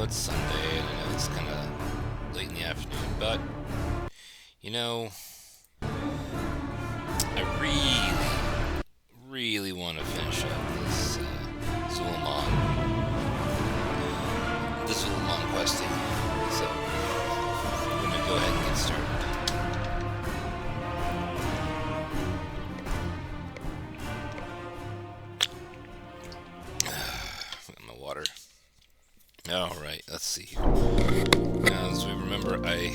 it's Sunday, and I know it's kind of late in the afternoon, but, you know, I really want to finish up this Zul'Aman questing, so I'm going to go ahead and get started. My water. Alright, let's see here. Now, as we remember, I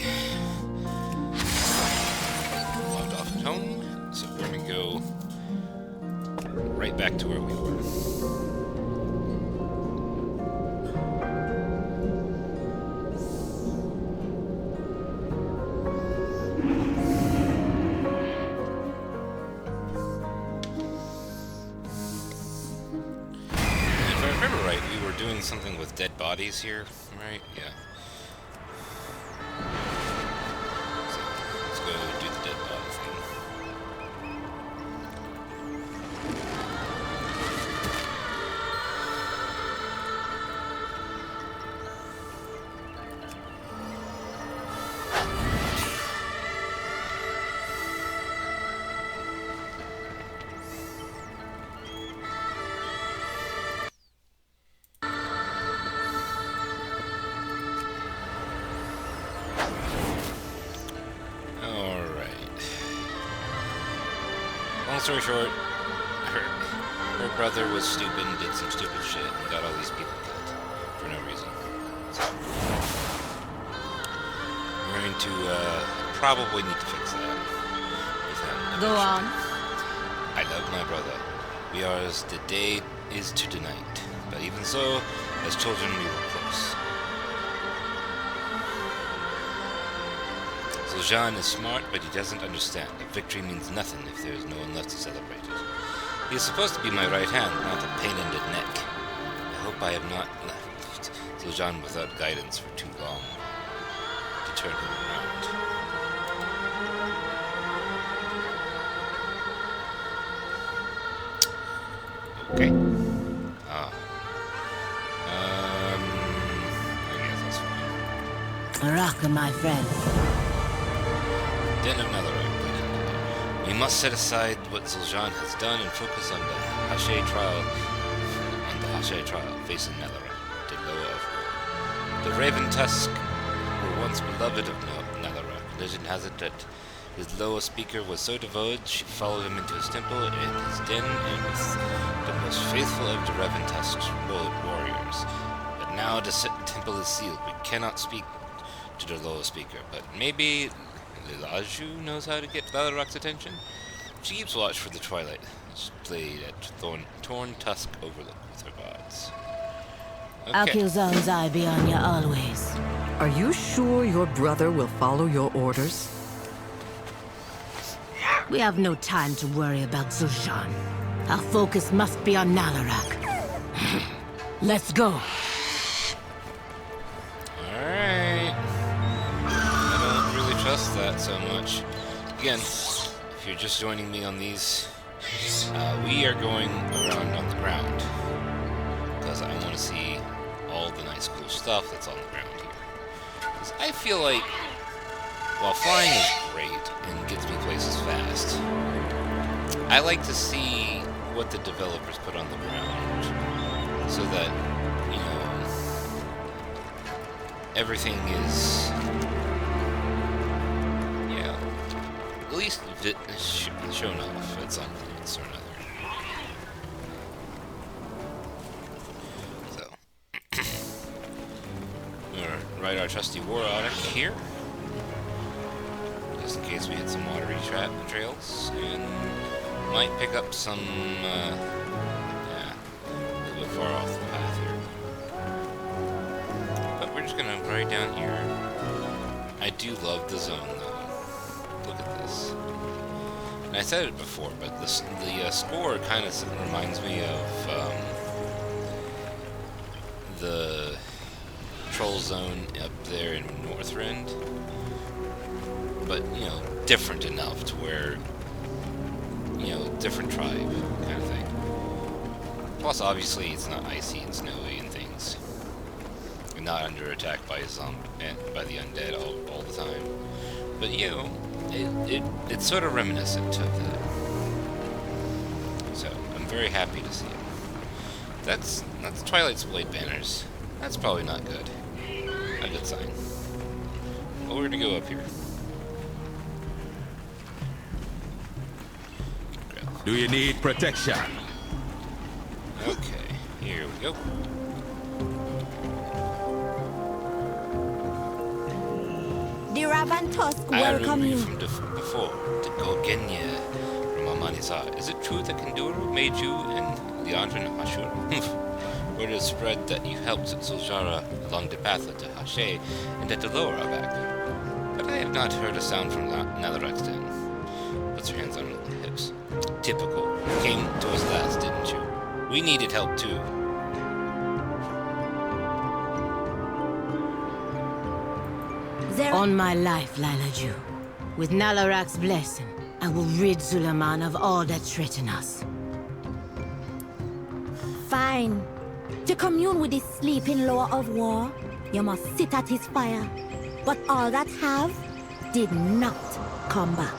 logged off at home, so we're going to go right back to where we were. Doing something with dead bodies here, right? Yeah. So, let's go do the dead body thing. Long story short, her brother was stupid and did some stupid shit and got all these people killed for no reason. So, we're going to probably need to fix that. Go on. I love my brother. We are as the day is to the night. But even so, as children we were close. Zul'Aman is smart, but he doesn't understand. A victory means nothing if there is no one left to celebrate it. He is supposed to be my right hand, not a pain in the neck. I hope I have not left Zul'Aman without guidance for too long to turn him around. Okay. I guess that's fine. Raka, my friend. Den of Netherite. We must set aside what Zul'Aman has done and focus on the Hashay trial. Facing Netherite, the Loa of War. The Raven Tusk were once beloved of Netherite. Legend has it that his Loa speaker was so devoted she followed him into his temple and his den and was the most faithful of the Raven Tusk's warriors. But now the temple is sealed. We cannot speak to the Loa speaker, but maybe Lilaju knows how to get Valorok's attention. She keeps watch for the twilight. Displayed at Torn Tusk Overlook with her gods. I'll kill Zhang's eye be on you always. Are you sure your brother will follow your orders? We have no time to worry about Zul'Aman. Our focus must be on Nalarak. Let's go. Alright. I don't really trust that so much. Again, if you're just joining me on these, we are going around on the ground. Because I want to see all the nice cool stuff that's on the ground here. Because I feel like, while flying is great and gets me places fast, I like to see what the developers put on the ground. So that, you know, everything is, yeah, at least shown off at some points or another. So, we'll ride our trusty war otter here, just in case we hit some watery trails, and might pick up some, yeah, a little bit far off the path here. But we're just gonna ride down here. I do love the zone, though. Look at this. And I said it before, but the score kind of reminds me of the Troll Zone up there in Northrend. But, you know, different enough to where, you know, different tribe kind of thing. Plus, obviously, it's not icy and snowy and things. and not under attack by by the undead all the time. But it's sort of reminiscent of that. So I'm very happy to see it. That's Twilight's Blade banners. That's probably not good. Not a good sign. Well, we're gonna go up here. Do you need protection? Okay, here we go. The Raven Tusk I welcome remember you you. from before, to Gogenya from Amanisa. Is it true that Kanduru made you and Leandrin Ashura? Word is spread that you helped Zuljara along the path to Hashe and at the lower Abak. But I have not heard a sound from Nalarak's den. Puts her hands on her hips. Typical. You came to us last, didn't you? We needed help too. On my life, Lilaju. With Nalarak's blessing, I will rid Zulaman of all that threaten us. Fine. To commune with the sleeping Lord of War, you must sit at his fire. But all that have did not come back.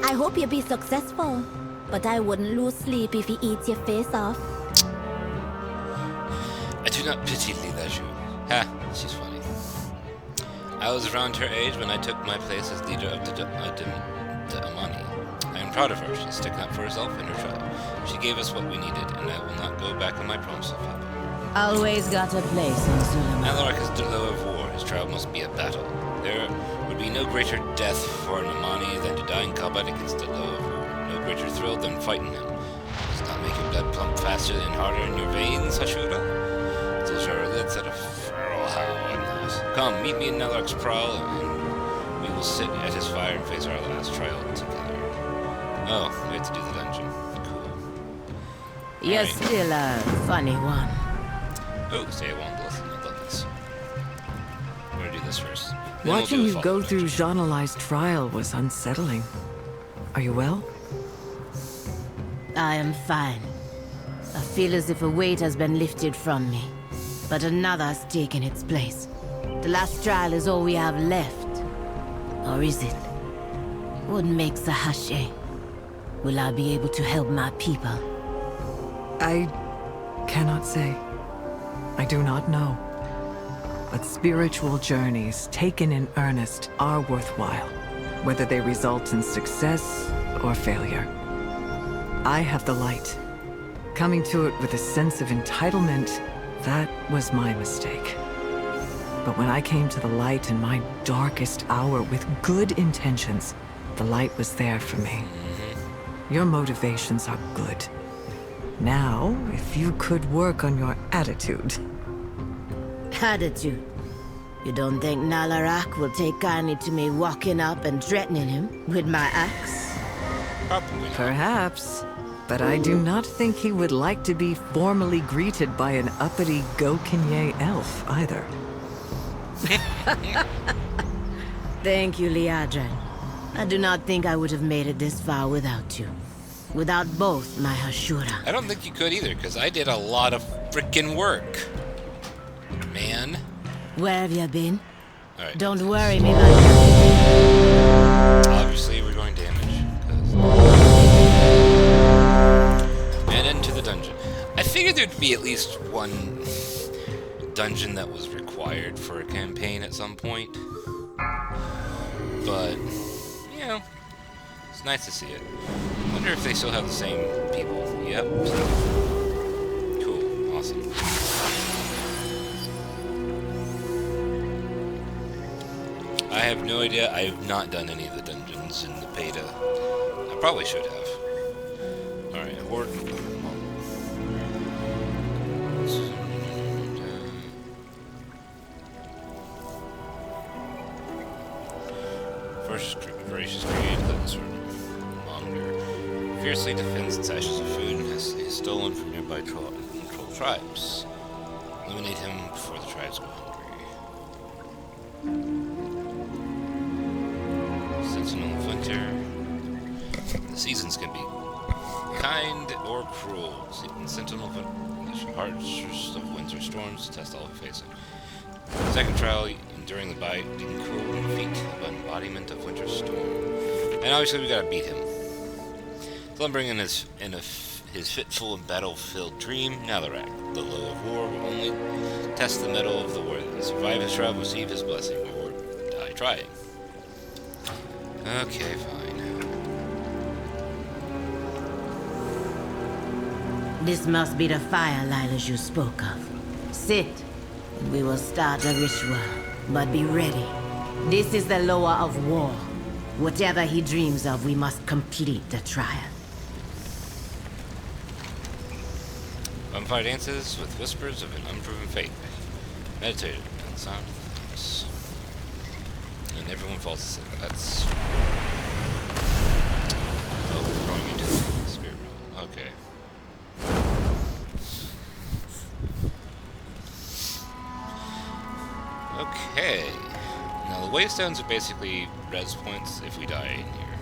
I hope you be successful, but I wouldn't lose sleep if he eats your face off. I do not pity Lilaju. Ha, she's funny. I was around her age when I took my place as leader of the Amani. I am proud of her. She's sticking up for herself and her tribe. She gave us what we needed, and I will not go back on my promise of help. Always got a place in Zulaman. Nalarak is the low of war. His trial must be a battle. There would be no greater death for an Amani than to die in combat against the low of war. No greater thrill than fighting him. Does not make your blood pump faster and harder in your veins, Hashura? Zuljara lids at a feral howl on us. Come, meet me in Nalarak's prowl, and we will sit at his fire and face our last trial together. Oh, we have to do the dungeon. Cool. You're Alright. still a funny one. Oh, say I won't listen. I love this. We're gonna do this first. Then Watching we'll do you the go follow-up through dungeon. Jean Eli's trial was unsettling. Are you well? I am fine. I feel as if a weight has been lifted from me, but another has taken its place. The last trial is all we have left. Or is it? What makes the Hashe? Will I be able to help my people? I cannot say. I do not know. But spiritual journeys taken in earnest are worthwhile, whether they result in success or failure. I have the light. Coming to it with a sense of entitlement, that was my mistake. But when I came to the light in my darkest hour with good intentions, the light was there for me. Your motivations are good. Now, if you could work on your attitude. Attitude. You don't think Nalarak will take kindly to me walking up and threatening him with my axe? Probably not. Perhaps. But I do not think he would like to be formally greeted by an uppity Gokinye elf, either. Thank you, Liadran. I do not think I would have made it this far without you. Without both my Hashura. I don't think you could either, because I did a lot of freaking work. Man. Where have you been? Alright. Don't worry me like that. Obviously, we're going damage. And into the dungeon. I figured there'd be at least one dungeon that was required for a campaign at some point. But, you know, it's nice to see it. I wonder if they still have the same people. Yep. Cool. Awesome. I have no idea. I have not done any of the dungeons in the beta. I probably should have. Alright, Horde. First voracious created lives from longer. Fiercely defends its ashes of food and has stolen from nearby troll tribes. Eliminate him before the tribes go hungry. Sentinel of Winter. The seasons can be kind or cruel. Sentinel of Winter. harshest of winter storms to test all who face it. Second trial, enduring the biting cold feet of embodiment of winter storm. And obviously we gotta beat him. Slumbering in his fitful and battle-filled dream, Nalarak, the Low of War, will only test the mettle of the worthy. Survive his trial, receive his blessing, or die trying. Okay, fine. This must be the fire Lilas you spoke of. Sit, and we will start a ritual. But be ready. This is the Lower of War. Whatever he dreams of, we must complete the trial. Bonfire dances with whispers of an unproven fate. Meditated on the sound of the voice. And everyone falls asleep. That's... Oh, we're going into the spirit realm. Okay. Okay. Now the waystones are basically res points if we die in here.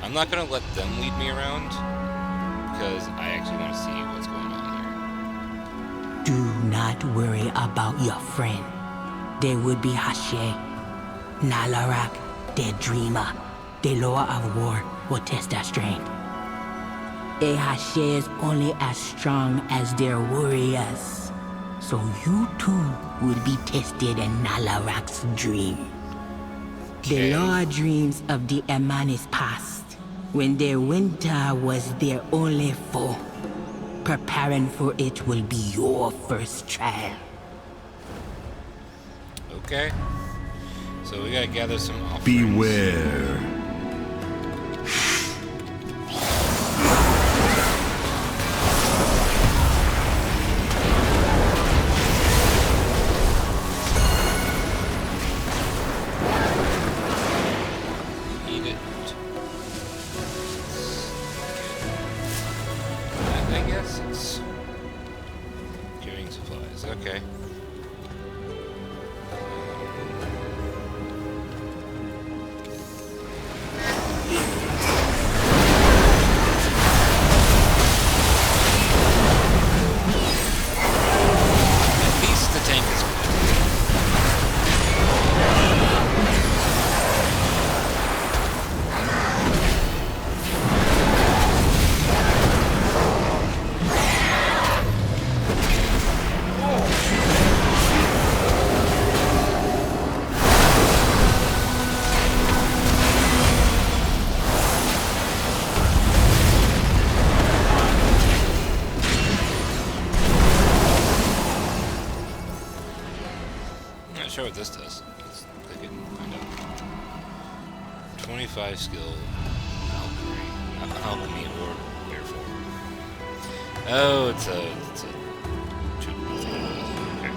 I'm not gonna let them lead me around, because I actually want to see what's going on here. Do not worry about your friend. There would be Hashe, Nalarak, the dreamer. The Lower of War will test their strength. A Hashe is only as strong as their warriors. So you too will be tested in Nalarak's dream. Okay. The Lower dreams of the Emanis past, when their winter was their only foe. Preparing for it will be your first trial. Okay. So we gotta gather some offerings. Beware. Eat it. And I guess it's carrying supplies. Okay. At least the tank is good. I'm not sure what this does. Let's click it and find out. 25 skill alchemy or air form. Oh, it's a troop thing. Okay.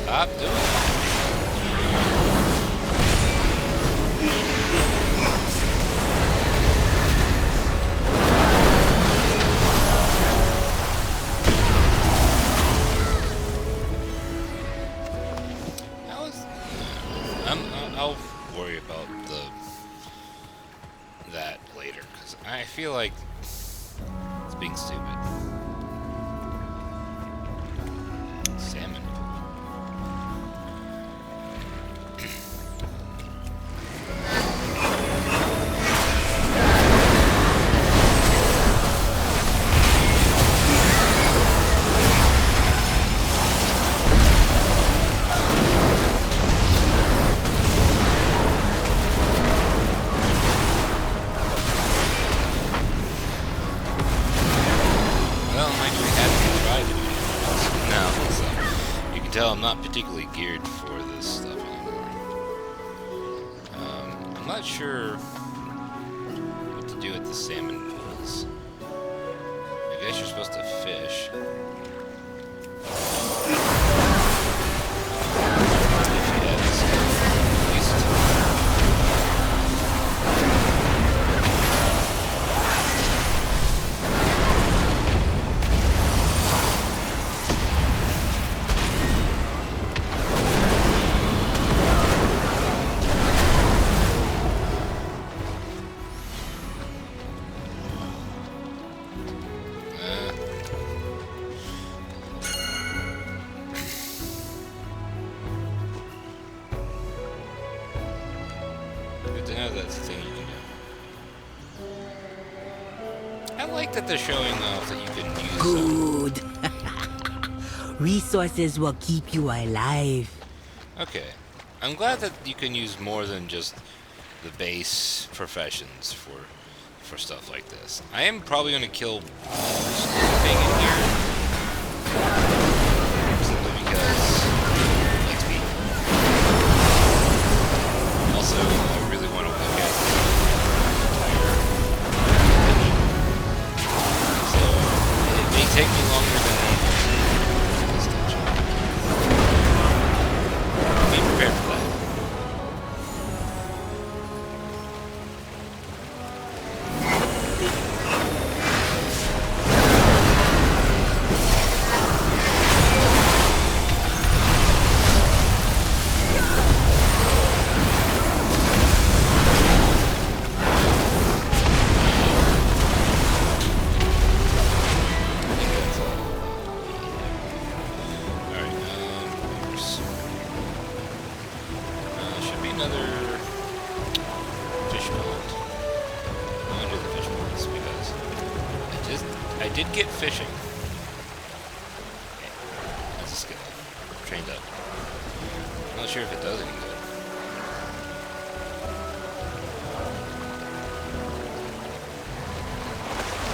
Stop doing it. feel like it's being stupid. Salmon pool. I'm not particularly geared for this stuff anymore. I'm not sure what to do with the salmon pools. I guess you're supposed to fish. That they're showing off that you can use good. Resources will keep you alive. Okay. I'm glad that you can use more than just the base professions for stuff like this. I am probably going to kill almost everything in here. Simply because XP. Also, I really want to look at take me longer than this dungeon. Be prepared for that.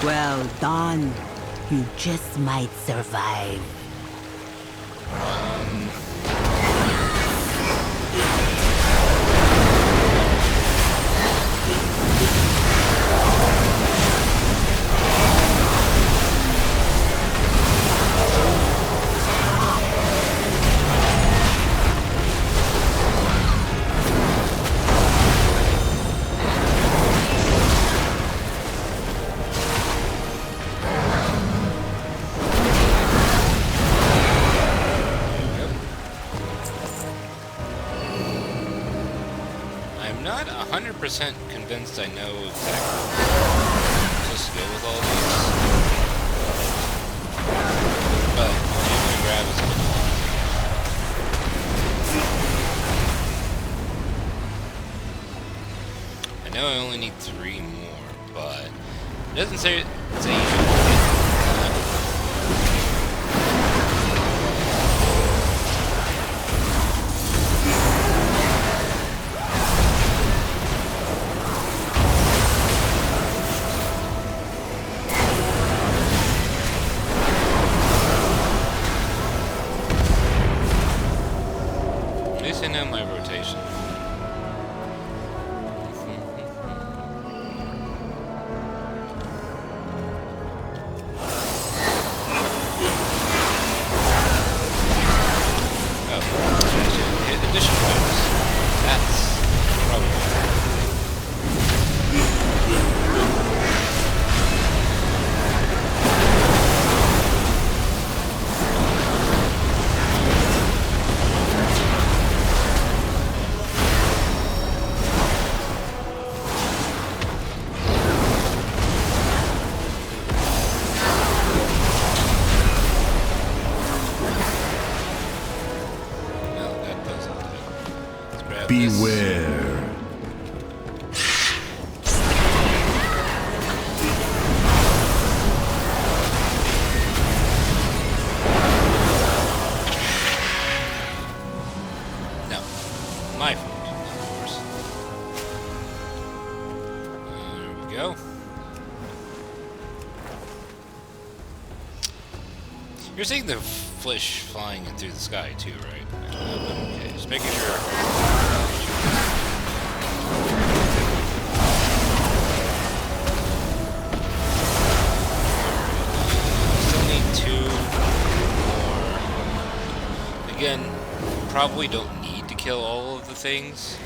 Well done. You just might survive. I'm not 100% convinced I know exactly where I'm supposed to go with all these. But I'm going to grab as many. I know I only need 3 more, but it doesn't say you should get Beware. No. My fault, of course. There we go. You're seeing the fish flying in through the sky too, right? Okay, just making sure. Still need 2 more. Again, probably don't need to kill all of the things.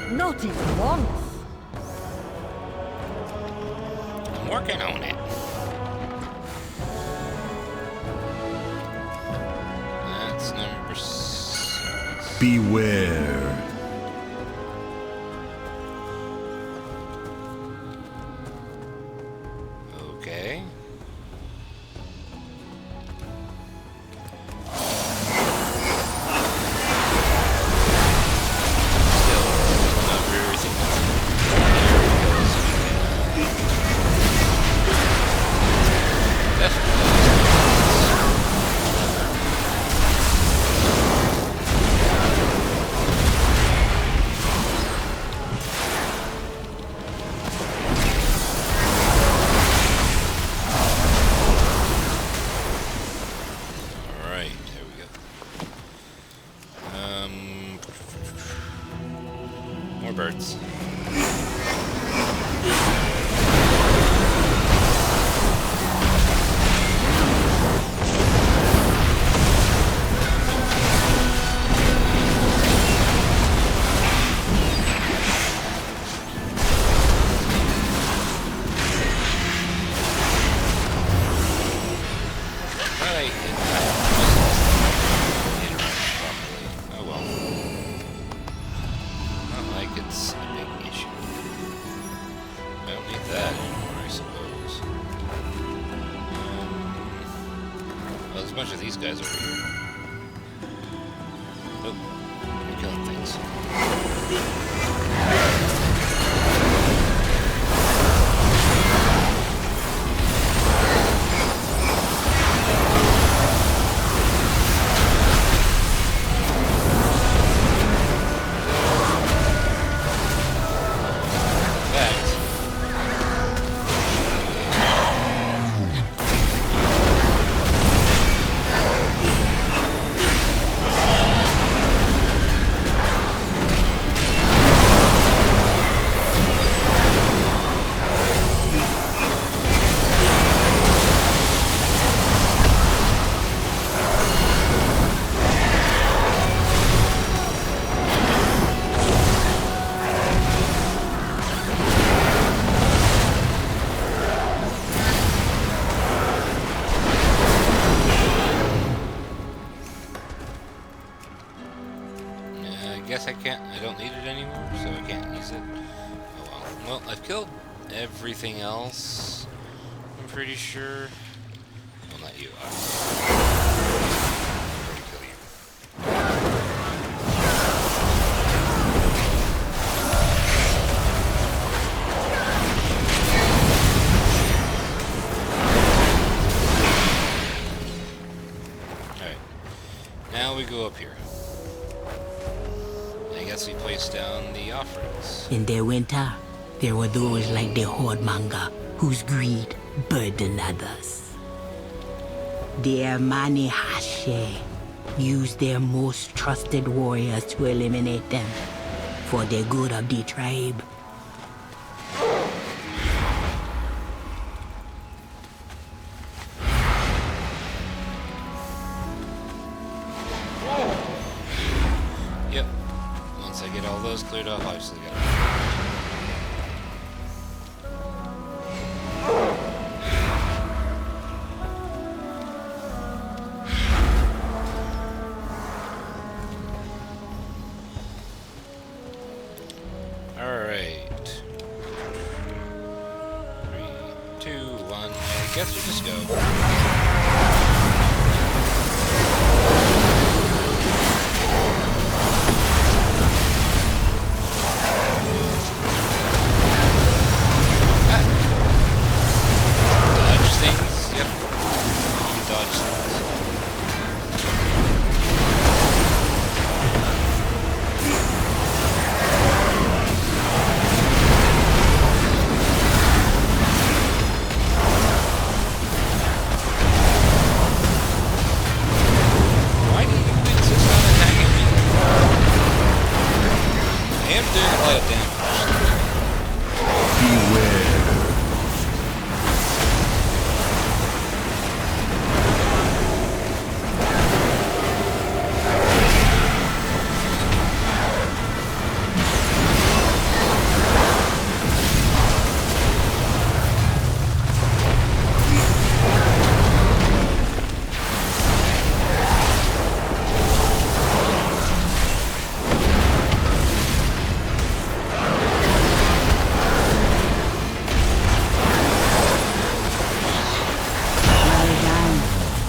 Not even once. I'm working on it. That's number 6. Beware. Okay. Still, not everything that's in there. More birds. Bunch of these guys over here. Oh, I'm killing things. I don't need it anymore, so I can't use it. Oh well. Well, I've killed everything else, I'm pretty sure. Well, not you. I'm going to kill you. Alright. Now we go up here. We place down the offerings. In the winter, there were those like the Hordmonger whose greed burdened others. Their Mani Hashe used their most trusted warriors to eliminate them for the good of the tribe. Cleared off, obviously got Alright. 3, 2, 1, I guess we just go.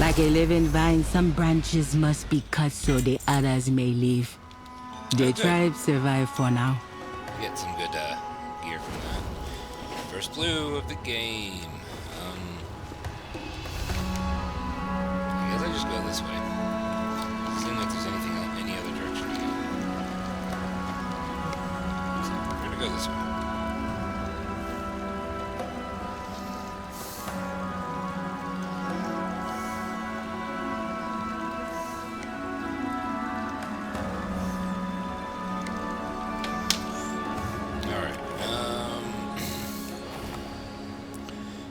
Like a living vine, some branches must be cut so the others may live. The tribe survive for now. Get some good gear from that. First blue of the game. I guess I just go this way. Doesn't seem like there's anything else, any other direction to go. So we're gonna go this way.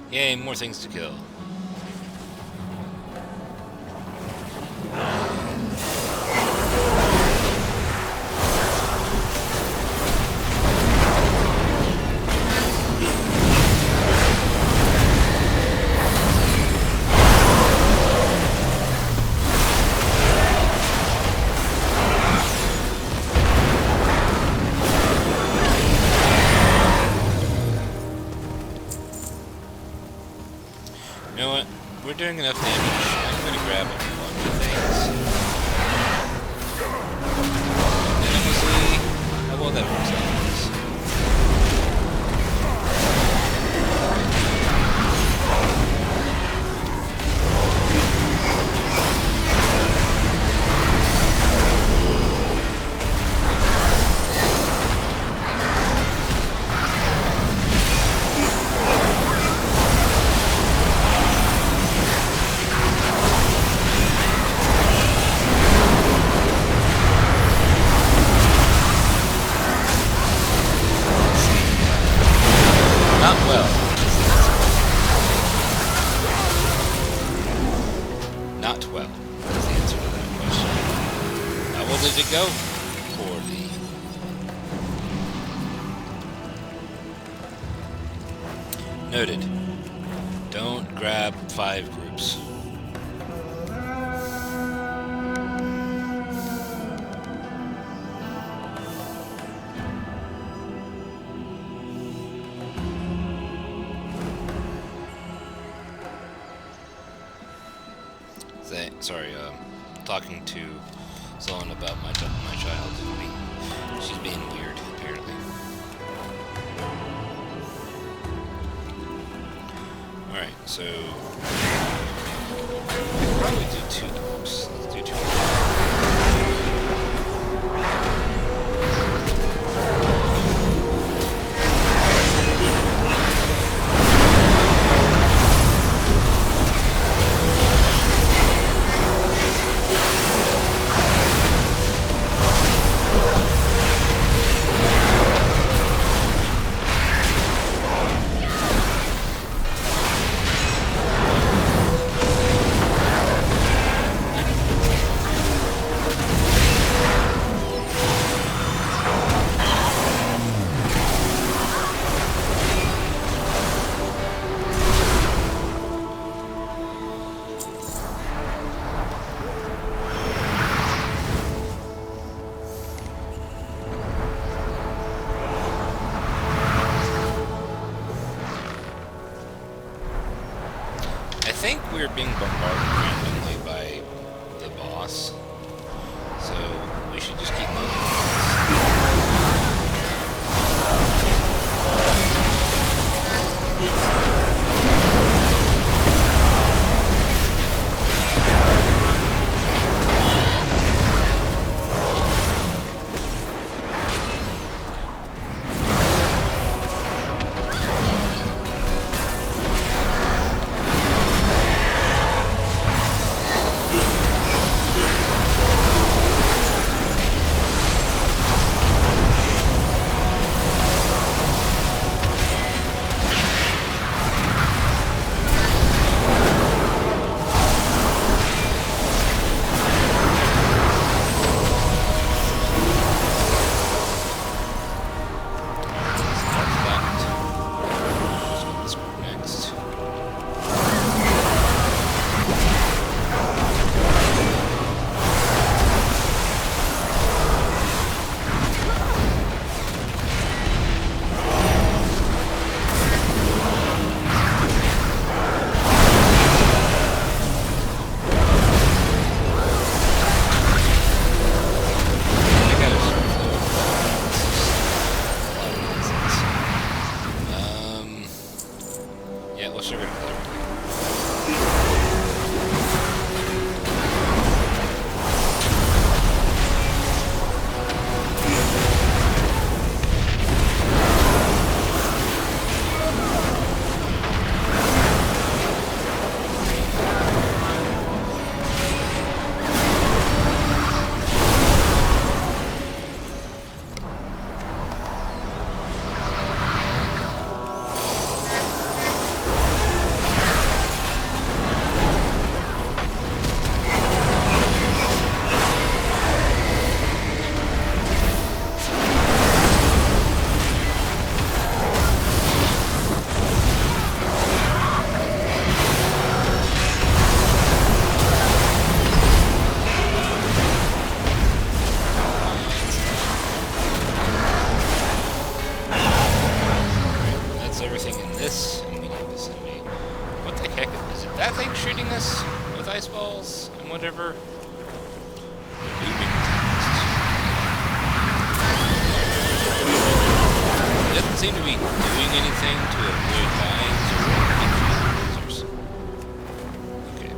Yay, more things to kill. You know what? We're doing enough damage. I'm gonna grab a bunch of things. And then we'll see how well that works out. Not well. Not well. That's the answer to that question. How well did it go? Poorly. Noted. Don't grab 5 groups. Sorry, talking to someone about my child. She's being weird, apparently. Alright, so probably do 2 groups. Let's do 2 groups. I think we're being bombarded randomly by the boss, so we should just keep moving. doesn't seem to be doing anything to avoid lines or lasers. Okay.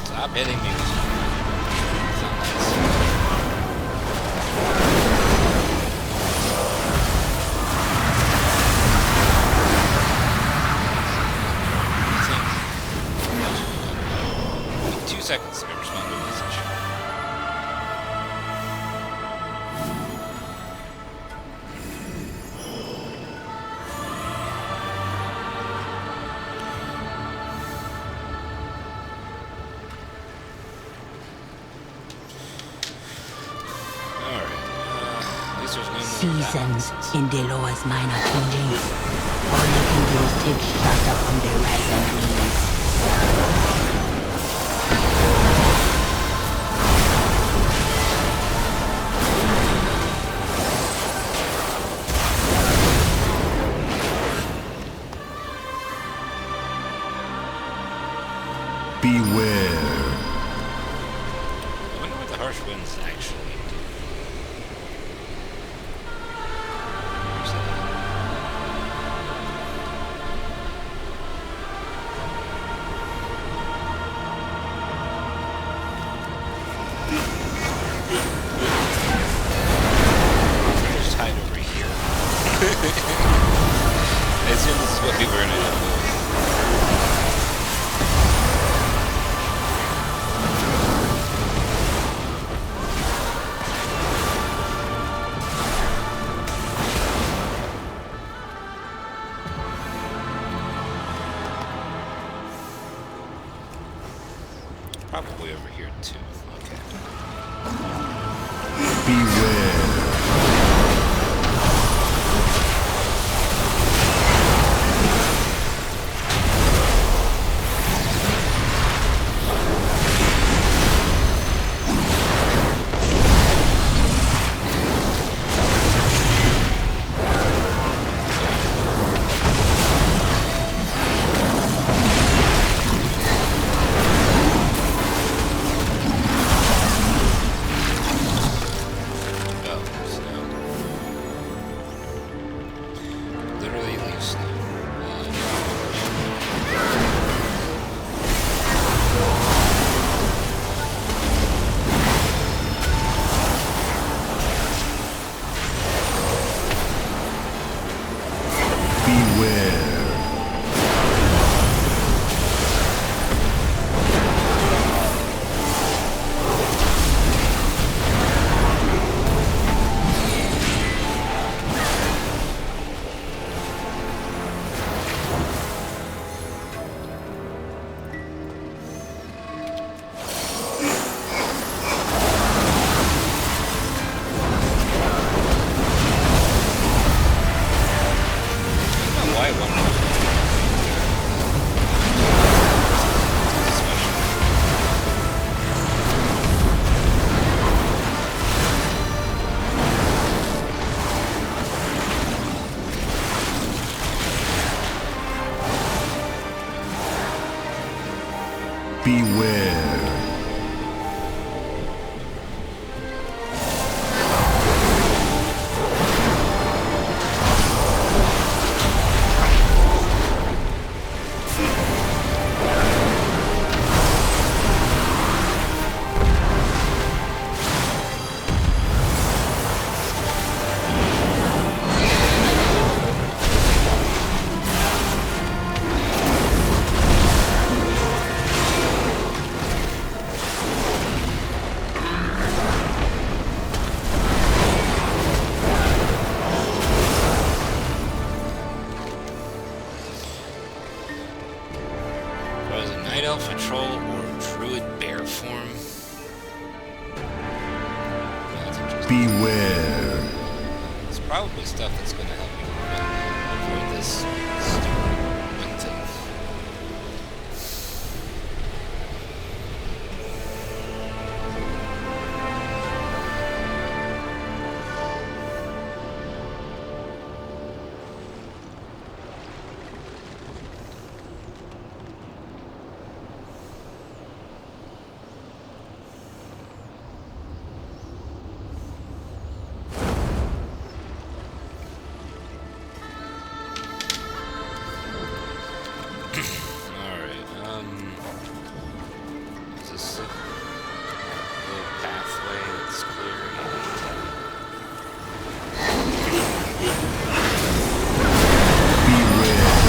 Stop hitting me. It's not nice. 2 seconds to respond to a message. Seasons in Deloa's mine are changing. All you can do is take shelter from the rising winds. Beware. I wonder what the harsh winds actually do. Where's that? Just hide over here. I assume this is what people are gonna do. Probably over here too. Okay. Beware. Oh, snow. Literally leaves snow. Beware. I don't know why I wonder. Beware. Was it night elf, a troll, or druid bear form? Well, that's interesting. Beware. It's probably stuff that's going to help me avoid this stupid wind thing. Alright, is this a little pathway that's clear? Beware.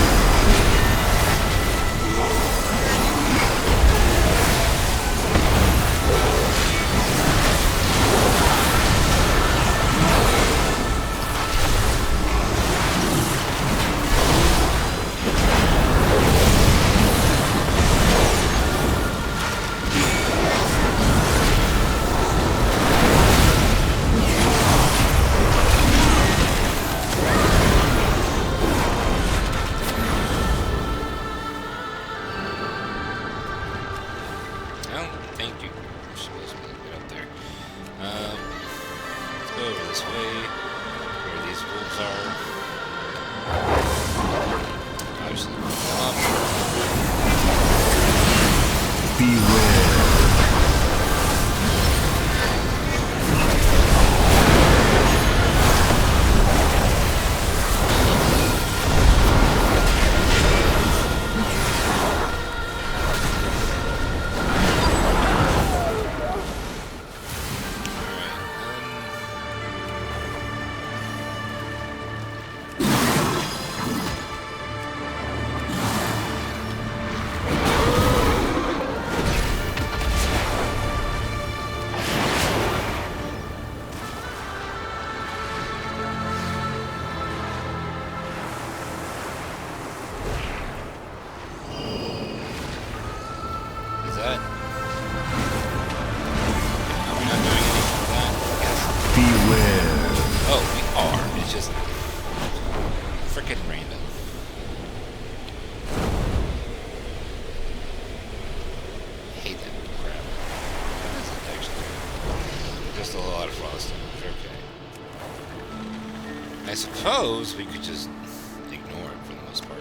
Beware. Is that? Are we not doing anything with that? Yes. Beware. Oh, we are. It's just freaking random. I hate that crap. What is it actually? Just a lot of frost damage. Okay. I suppose we could just ignore it for the most part.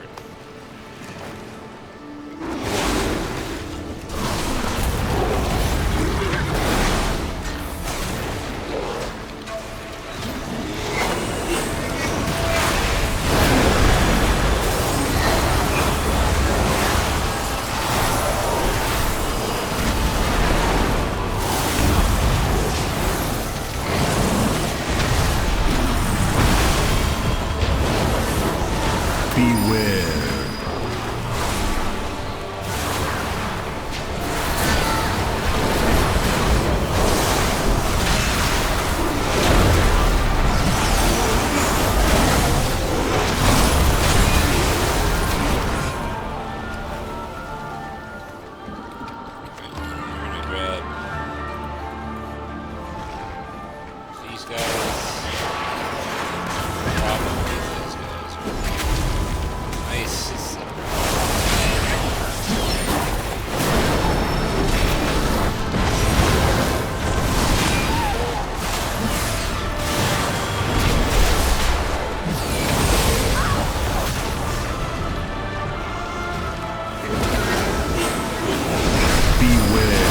Beware. We're gonna grab these guys. Probably these guys. Nice. Beware.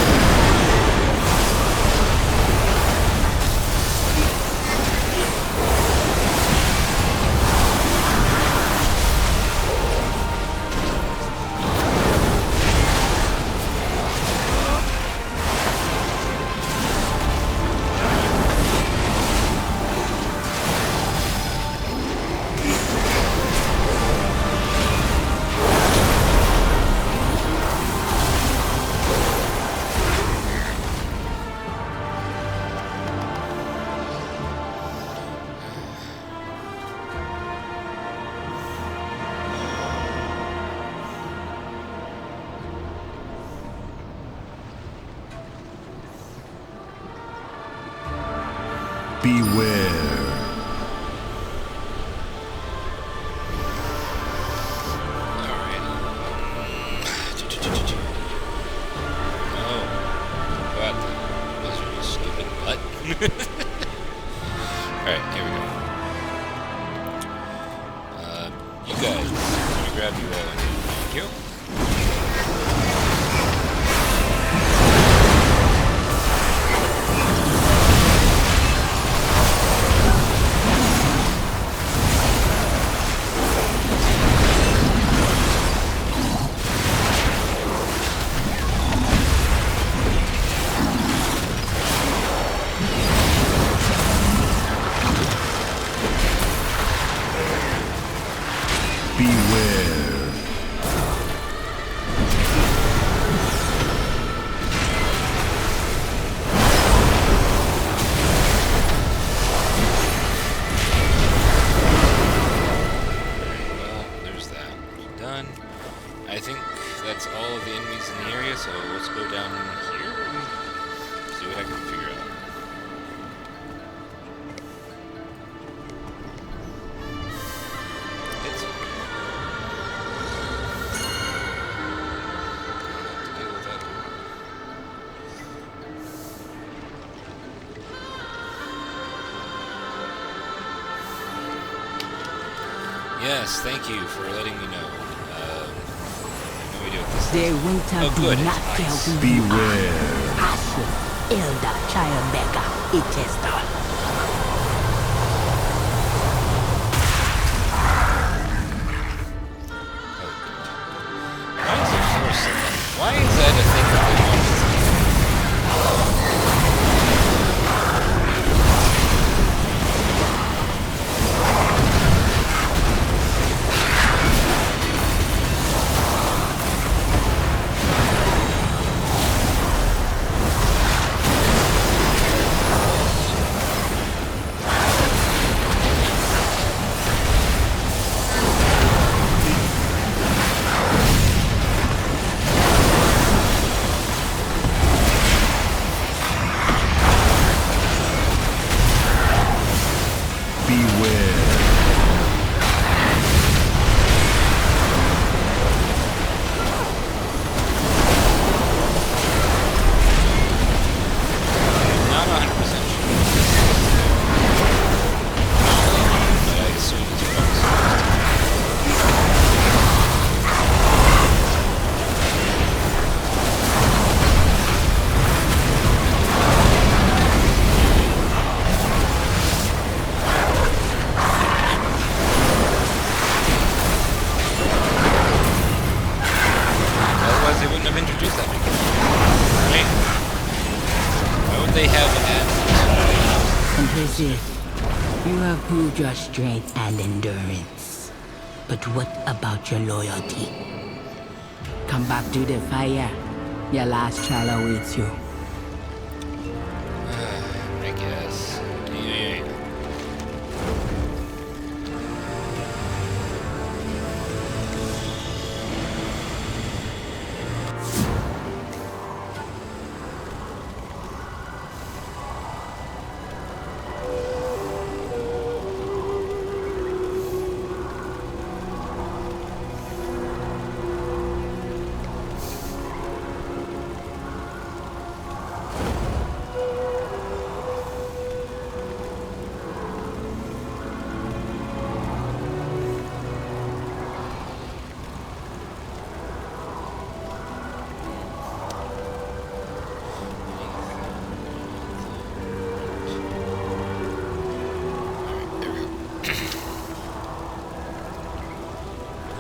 Beware. Alright. Oh. What? Was there a stupid butt? Alright, here we go. You guys. Let me grab you all. Thank you. Beware. Well, there's that. Done. I think that's all of the enemies in the area, so let's go down here and see what I can figure out. It's okay. I'll have to deal with that. Yes, thank you for letting me know. I have no idea with this. Their winter Oh, good, do it's not tell ice. who you Beware. are. Ashes, Elder, Tribeca, Itestal. Why is it forced so long? Why is that a thing that they want to see? Not 100% sure. But I assume it's what I'm supposed to do. Otherwise, they wouldn't have introduced that before. Right? Why would they have an Complicit, you have proved your strength and endurance. But what about your loyalty? Come back to the fire. Your last trial awaits you. I guess. Yeah.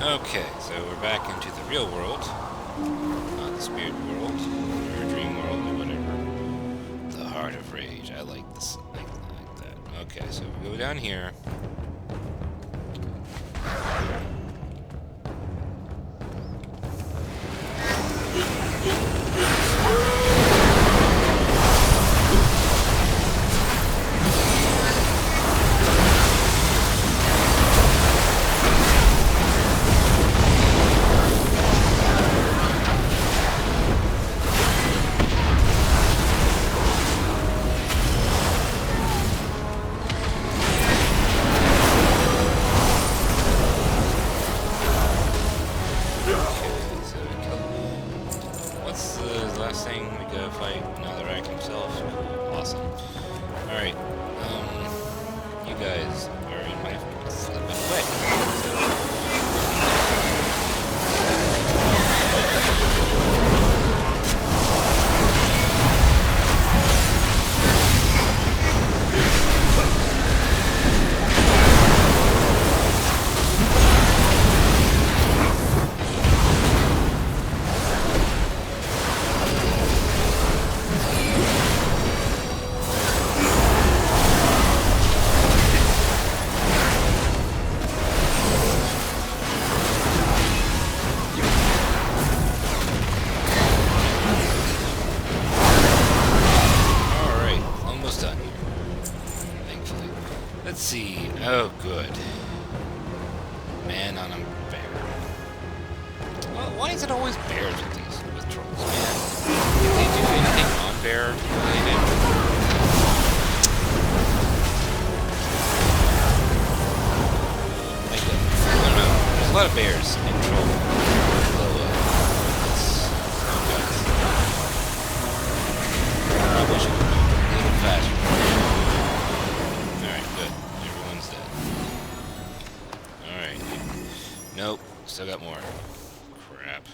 Okay, so we're back into the real world. Not the spirit world, or dream world, or whatever. The Heart of Rage. I like this. I like that. Okay, so we go down here. Let's see. Oh, good. Man on a bear. Well, why is it always bears with these with trolls, man? Did they do anything on bear related? I don't know. There's a lot of bears in troll. I wish it would move a little faster. Alright, good. Everyone's dead. Alright. Nope. Still got more. Crap.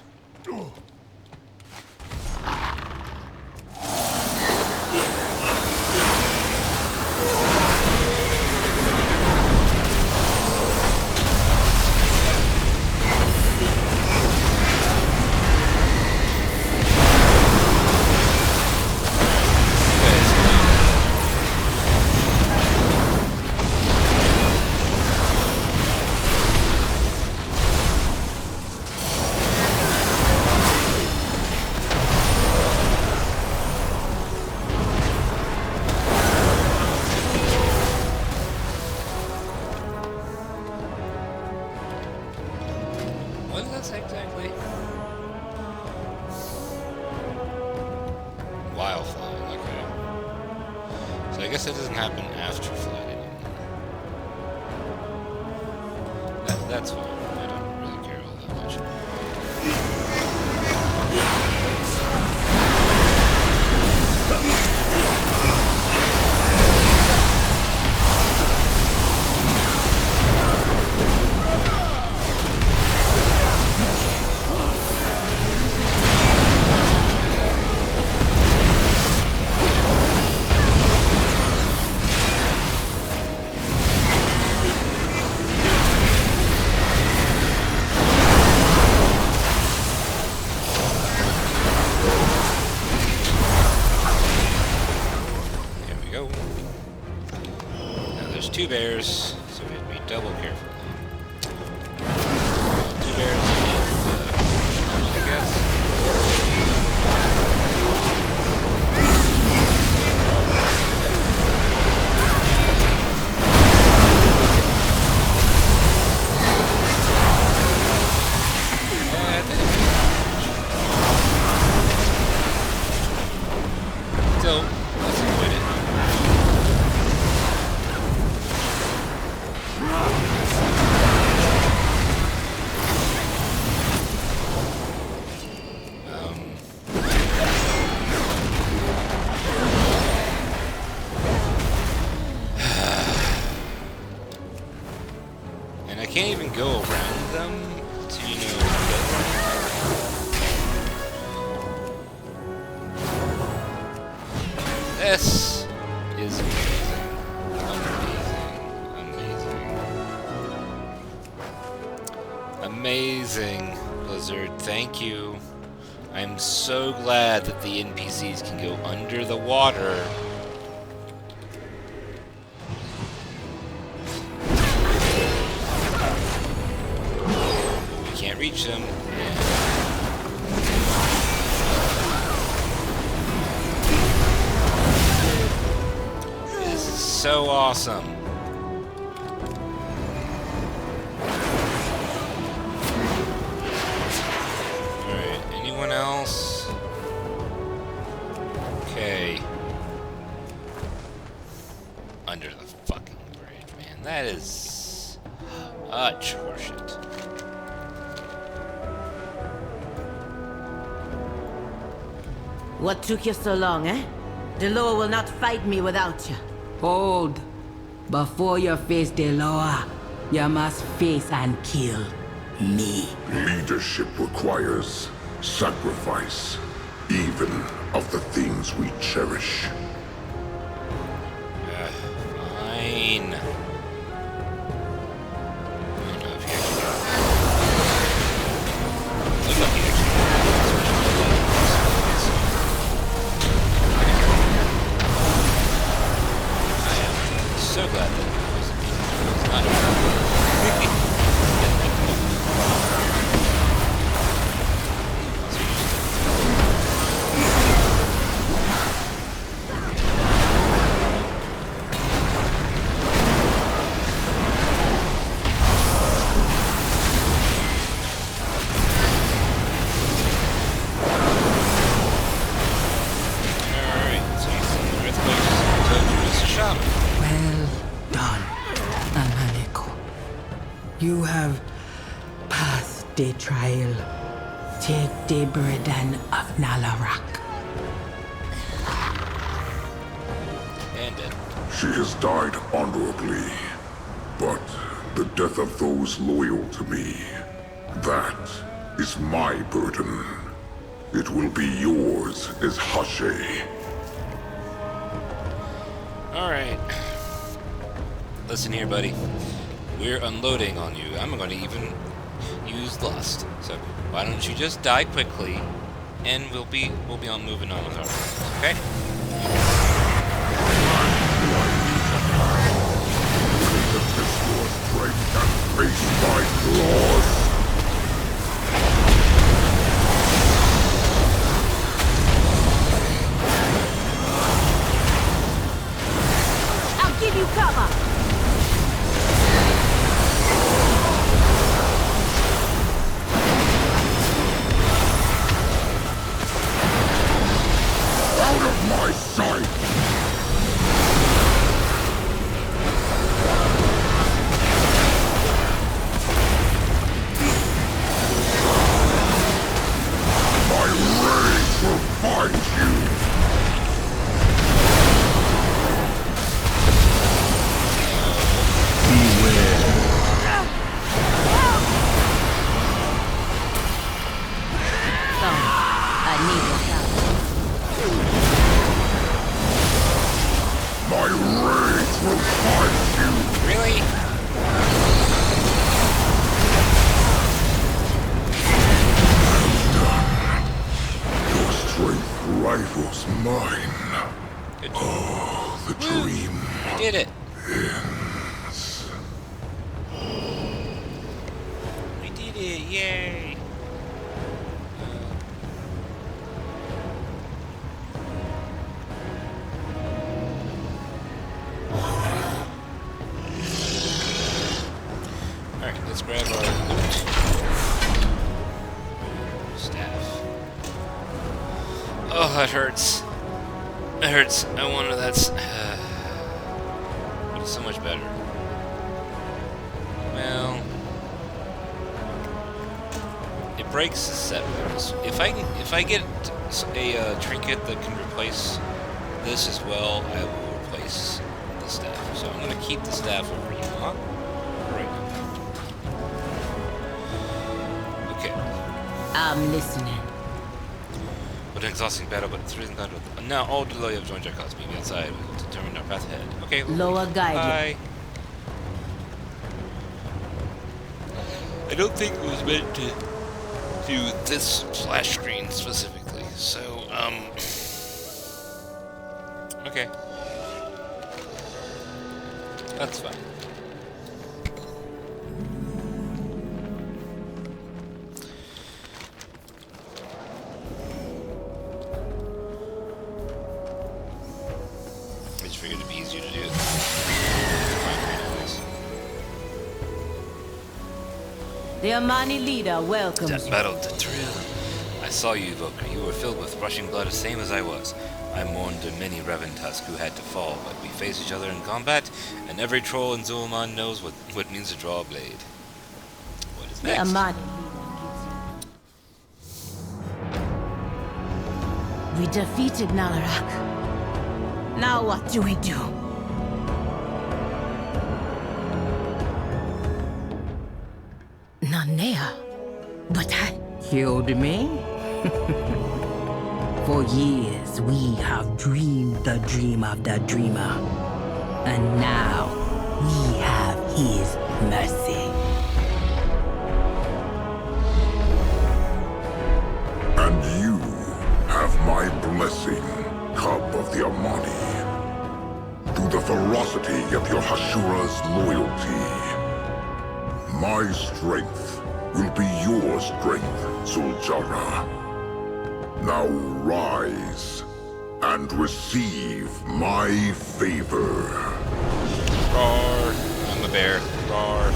What is this exactly? Wildflower, okay. So I guess it doesn't happen after flood anymore. That's fine. I don't really care all that much. Two bears, so we have to be double careful. Two bears and, I guess. So, let's avoid it. And I can't even go around them to, you know, get them. This is amazing. Amazing, Blizzard. Thank you. I'm so glad that the NPCs can go under the water. We can't reach them. This is so awesome. Anyone else? Okay. Under the fucking bridge, man. That is such horseshit. What took you so long, eh? Deloa will not fight me without you. Hold. Before you face Deloa, you must face and kill me. Leadership requires sacrifice, even of the things we cherish. Fine. So glad that it was not. Well done, Amaneko. You have passed the trial. Take the burden of Nalarak. And it. She has died honorably, but the death of those loyal to me, that is my burden. It will be yours as Hashe. Alright. Listen here, buddy. We're unloading on you. I'm going to even use lust. So why don't you just die quickly, and we'll be on moving on with our lives, okay? Test your strength and face my flaws. I'll give you cover! Out of my sight! My rage will find you! I need your help. My rage will find you! Really? Your strength rivals mine. Good job. Oh, the dream We did it. ends. We did it. Yay. Alright, let's grab our loot. Staff. Oh, that hurts. That hurts. I wanted that. But it's so much better. Well, it breaks the set rules. If I get a trinket that can replace this as well, I will replace the staff. So I'm gonna keep the staff over here, huh? Right. Okay. I'm listening. What an exhausting battle, but it's risen down to now all delay have joined our cause. Meet me outside. We will determine our path ahead. Okay. Lower guide. Bye. I don't think it was meant to do this splash screen specifically. So, okay. That's fine. I just figured it'd be easier to do it. The Amani leader welcomes That you. battle to thrill. I saw you, Evoker. You were filled with rushing blood, the same as I was. I mourned the many Reventusk who had to fall, but we face each other in combat, and every troll in Zul'Aman knows what it means to draw a blade. What is The next? Amani leader gives you. We defeated Nalarak. Now what do we do? Nanea. But I... Killed me? For years, we have dreamed the dream of the dreamer. And now, we have his mercy. And you have my blessing, Cub of the Amani. Through the ferocity of your Hashura's loyalty, my strength will be your strength, Zuljara. Now rise and receive my favor. Roar. I'm a bear. Roar.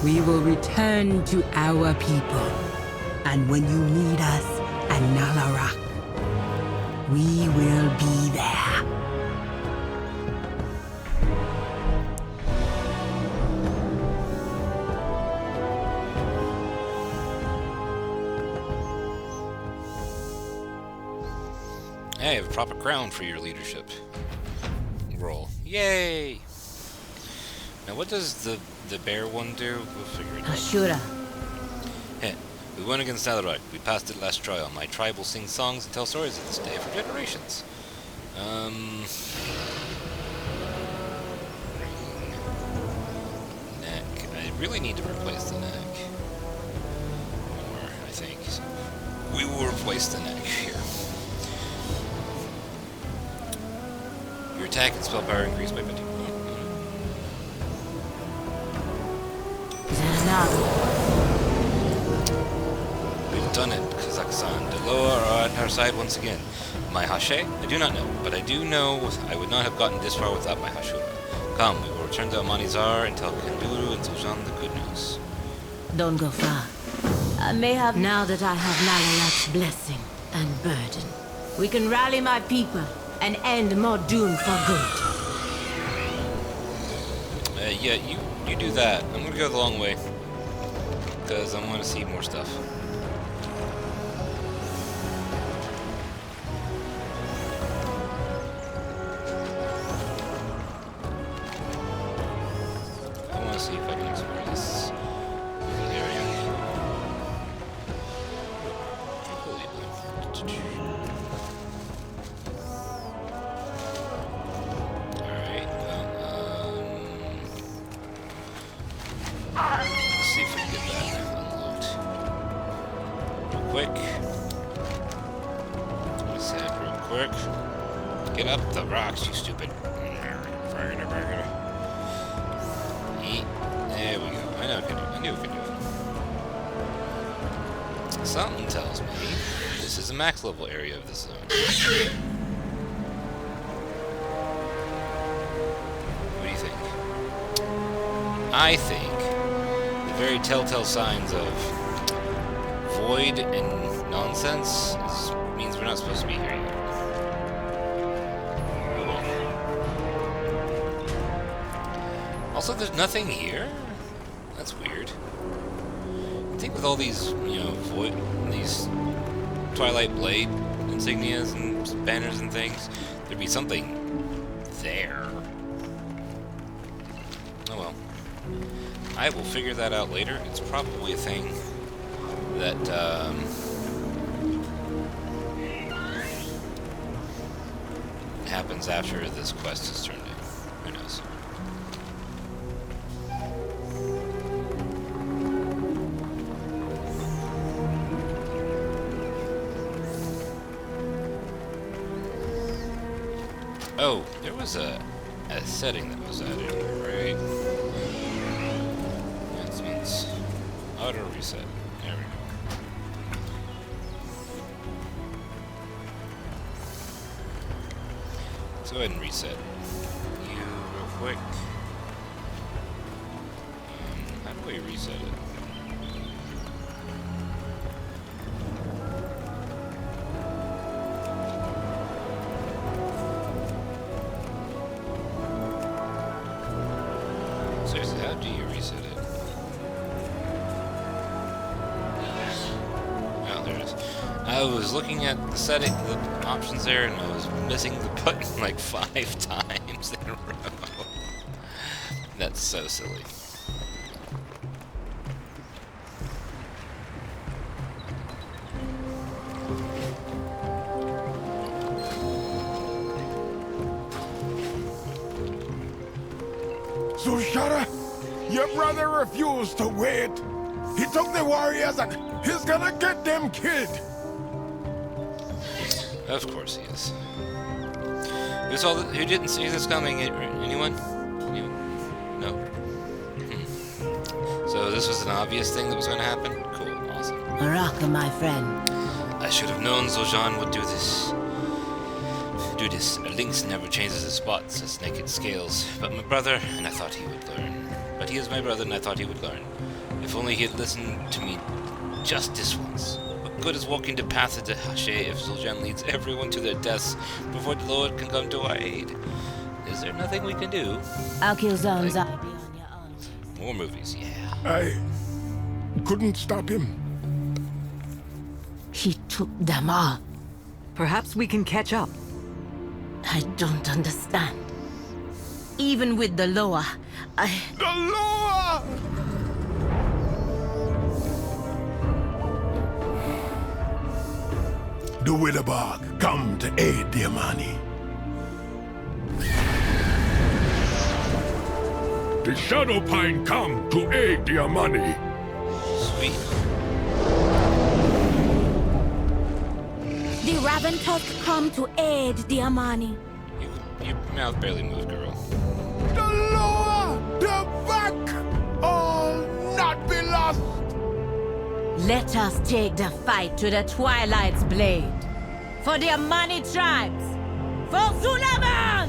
We will return to our people. And when you need us at Nalarak, we will be there. Hey, I have a proper crown for your leadership role. Yay! Now, what does the bear one do? We'll figure it out. Ashura. Heh. We won against Alarak. We passed it last trial. My tribe will sing songs and tell stories of this day for generations. Neck. I really need to replace the neck. More, I think. So we will replace the neck here. Your attack and spell power increase by 50. We've done it, Kazakhstan. The Loa are at our side once again. My Hashe? I do not know, but I do know I would not have gotten this far without my Hashura. Come, we will return to Amanizar and tell Kanduru and Zuljan the good news. Don't go far. I may have now that I have Nalarak's blessing and burden. We can rally my people and end more doom for good. Yeah, you do that. I'm gonna go the long way. Because I want to see more stuff. I want to see if I can explore this area. Alright, let's see if we can get that unlocked. Real quick. Let's head real quick. Get up the rocks, you stupid. Eat. There we go. I know I can do it. I knew I could do it. Something tells me this is a max level area of this zone. What do you think? I think the very telltale signs of void and nonsense means we're not supposed to be here yet. Also, there's nothing here? That's weird. I think with all these, you know, void, these Twilight Blade insignias and banners and things, there'd be something there. Oh well. I will figure that out later. It's probably a thing that, happens after this quest is turned in. Who knows? Oh, there was a setting that was added, right? Enhancements. Auto reset. There we go. Let's go ahead and reset you real quick. How do we reset it? Seriously, how do you reset it? Oh, there it is. I was looking at the setting, the options there, and I was missing the button like 5 times in a row. That's so silly. Zushara, your brother refused to wait. He took the warriors and he's gonna get them killed. Of course he is. Who didn't see this coming? Anyone? Anyone? No. So this was an obvious thing that was going to happen? Cool, awesome. Araka, my friend. I should have known Zuljan would do this. A lynx never changes his spots as naked scales. But my brother, and I thought he would learn. But he is my brother, and I thought he would learn. If only he had listened to me just this once. What good is walking the path of the Hashe if Zuljan leads everyone to their deaths before the Lord can come to our aid? Is there nothing we can do? I'll kill Zon's eye beyond your own. More movies, yeah. I couldn't stop him. He took them all. Perhaps we can catch up. I don't understand. Even with the lower, The Loa! The Witherbark come to aid the Amani. The Shadow Pine come to aid the Amani. Sweet. The Raven Tusk come to aid the Amani. Your mouth barely moved, girl. The Loa! The back! All not be lost! let us take the fight to the Twilight's blade. For the Amani tribes! For Suleiman!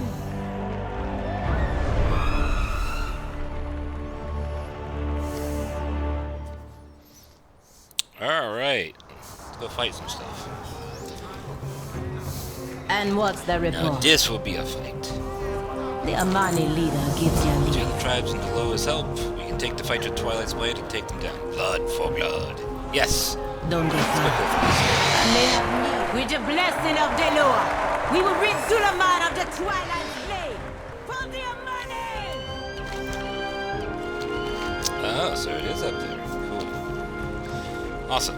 Alright. Let's go fight some stuff. And what's the report? Now this will be a fight. The Amani leader gives you With the lead. other tribes and the lowest help, we can take the fight to Twilight's blade and take them down. Blood for blood. Yes! Don't get Let's go far. for this. And may have need. With the blessing of Delor, we will rid Suleiman of the Twilight's blade. For the Amani! Oh, so it is up there. Cool. Awesome.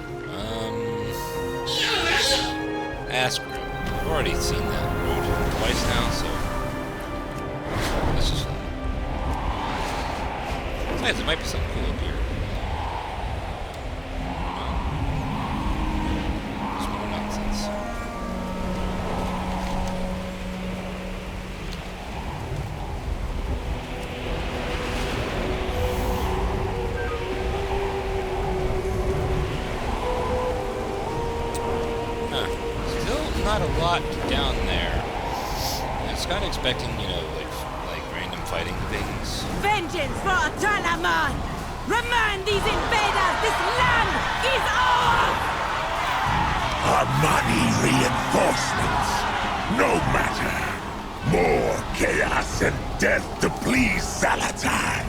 Ask room. I've already seen that road twice now, so this is fun. Besides, there might be something cool up here. Just more nonsense. Still not a lot down there. I was kind of expecting, you know, like random fighting things. Vengeance for Atalaman! Remind these invaders this land is ours! Amani reinforcements. No matter. More chaos and death to please Salatan.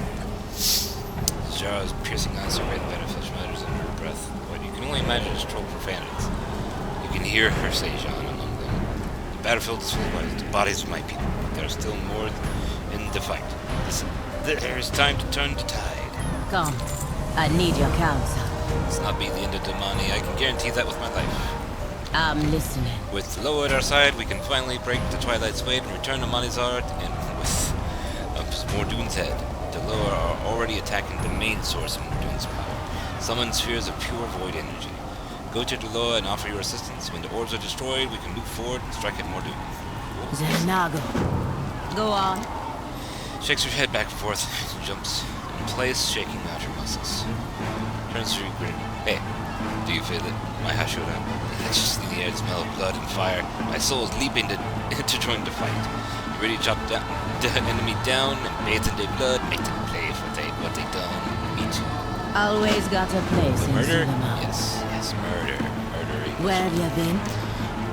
Zara's piercing eyes are red benefits matters under her breath. What you can only imagine is troll profanities. You can hear her say Jean among them. The battlefield is full of bodies of my people, but there are still more in the fight. Listen, there is time to turn the tide. Come, I need your counsel. It's not be the end of Damani, I can guarantee that with my life. I'm listening. With Loa at our side, we can finally break the Twilight's Blade and return to Manizard, and with Mordoon's head. The Loa are already attacking the main source of Mordoon's power. Summon spheres of pure void energy. Go to Deloa and offer your assistance. When the orbs are destroyed, we can move forward and strike at Mordoon. Zenago. Go on. Shakes her head back and forth and jumps in place, shaking out her muscles. Turns to you, grin. Hey, do you feel it? My Hashura. I just see the air smell of blood and fire. My soul is leaping to join the fight. You ready to chop down the enemy down and bathe in their blood, make them pay for what they done. Me too. Always got a place in Murder? Suleiman. Yes, murder. Murder. Where have you been?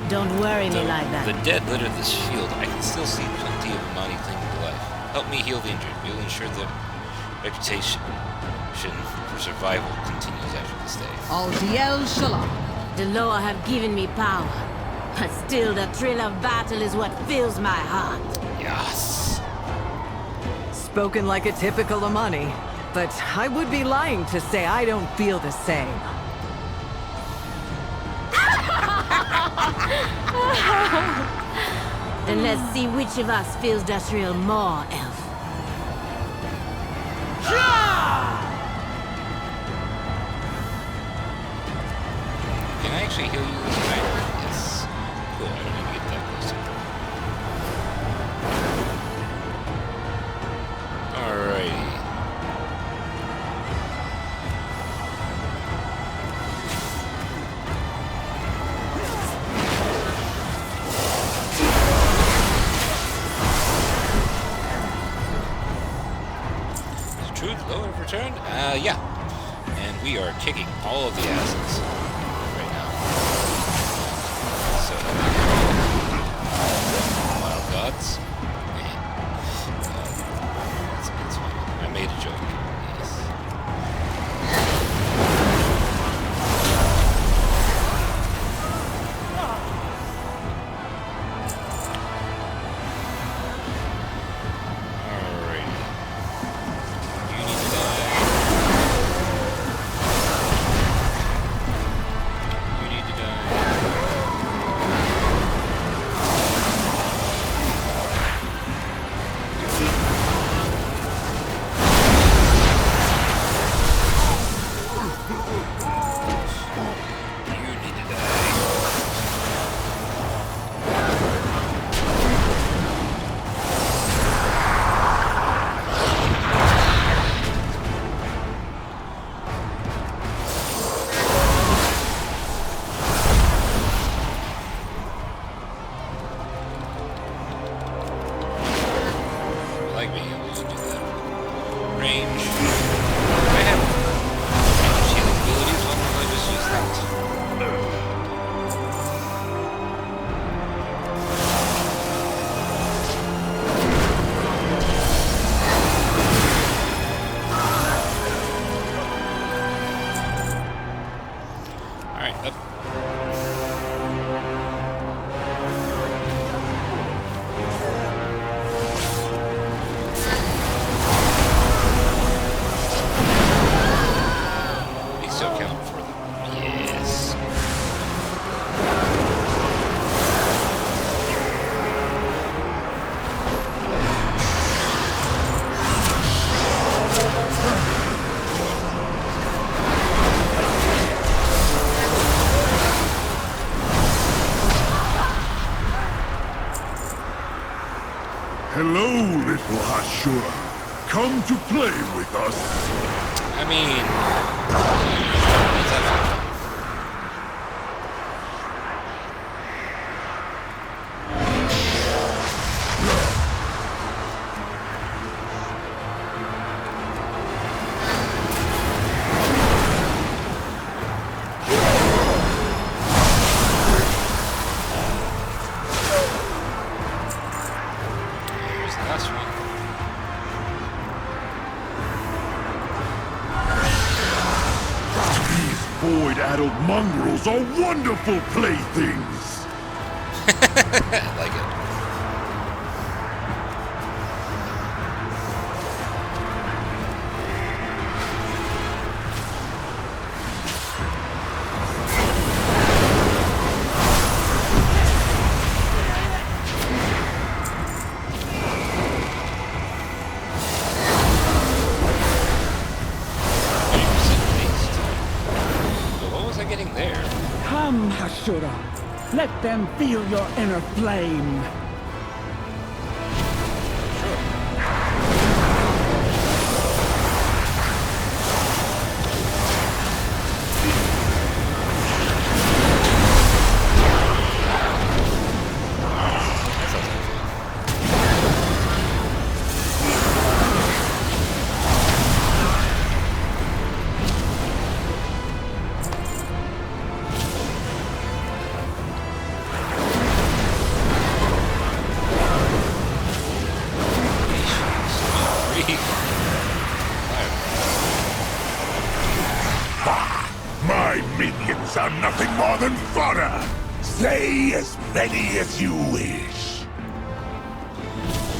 Don't worry me like that. The dead litter this field. I can still see plenty of Amani clinging to life. Help me heal the injured. We'll ensure the reputation for survival continues after this day. Aldiel Shalom. The Loa have given me power, but still the thrill of battle is what fills my heart. Yes. Spoken like a typical Amani, but I would be lying to say I don't feel the same. Then let's see which of us feels the thrill more, Elf. Can I actually heal you this time? Yes. Cool, I don't need to get that close to her. Alrighty. Is it true the Loa have returned? Yeah. And we are kicking all of the asses right now. So, wild gods. Man. That's fine. I made a joke. Yes. Hashura, come to play with us. I mean, let's have fun. Here's the last one. These void-addled mongrels are wonderful playthings. I like it. But what was I getting there? Come, Hashura. Let them feel your inner flame. That sounds like fun. My minions are nothing more than fodder. Say as many as you wish.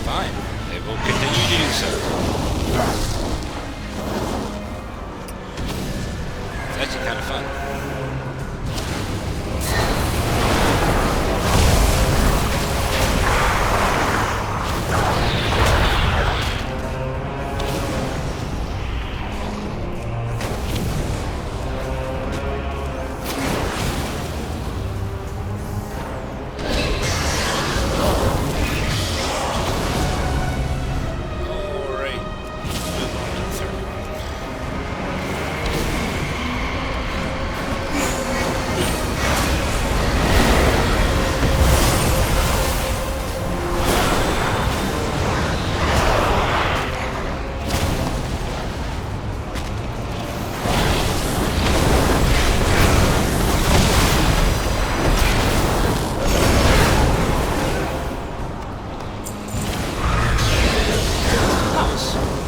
Fine. They will continue to do so. It's actually kind of fun. Alright. Move on to the third one.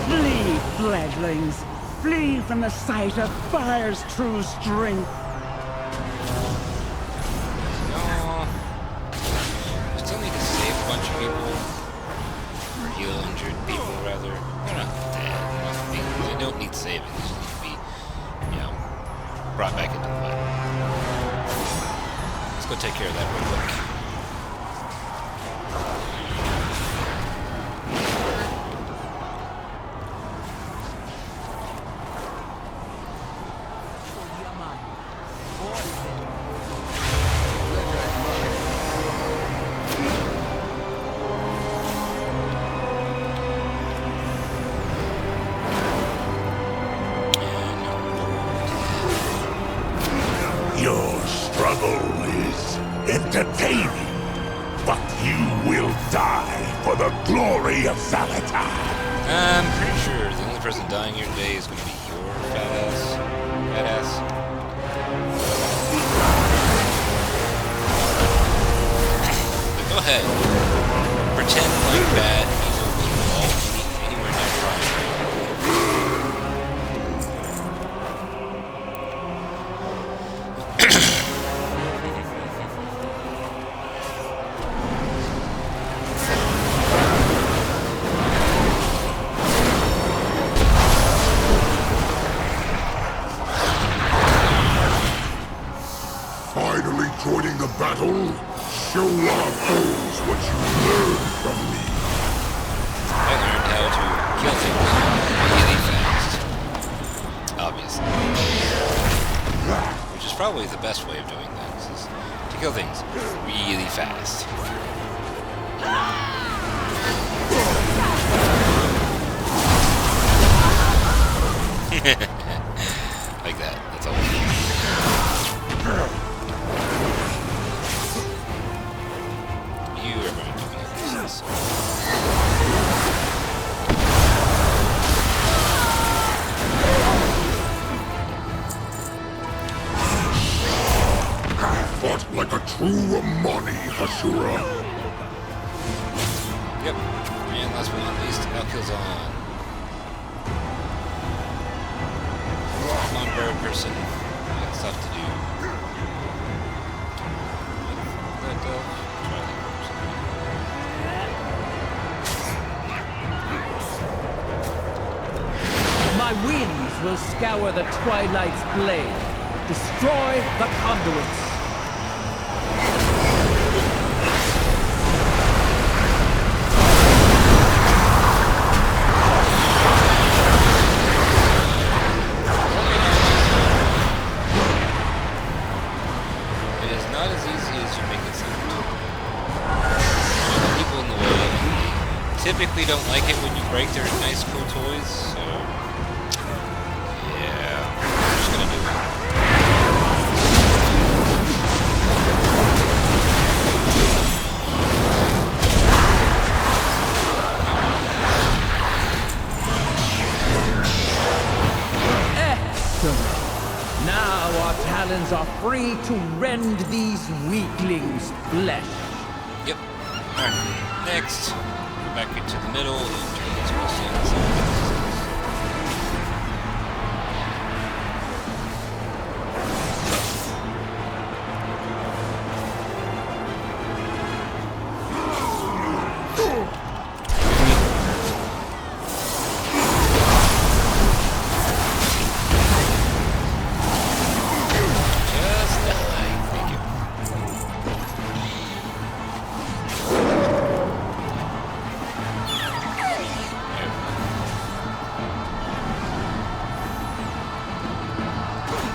Flee, fledglings. Flee from the sight of fire's true strength. No. We still need to save a bunch of people. Or heal injured people, rather. They're not dead. They don't need saving. They just need to be, brought back into the light. Let's go take care of that real quick. Your struggle is entertaining, but you will die for the glory of Zalatar. I'm pretty sure the only person dying here today is going to be your fat ass. Fat ass. But go ahead. Pretend like bad evil people all meet anywhere near Prime. Finally joining the battle? Show our foes what you learned from me. I learned how to kill things really fast. Obviously. Which is probably the best way of doing things, is to kill things really fast. Like that. That's all. You are going to be this. Fought like a true Amani, Hashura. Yep. And last but not least, Valkyl's on. Come on, bird person. I got stuff to do. Let go. Try that. My winds will scour the twilight's blade. Destroy the conduits. It is not as easy as you make it sound. The people in the way typically don't like it when you break their nice, cool toys, so yeah, I'm just gonna do it. Excellent. Now our talons are free to rend these weaklings' flesh. Yep. Alright, next, go back into the middle and turn these questions. Just die. Thank you.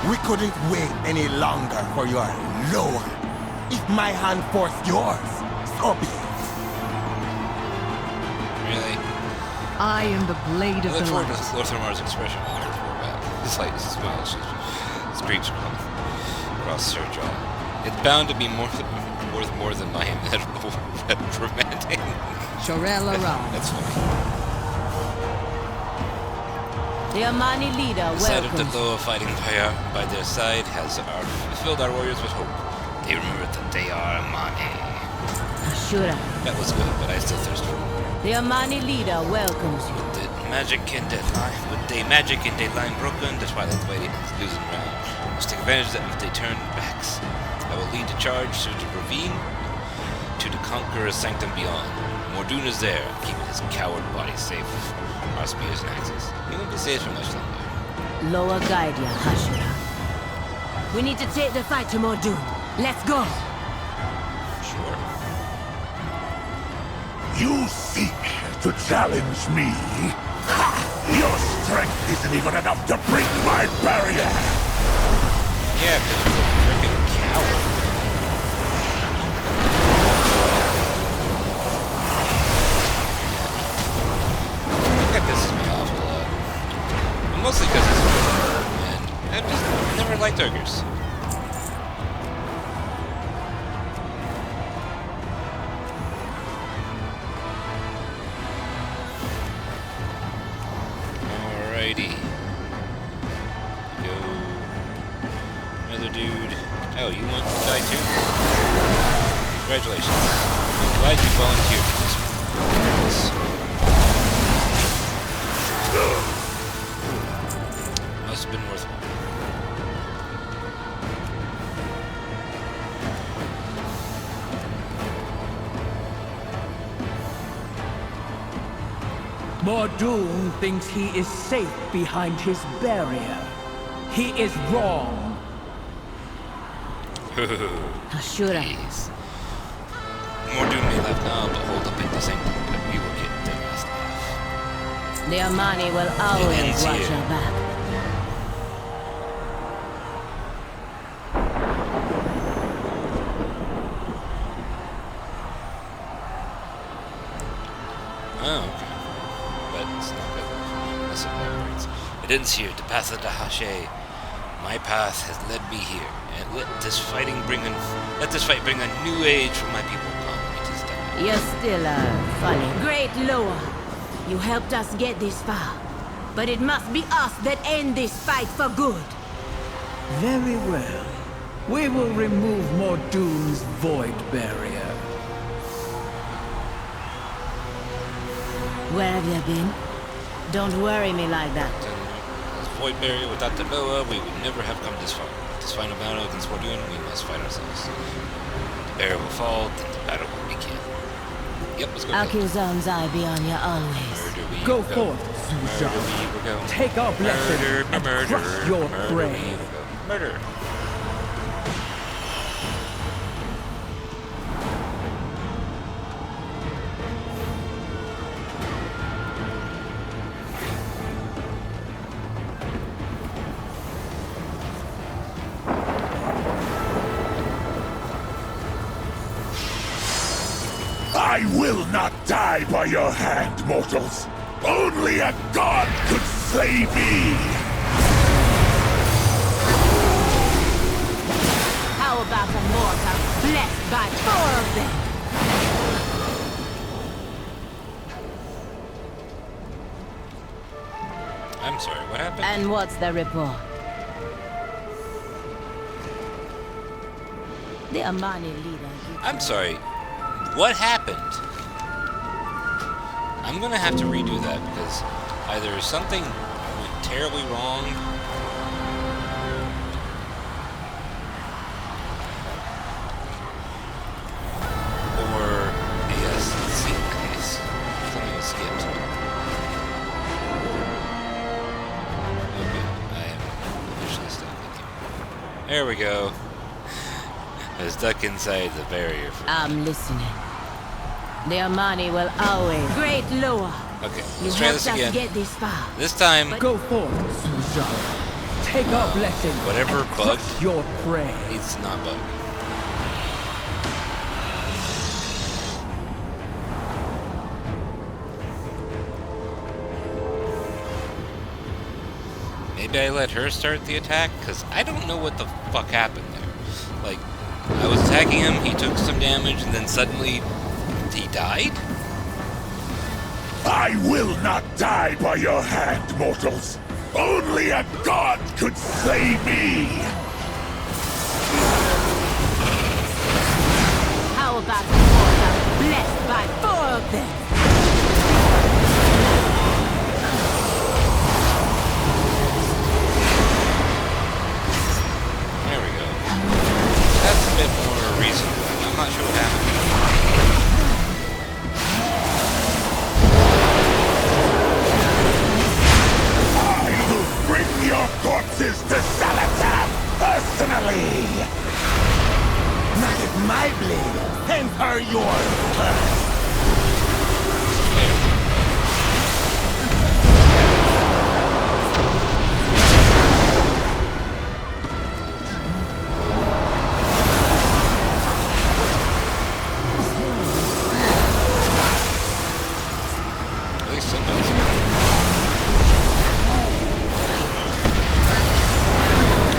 We couldn't wait any longer for your lower. If my hand forced yours, so be it. Really? I am the blade I of look the forward light. to Lotharmar's expression when I report back. It's like, it's smile, she screams across her jaw. It's bound to be worth more than my reprimanding. Shorel around. That's funny. The Amani leader The sight of the welcomes. Loa fighting fire by their side has filled our warriors with hope. They remember that they are Amani. Ashura. That was good, but I still thirst for more. The Amani leader welcomes you. With the magic and deadline broken, the Twilight's waiting is losing ground. Must take advantage of that if they turn backs. I will lead the charge through the ravine to the Conqueror's Sanctum beyond. Mordoon is there, keeping his coward body safe from our spears and axes. He won't be safe for much longer. Lower guide ya, Ashura. We need to take the fight to Mordoon. Let's go. Sure. You seek to challenge me? Ha! Your strength isn't even enough to break my barrier! Yeah, because you're a freaking coward. I think this is me off a lot. But mostly because it's fun, and I've just never liked ogres. Alrighty. Go. Another dude. Oh, you want to die too? Congratulations. I'm glad you volunteered for this one. Must have been worthwhile. Mordoon thinks he is safe behind his barrier. He is wrong. Ashura. Jeez. Mordoon may laugh now, but hold up in the same time that we will get the last laugh. The Amani will ends always watch here. your back. Oh, okay. But it's not good. That's what that works. It ends here, the path of the Hashe. My path has led me here, and let this fight bring a new age for my people. Come, it is done. You're still, funny. Great Loa, you helped us get this far. But it must be us that end this fight for good. Very well. We will remove Mordoon's void barrier. Where have you been? Don't worry me like that. This void barrier without the Loa, we would never have come this far. This final battle against Mordoon, we must fight ourselves. The barrier will fall, then the battle will begin. Yep, let's go. Akuzone's eye be on you always. Go forth, Suja. Take our blessing and crush your prey. Murder. I will not die by your hand, mortals. Only a god could slay me! How about a mortal blessed by 4 of them? I'm sorry, what happened? And what's the report? The Amani leader. I'm sorry. What happened? I'm gonna have to redo that because either something went terribly wrong or yes, let's see, nice. Something was skipped. Okay, I am officially stuck with you. There we go. I was stuck inside the barrier for I'm listening. The Amani will always. Great Loa. Okay, You let's try helped this us again. get this far. This time, Go forth, Suja. Take our blessing whatever and bug crush your prey. it's not bug. Maybe I let her start the attack, because I don't know what the fuck happened there. Like, I was attacking him, he took some damage, and then suddenly he died? I will not die by your hand, mortals. Only a god could slay me! How about a mortal blessed by 4 of them? There we go. That's a bit more reasonable. I'm not sure what happened. I will bring your corpses to Salatab personally! Not if my blade temper yours first! At least somebody's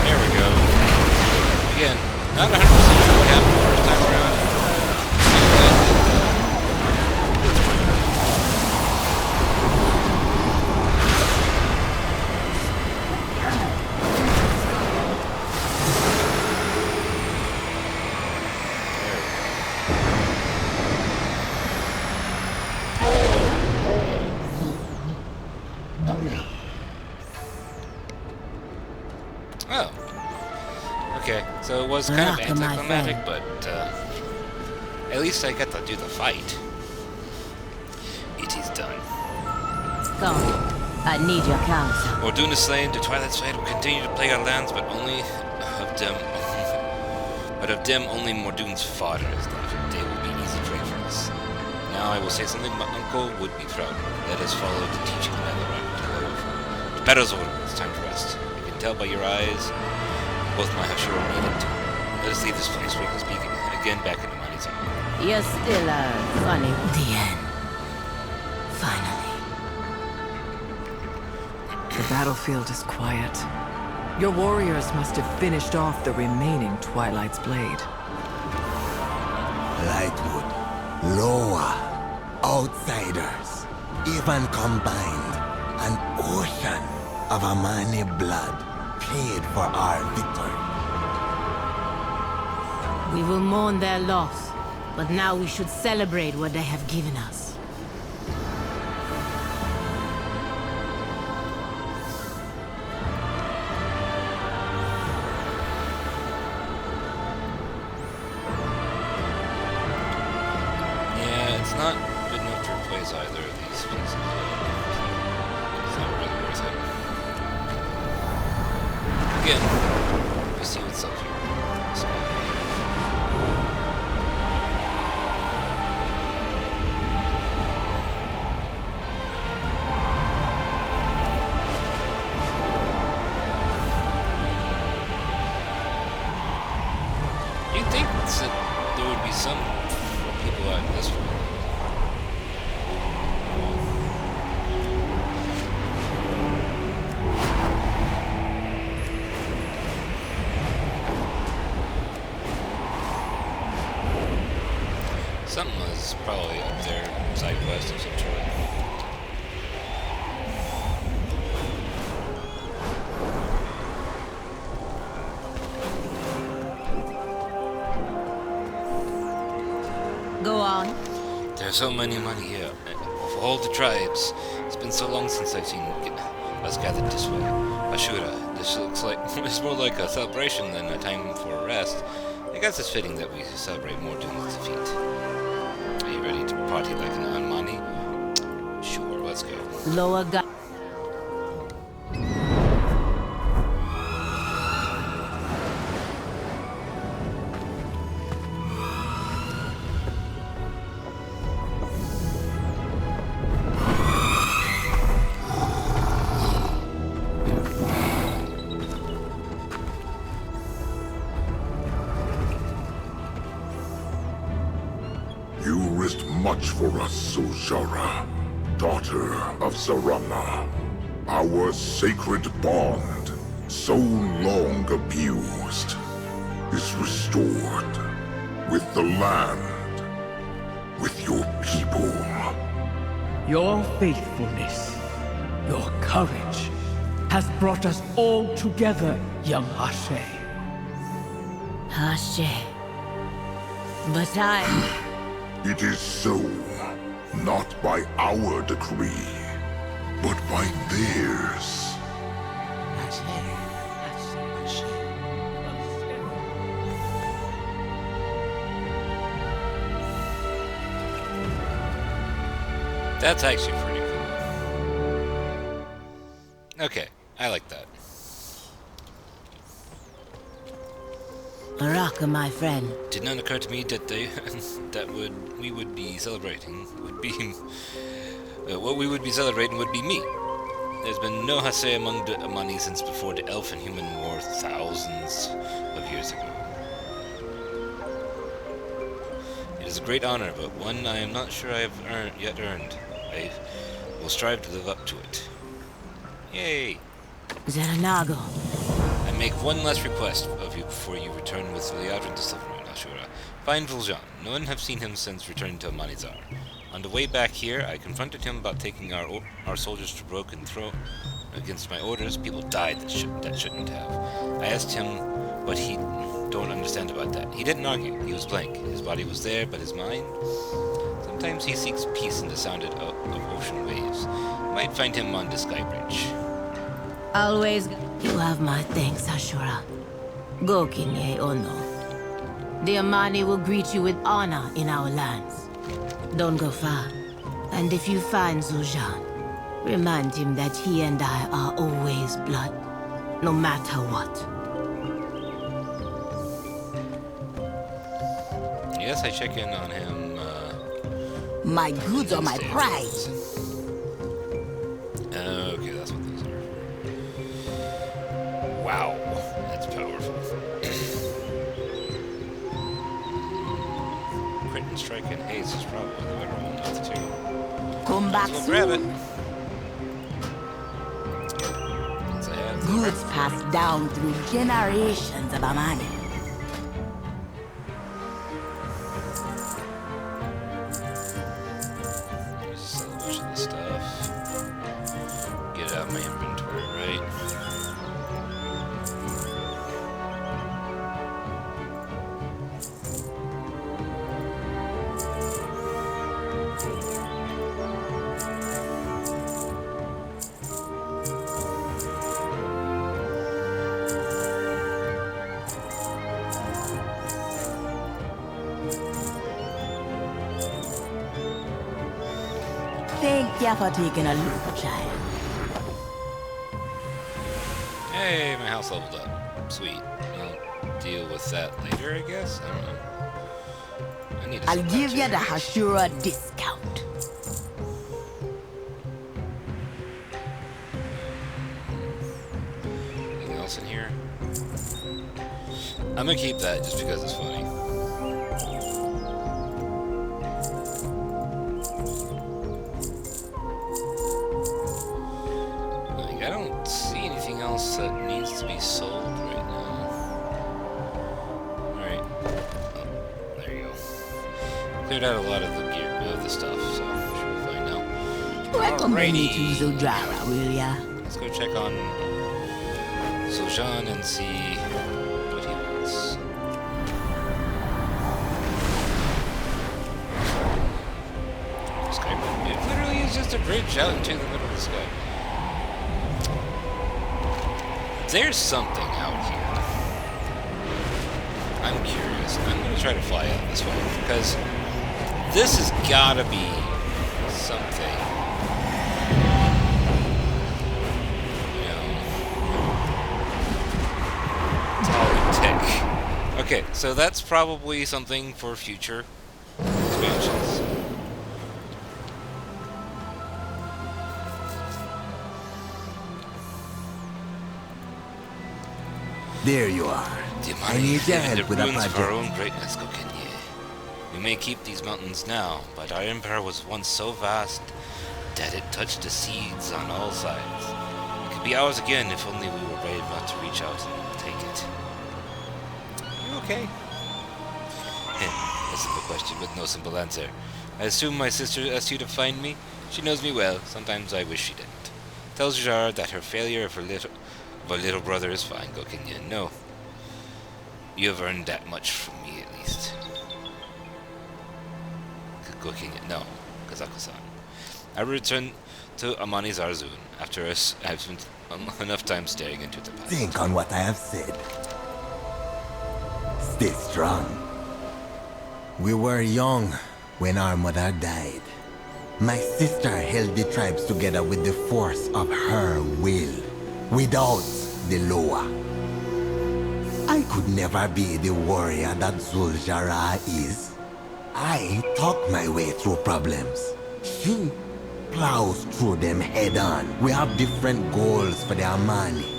There we go. Again, not 100% sure what happened the first time around. Oh. Okay, so it was kind of Welcome, my anticlimactic, friend. but at least I got to do the fight. It is done. Come, I need your counsel. Mordoon is slain, the Twilight Side will continue to plague our lands, but of them only Mordoon's father is left. They will be easy prey for us. Now I will say something my uncle would be proud of. Let us follow the teaching of Netherite. The battle's over. It's time to rest. I can tell by your eyes, both my Hashira made it. Let us leave this place so we can speak again back in the money zone. You're still, funny. The end. Finally. battlefield is quiet. Your warriors must have finished off the remaining Twilight's Blade. Lightwood, Loa, outsiders, even combined, an ocean of Amani blood paid for our victory. We will mourn their loss, but now we should celebrate what they have given us. Yeah, it's not good enough to replace either of these pieces. It's not really worth it. Again, we see what's up here. So, you'd think that there would be some people out this way. Something was probably up there, side quest of some sort. Go on. There's so many money here, of all the tribes. It's been so long since I've seen us gathered this way. Ashura, this looks like it's more like a celebration than a time for a rest. I guess it's fitting that we celebrate more during the defeat. Are you ready to party like an Unmani? Sure, let's go. Lower gun. You risked much for us, Sojara, daughter of Zarama. Our sacred bond, so long abused, is restored with the land, with your people. Your faithfulness, your courage, has brought us all together, young Ashe. Hashe. But I... It is so, not by our decree, but by theirs. That's actually pretty cool. Okay, I like that. Baraka, my friend. Did not occur to me that we would be celebrating would be what we would be celebrating would be me. There's been no Hase among the Amani since before the elf and human war thousands of years ago. It is a great honor, but one I am not sure I have yet earned. I will strive to live up to it. Yay! Zeranago. I make one last request of you before you return with Liadrin to Silvermoon, Ashura. Find Vuljan. No one have seen him since returning to Amanizar. On the way back here, I confronted him about taking our soldiers to Broken Throne. Against my orders, people died that shouldn't have. I asked him what he don't understand about that. He didn't argue. He was blank. His body was there, but his mind... Sometimes he seeks peace in the sound of ocean waves. You might find him on the sky bridge. Always... You have my thanks, Ashura. Go, Kinye Ono. The Amani will greet you with honor in our lands. Don't go far. And if you find Zujan, remind him that he and I are always blood, no matter what. Yes, I check in on him. My goods are my pride. Okay, that's what those are. Wow, that's powerful. Crit and strike and haze is probably the better one of the two. Come back So soon. grab it. passed down through generations of Amani. Just a bunch of the stuff. Get it out of my inventory, right? Thank you for taking a look, child. Hey, my house leveled up. Sweet. I'll deal with that later, I guess? I don't know. I need to I'll set that give you to the it. Hashura discount. Anything else in here? I'm gonna keep that just because it's funny. Like, I don't see anything else that needs to be sold right now. Alright. Oh, there you go. Cleared out a lot of the gear, of the stuff, so should be fine now. Recommend me to Alrighty. Zuljara, will ya? Let's go check on Zul'Jin and see what he wants. Sky, it literally is just a bridge out into the middle of the sky. There's something out here. I'm curious. I'm gonna try to fly out this way because this has gotta be something. Okay, so that's probably something for future expansions. There you are. I need your help with a ruins of our own project. greatness, Kokenye. We may keep these mountains now, but our empire was once so vast that it touched the seas on all sides. It could be ours again if only we were brave enough to reach out and take it. You okay? A simple question with no simple answer. I assume my sister asked you to find me. She knows me well. Sometimes I wish she didn't. Tell Jar that her failure of her little brother is fine, Gokinyan. No. You have earned that much from me, at least. Gokinyan. No. Kazako-san. I return to Amani Zarzun after I've spent enough time staring into the past. Think on what I have said. Stay strong. We were young when our mother died. My sister held the tribes together with the force of her will, without the Loa. I could never be the warrior that Zuljara is. I talk my way through problems. She plows through them head on. We have different goals for the Amani.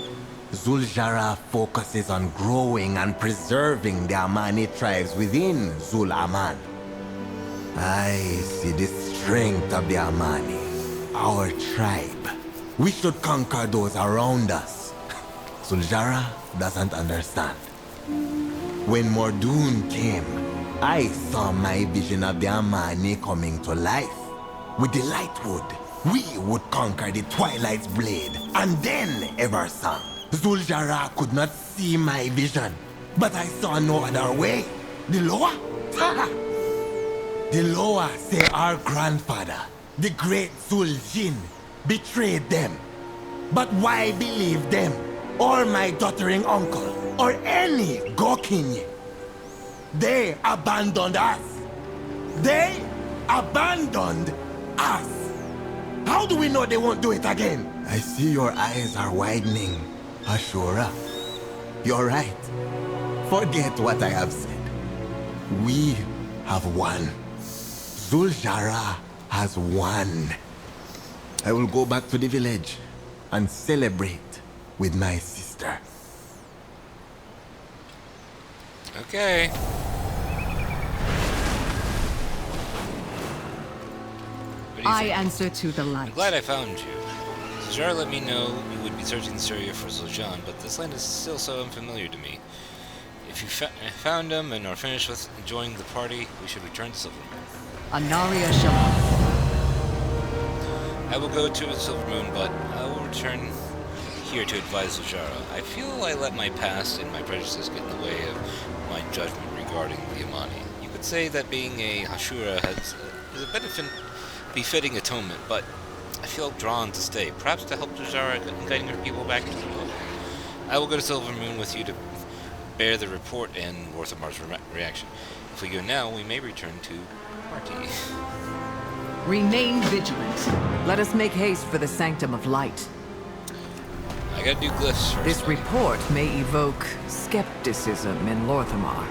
Zuljara focuses on growing and preserving the Amani tribes within Zul-Aman. I see the strength of the Amani, our tribe. We should conquer those around us. Zuljara doesn't understand. When Mordoon came, I saw my vision of the Amani coming to life. With the Lightwood, we would conquer the Twilight's blade, and then Eversong. Zuljara could not see my vision, but I saw no other way. The Loa? The Loa say our grandfather, the great Zuljin, betrayed them. But why believe them, or my doddering uncle, or any Gokinye? They abandoned us. They abandoned us. How do we know they won't do it again? I see your eyes are widening, Ashura. You're right. Forget what I have said. We have won. Zuljara has won. I will go back to the village and celebrate with my sister. Okay. I answer to the light. I'm glad I found you. Jar let me know you would be searching this area for Zoljan, but this land is still so unfamiliar to me. If you found him and are finished with enjoying the party, we should return to Silvermoon. Anaria Shalom. I will go to Silvermoon, but I will return here to advise Zojara. I feel I let my past and my prejudices get in the way of my judgment regarding the Amani. You could say that being a Hashura is a befitting atonement, but I feel drawn to stay, perhaps to help Zojara in guiding her people back into the world. I will go to Silvermoon with you to bear the report and Worthamar's reaction. If we go now, we may return to party. Remain vigilant. Let us make haste for the Sanctum of Light. I gotta do glyphs first. This report may evoke skepticism in Lorthamar.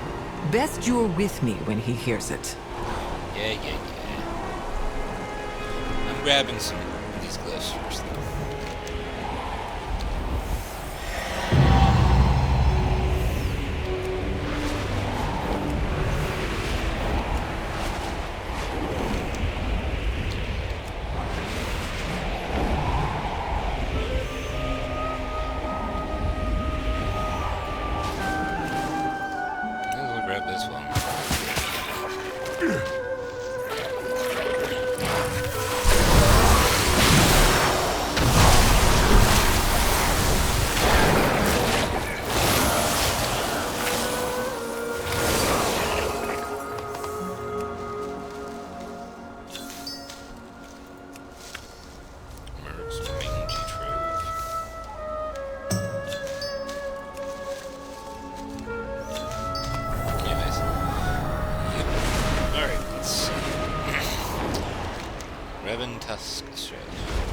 Best you're with me when he hears it. Yeah. I'm grabbing some of these glyphs first, though.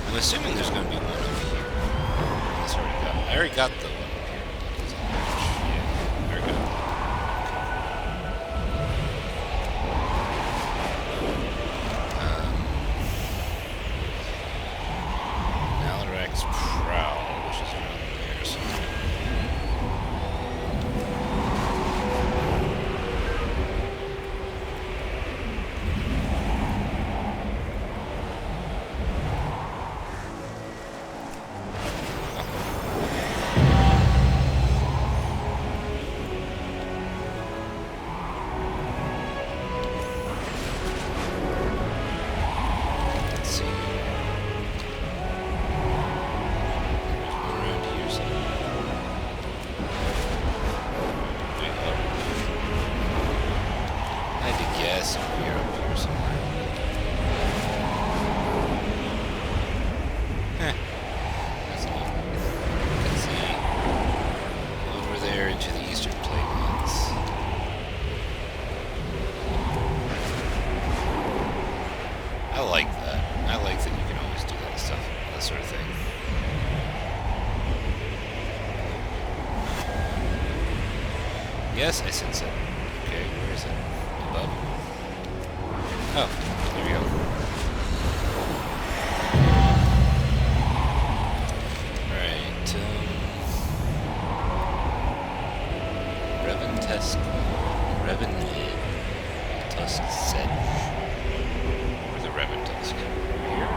I'm assuming there's going to be one over here. I already got the one over here. Yeah, I already got Nalarak's Prowl, which is around there somewhere. Yes, I sense it. Okay, where is it? Above. Oh, there we go. Alright, Revan Tusk Sedge. Where's the Revan Tusk? Over here?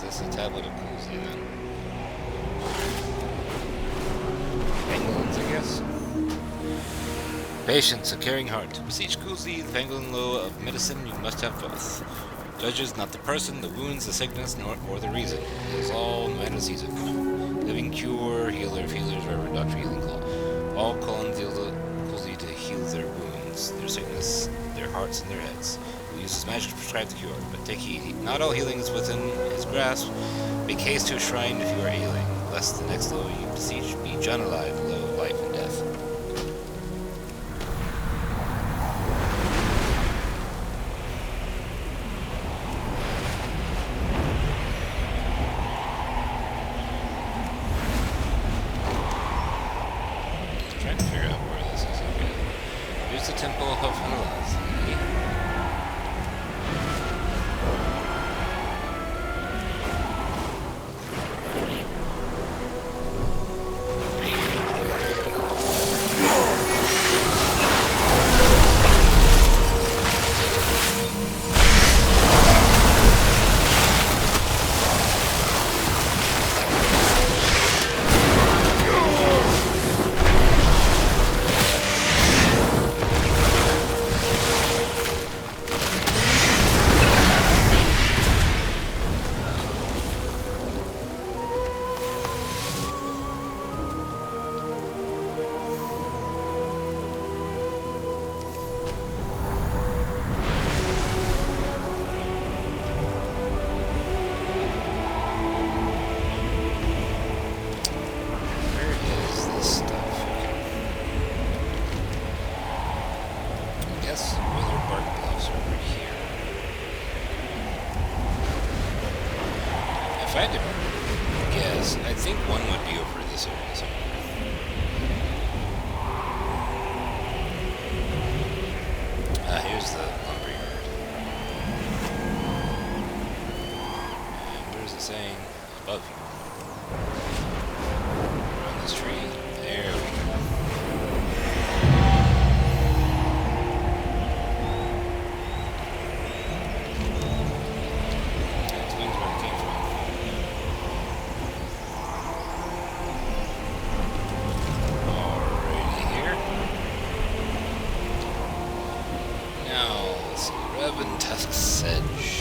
This is a tablet of Coolsey then. Penguins, I guess? Patience, a caring heart. To beseech Coolsey, the pangolin law of medicine, you must have both. Judges not the person, the wounds, the sickness, or the reason. It is all in manner season. Living cure, healer of healers, Reverend Dr. Healing Claw. All call on Coolsey to heal their wounds, their sickness, their hearts, and their heads. He uses magic to prescribe the cure, but take heed. Not all healing is within his grasp. Make haste to a shrine if you are ailing, lest the next law you beseech be John alive, the law of life and death. Trying to figure out where this is. Okay. Here's the Temple of Halazi. If I had to guess, I think one would be over this area somewhere. Here's the lumberyard. And where is it saying? Above you. Around this tree. There we go. Explains where it came from. Alrighty here. Now, let's see. Revan Tusk Sedge.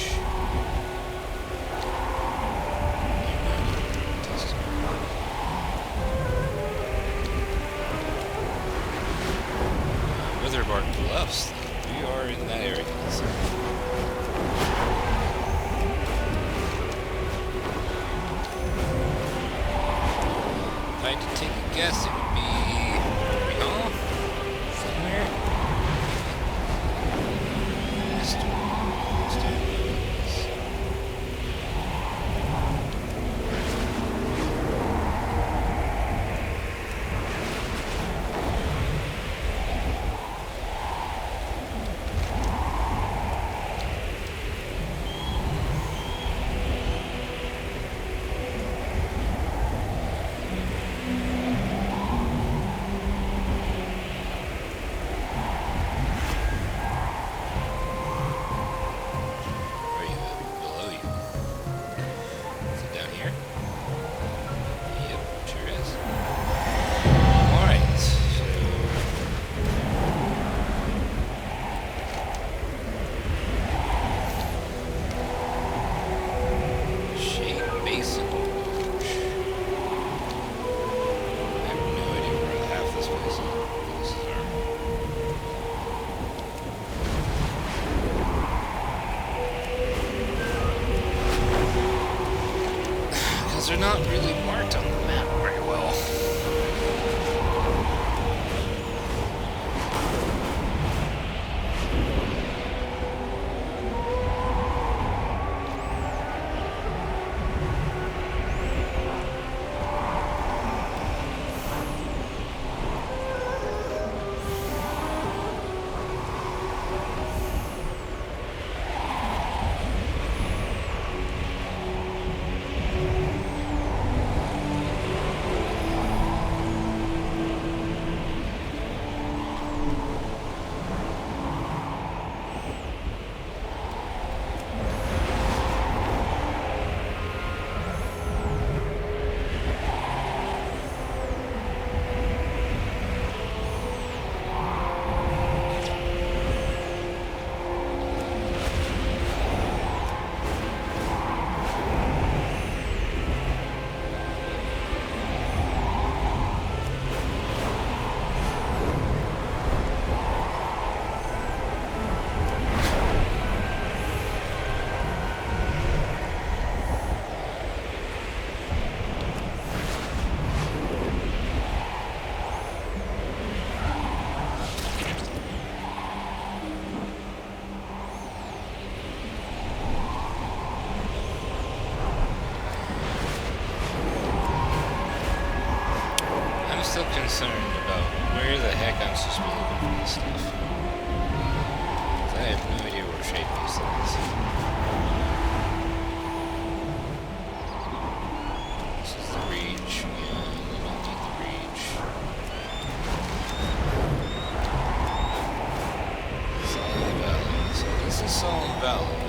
Witherbark Bluffs. We are in that area. So. If I had to take a guess, it would be somewhere. They're not really marked on the map very well. stuff. 'Cause I have no idea where Shade Beast is. This is the Reach, and I don't need the Reach. Solemn Valley. So this is Solemn Valley.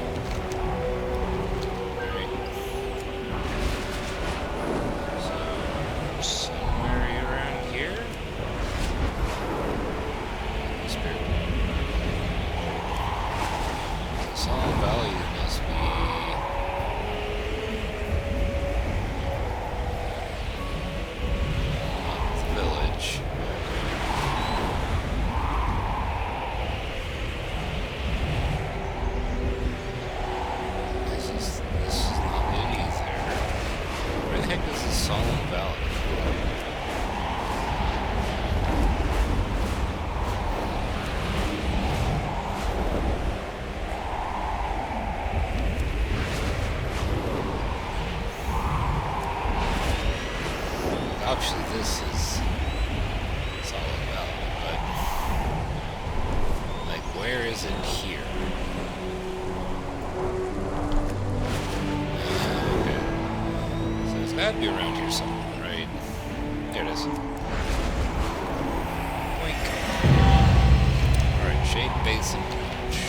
Obviously, this is Solemn Valley, but like, where is it here? Okay, so it's got to be around here somewhere, right? There it is. Boink. All right, Shade Basin Beach.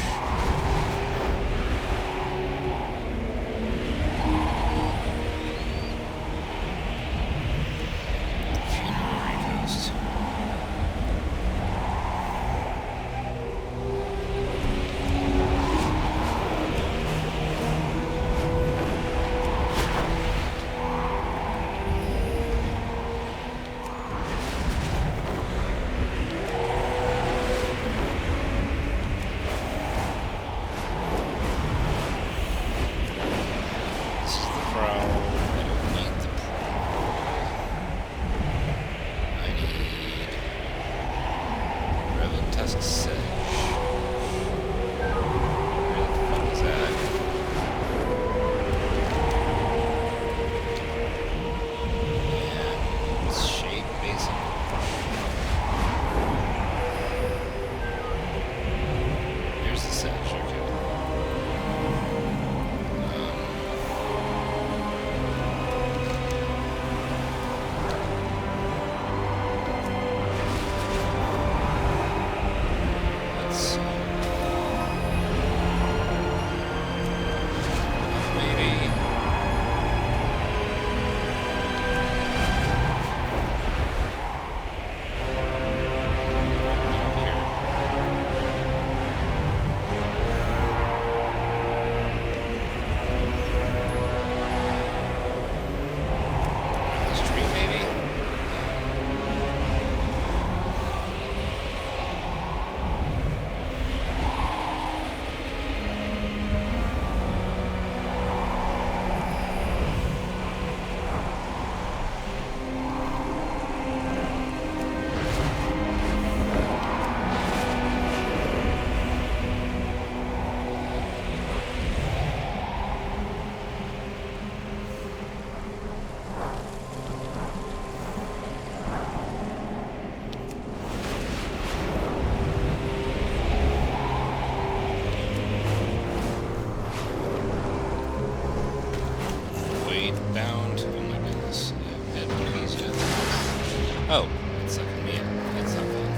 Oh, it's sucking me in. That's not fun.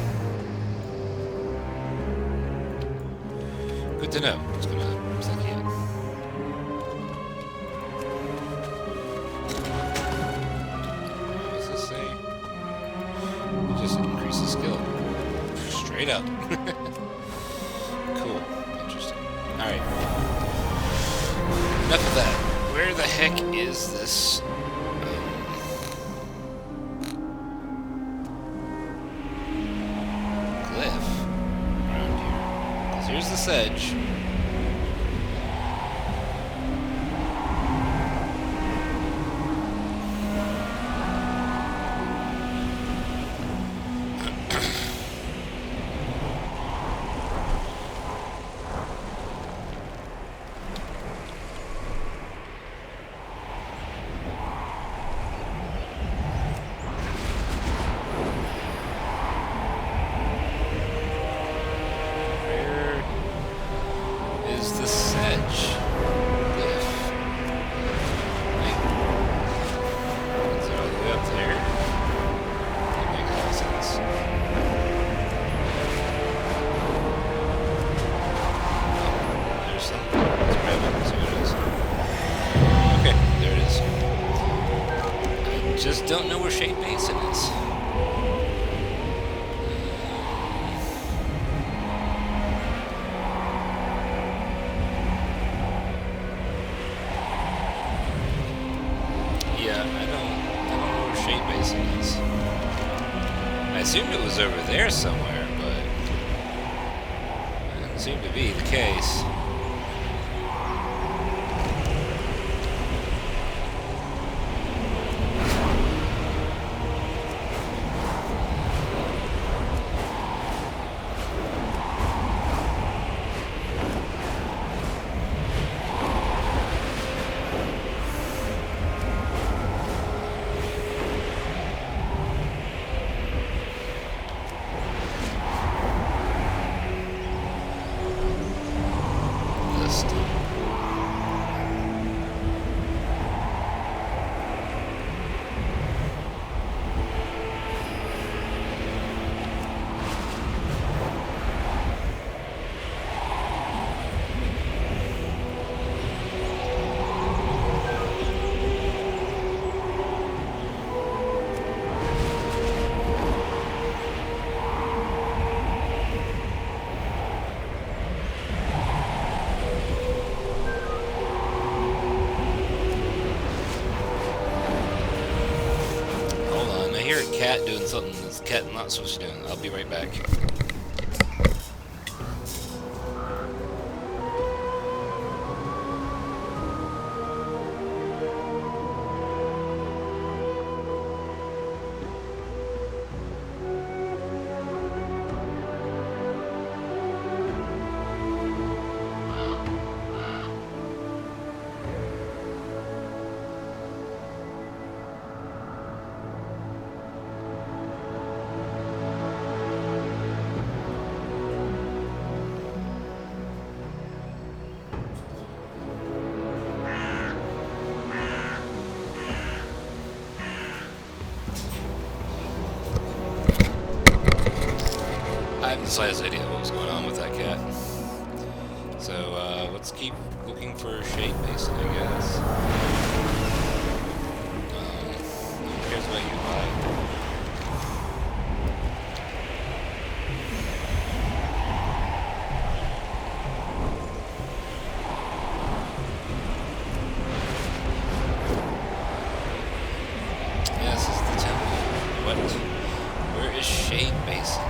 Good to know. It's gonna suck you in. What does this say? It just increases skill. Straight up. Cool. Interesting. Alright. Enough of that. Where the heck is this? Here's the sedge. ledge. Cliff. Wait. Is it all the way up there? That makes a lot of sense. There's something. Let's grab it and see what it is. Okay, there it is. I just don't know where Shade Basin is. Yeah, I don't know where Shade Basin is. I assumed it was over there somewhere, but it doesn't seem to be the case. Cat doing something this cat not supposed to do. I'll be right back. I have the slightest idea what was going on with that cat. So, let's keep looking for Shade Basin, I guess. Who cares about you, bye? This is the temple. What? Where is Shade Basin?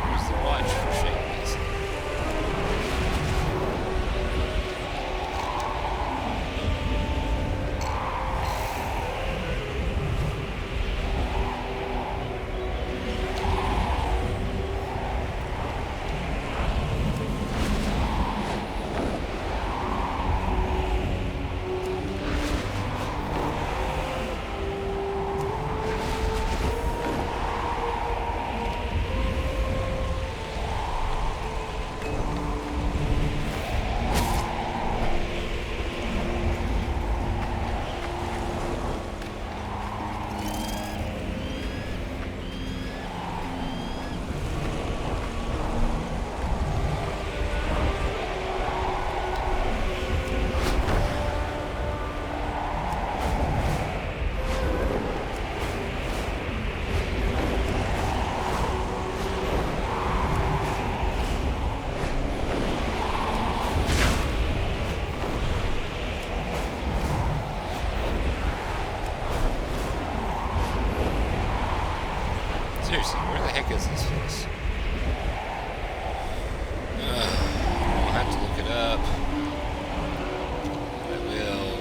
Where's the watch for Shade Basin? Seriously, where the heck is this place? I'll have to look it up. I will.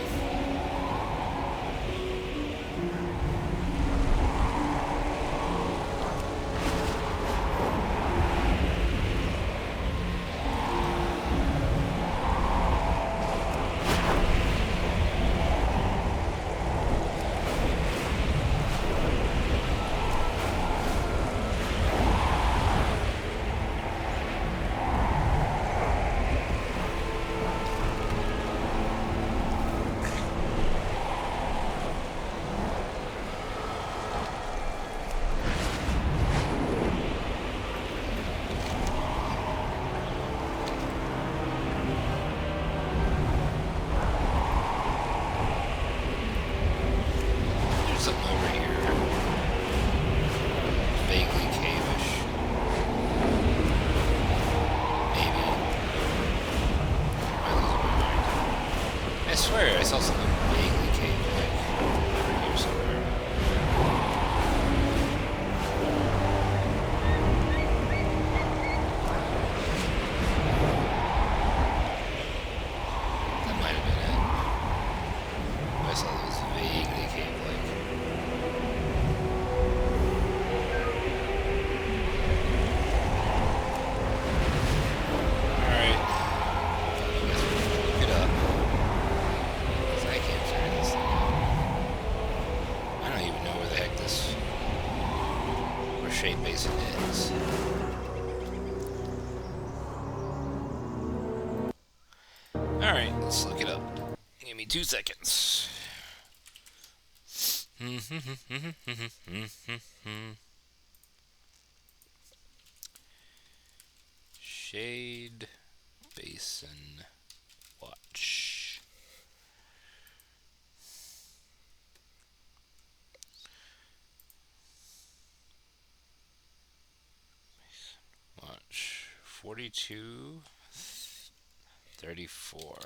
swear I saw something vaguely cave-like over here somewhere. That might have been it. I saw that was vaguely cave-like. Alright. I guess we'll look it up. 'Cause I can't figure this thing out. I don't even know where the heck this Shade Basin is. Alright, let's look it up. Give me 2 seconds. Shade Basin Watch. Watch 4234.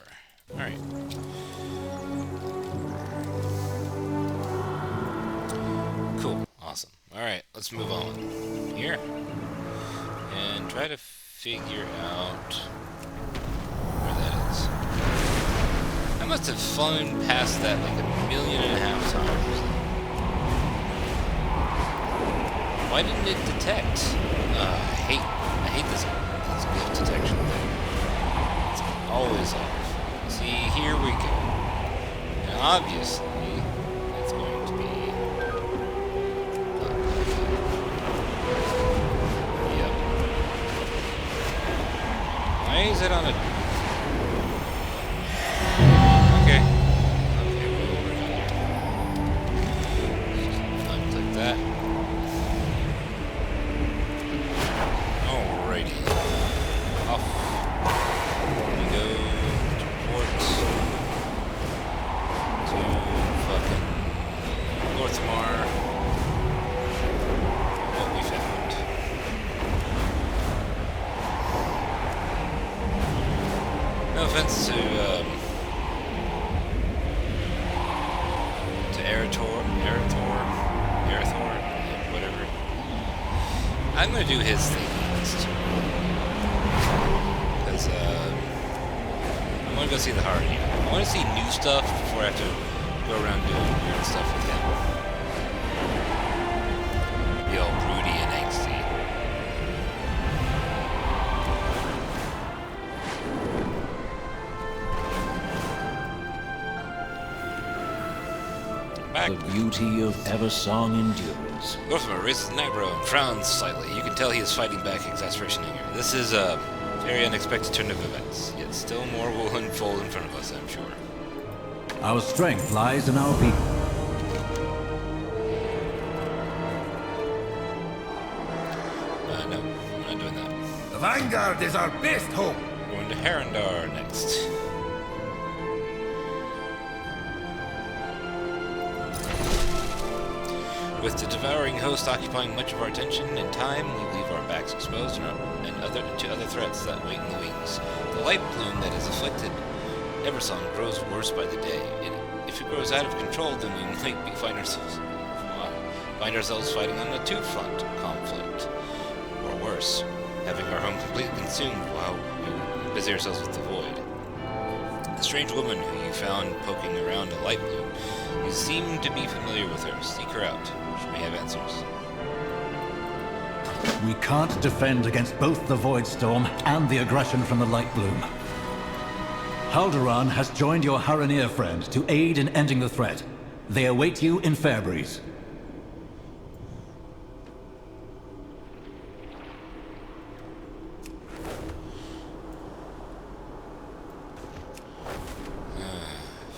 Alright. Cool. Awesome. Alright, let's move on here. And try to figure out where that is. I must have flown past that like 1.5 million times. Why didn't it detect? I hate this glyph detection thing. It's always off. See, here we go. And obviously, it's going to be... Yep. Why is it on a... Okay. Okay, we'll work on it. Unclick that. Alrighty. Off we go to port to fucking Northmar. What we found. No offense to Erathor, whatever. I'm gonna do his thing next. Because, I want to go see the Hardy. I want to see new stuff before I have to go around doing weird stuff with him. Be all broody and angsty. Back. The beauty of Eversong endures. Northmar raises an eyebrow and frowns slightly. You can tell he is fighting back exasperation here. This is a very unexpected turn of events, yet still more will unfold in front of us, I'm sure. Our strength lies in our people. No, I'm not doing that. The Vanguard is our best hope. We're going to Harandar next. With the devouring host occupying much of our attention and time, we leave our backs exposed to other threats that wait in the wings. The light plume that has afflicted Eversong grows worse by the day. If it grows out of control, then we might find ourselves fighting on a two-front conflict, or worse, having our home completely consumed while we busy ourselves with the void. The strange woman who you found poking around a light plume, you seem to be familiar with her. Seek her out. She may have answers. We can't defend against both the Void Storm and the aggression from the Light Bloom. Haldoran has joined your Haranir friend to aid in ending the threat. They await you in Fairbreeze.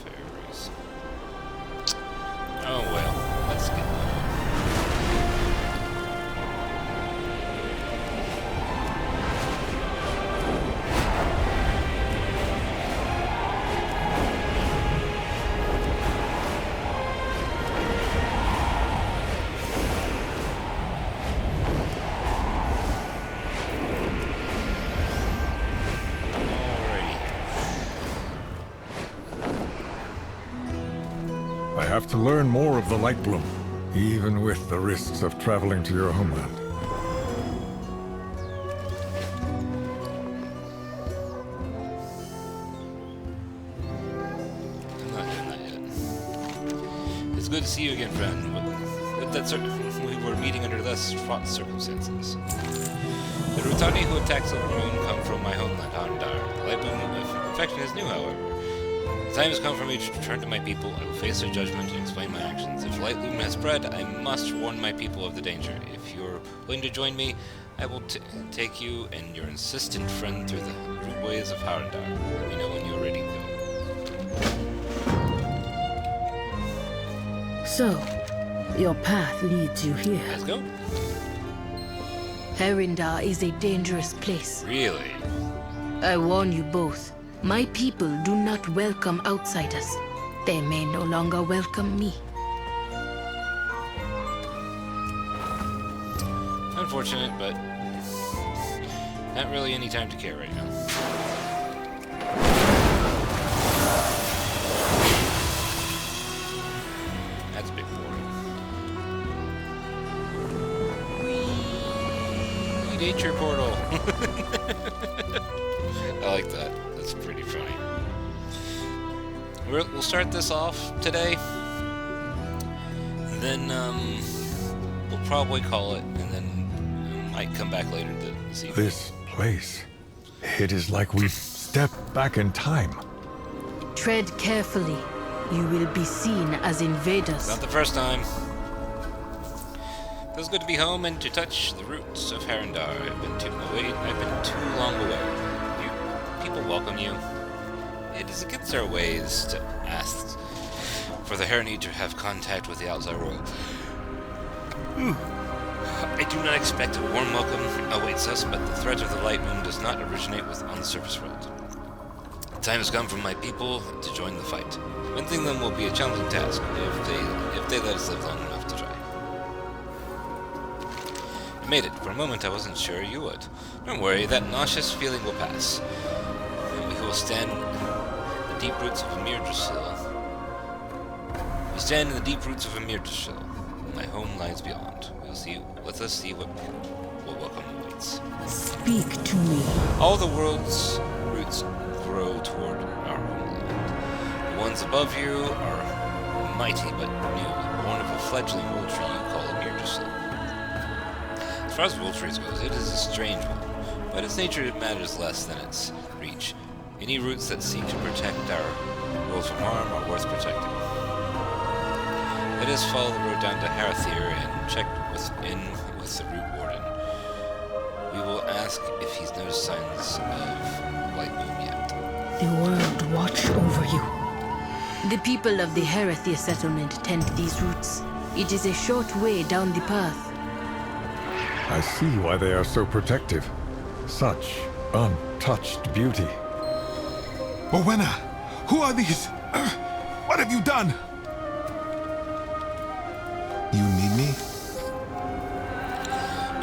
Fairies. Oh well, let's get going. have to learn more of the Light Bloom, even with the risks of traveling to your homeland. I'm not doing that yet. It's good to see you again, friend. We were meeting under less fraught circumstances. The Rutani who attacked Silvermoon come from my homeland, Arndar. The Light Bloom infection is new, however. The time has come for me to return to my people. I will face their judgment and explain my actions. If Light Bloom has spread, I must warn my people of the danger. If you're willing to join me, I will take you and your insistent friend through the root ways of Arndar. Let me know when you're ready to go. So, your path leads you here. Let's go. Herindar is a dangerous place. Really? I warn you both. My people do not welcome outsiders. They may no longer welcome me. Unfortunate, but not really any time to care right now. That's a big portal. Whee! Nature portal! I like that. That's pretty funny. We'll start this off today. And then we'll probably call it, and then might come back later to see. This place. It is like we've stepped back in time. Tread carefully. You will be seen as invaders. Not the first time. Feels good to be home and to touch the roots of Herindar. I've been too long away. People welcome you. It is against our ways to ask for the Herni to have contact with the outside world. I do not expect a warm welcome awaits us, but the threat of the Light Moon does not originate on the surface world. The time has come for my people to join the fight. Convincing them will be a challenging task if they let us live long enough to try. I made it. For a moment I wasn't sure you would. Don't worry, that nauseous feeling will pass. And we will stand in the deep roots of Amirdrasil. We stand in the deep roots of Amirdrasil. My home lies beyond. Let us see what welcome awaits. Speak to me. All the world's roots grow toward our homeland. The ones above you are mighty but new, born of a fledgling world tree you call Amirdrasil. As far as world trees goes, it is a strange one, but its nature matters less than its reach. Any roots that seek to protect our world from harm are worth protecting. Let us follow the road down to Harathir and check with the root warden. We will ask if he's noticed signs of Light Bloom yet. The world watch over you. The people of the Harathir settlement tend these roots. It is a short way down the path. I see why they are so protective. Such untouched beauty. Rowena, who are these? What have you done? You need me?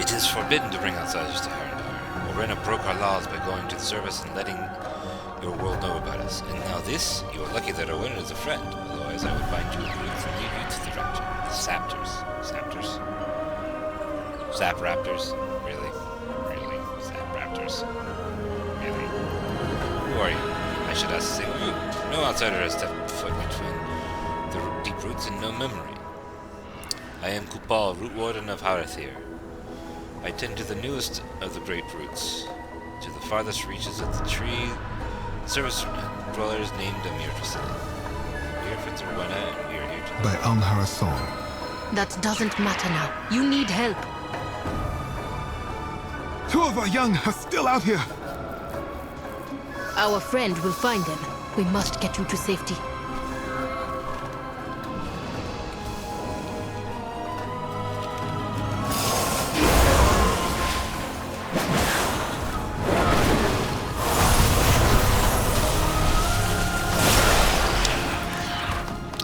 It is forbidden to bring outsiders to Herindar. Rowena broke our laws by going to the service and letting your world know about us. And now this, you are lucky that Rowena is a friend. Otherwise I would find you in roots and lead you to the raptor. The Saptors. Saptors? Sap Raptors? Really? Really? Sap Raptors? Really? Who are you? I should ask the same of you. No outsider has stepped foot between the deep roots and no memory. I am Kupal, root warden of Harathir. I tend to the newest of the great roots, to the farthest reaches of the tree, service dwellers named Amirdrasil. We are friends of Rowena, and we are here to... By Amhara That doesn't matter now. You need help. 2 of our young are still out here. Our friend will find them. We must get you to safety.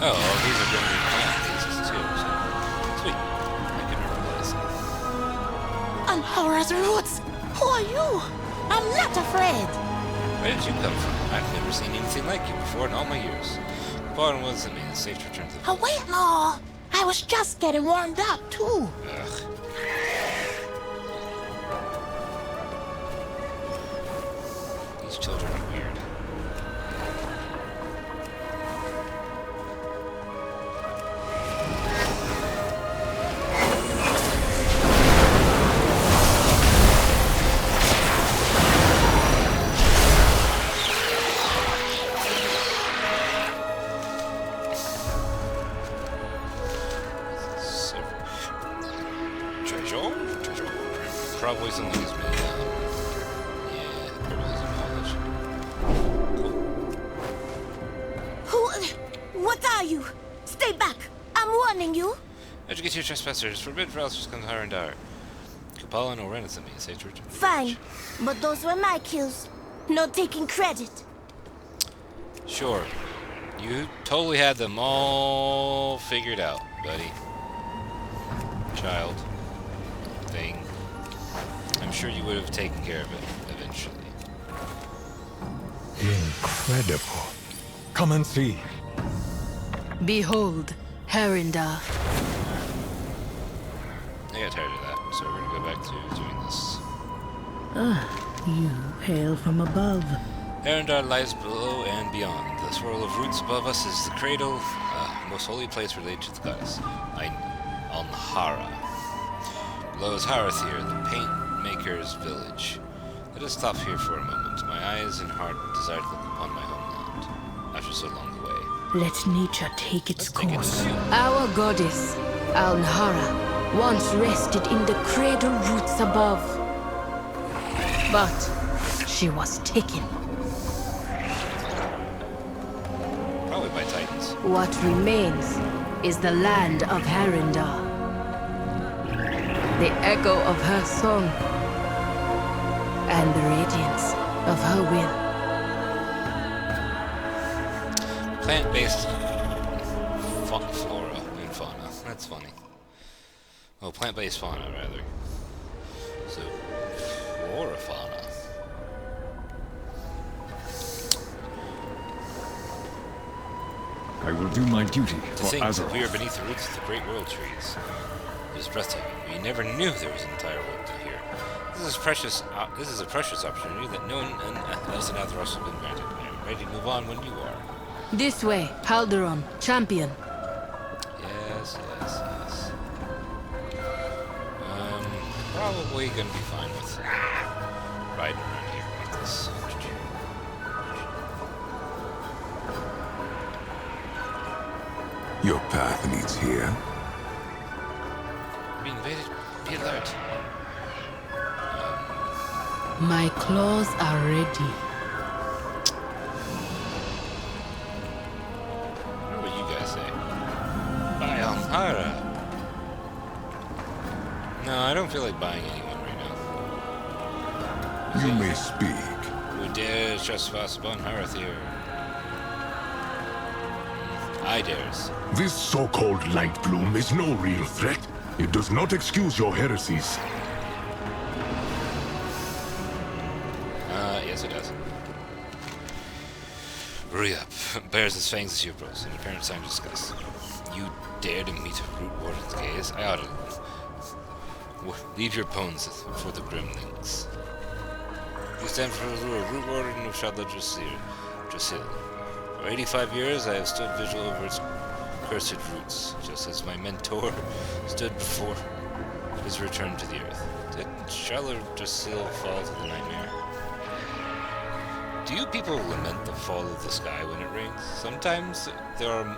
Oh, these are going to be plant pieces too, so... Sweet. I can remember this. Amhara's roots! Who are you? I'm not afraid. Where did you come from? I've never seen anything like you before in all my years. Important was it means safe to return to the Oh, wait, no. I was just getting warmed up, too. Ugh. These children are weird. Treasure. Probably something he's made. Yeah, probably some knowledge. Who? What are you? Stay back. I'm warning you. Educate your trespassers. Forbid for else to come higher and dire. Kupala no Renus me, say to return. Fine, but those were my kills. No taking credit. Sure. You totally had them all figured out, buddy. Child. Thing. I'm sure you would have taken care of it eventually. Incredible. Come and see. Behold, Herindar. I got tired of that, so we're gonna go back to doing this. You hail from above. Herindar lies below and beyond. The swirl of roots above us is the cradle, most holy place related to the goddess, Alnhara. Below is Harathir, the paint maker's village. Let us stop here for a moment. My eyes and heart desire to look upon my homeland, after so long a way. Let nature take its course. Our goddess, Alnhara, once rested in the cradle roots above. But she was taken. Probably by titans. What remains is the land of Herindar. The echo of her song and the radiance of her will. Plant-based flora and fauna. That's funny. Oh, plant-based fauna, rather. So, flora fauna. I will do my duty To for think that we are Azeroth. beneath the roots of the great world trees. It is breathtaking. We never knew there was an entire world to here. This is precious. This is a precious opportunity that no one else in Azeroth has been granted. I am ready to move on when you are. This way, Halderon, champion. Yes. Probably gonna be fine with riding around here like this. Your path leads here. Being invaded. Be alert. My claws are ready. What do you guys say? Buy Almara. No, I don't feel like buying anyone right now. You may speak. Who dares trespass upon Harathir? I dares. This so-called light bloom is no real threat. It does not excuse your heresies. Yes it does. Hurry up. Bears his fangs as you approach, an apparent sign of disgust. You dare to meet a root warden's gaze? I ought to... Leave your bones for the gremlins. You stand for a root warden of Shadla Drasil. For 85 years I have stood vigil over its cursed roots, just as my mentor stood before his return to the earth. Did Shadla Drasil fall to the nightmare? Do you people lament the fall of the sky when it rains? Sometimes there are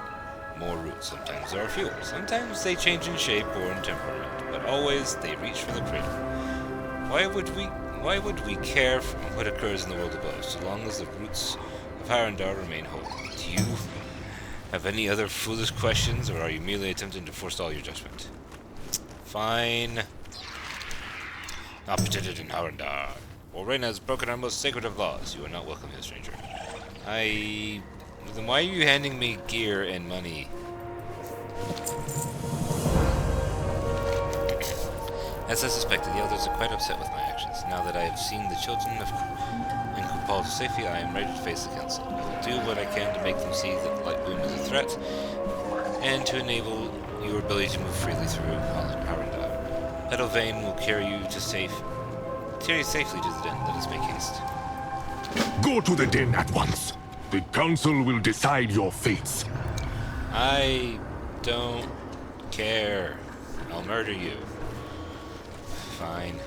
more roots, sometimes there are fewer. Sometimes they change in shape or in temperament, but always they reach for the cradle. Why would we care for what occurs in the world above, so long as the roots of Harandar remain whole? Do you have any other foolish questions, or are you merely attempting to forestall your judgment? Fine. Not permitted in Harandar. Orena has broken our most sacred of laws. You are not welcome here, stranger. Then why are you handing me gear and money? As I suspected, the elders are quite upset with my actions. Now that I have seen the children of and fall to safety, I am ready to face the Council. I will do what I can to make them see that the light boom is a threat, and to enable your ability to move freely through Arendar. Petalvain will carry you safely to the den. Let us make haste. Go to the den at once. The Council will decide your fates. I don't care. I'll murder you. Fine.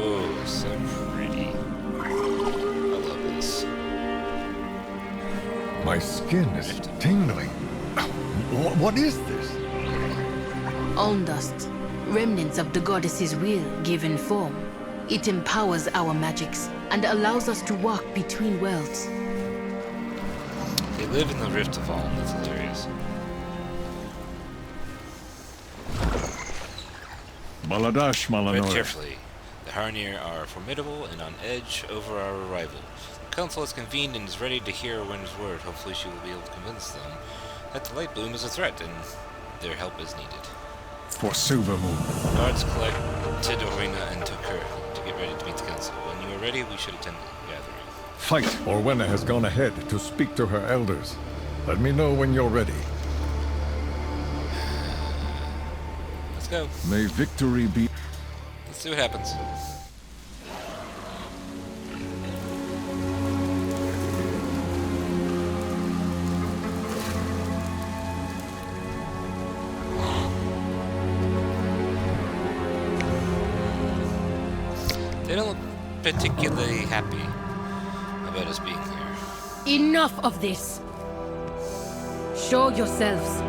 Oh, so pretty. I love this. My skin is tingling. What is this? Alm dust. Remnants of the goddess's will given form. It empowers our magics and allows us to walk between worlds. They live in the Rift of Alm, that's hilarious. Baladash Tread Malanora. carefully. The Harnir are formidable and on edge over our arrival. The Council has convened and is ready to hear Wen's word. Hopefully she will be able to convince them that the light bloom is a threat and their help is needed. For Silvermoon. Guards collected Orina and took her to get ready to meet the Council. When you are ready, we should attend the gathering. Fight. Orwenna has gone ahead to speak to her elders. Let me know when you're ready. Let's go. May victory be... Let's see what happens. They don't look particularly happy about us being here. Enough of this. Show yourselves.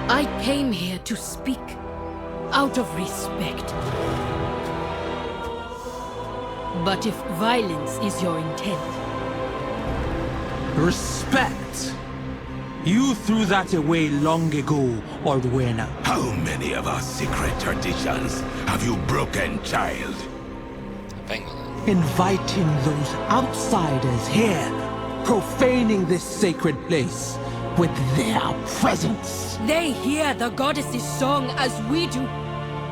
I came here to speak out of respect. But if violence is your intent... Respect! You threw that away long ago, Orwenna. How many of our secret traditions have you broken, child? Inviting those outsiders here, profaning this sacred place with their presence. They hear the goddess's song as we do.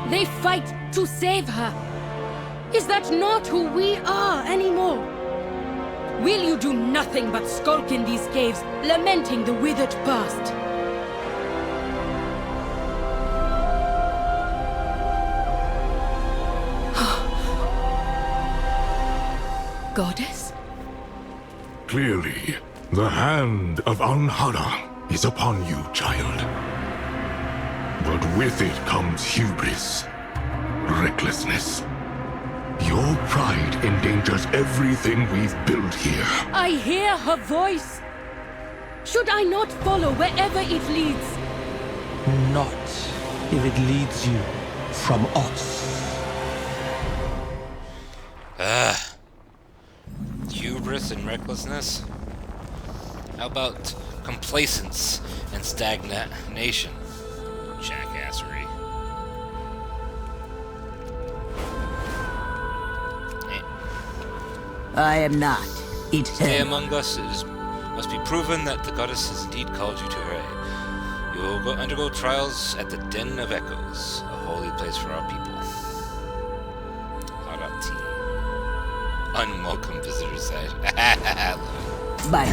They fight to save her. Is that not who we are anymore? Will you do nothing but skulk in these caves, lamenting the withered past? Goddess? Clearly, the hand of Anhara is upon you, child. But with it comes hubris, recklessness. Your pride endangers everything we've built here. I hear her voice. Should I not follow wherever it leads? Not if it leads you from us. Hubris and recklessness? How about complacence and stagnation? Jackassery. I am not. It Stay among us. It must be proven that the goddess has indeed called you to her aid. You will undergo trials at the Den of Echoes, a holy place for our people. Harati. Unwelcome visitors said.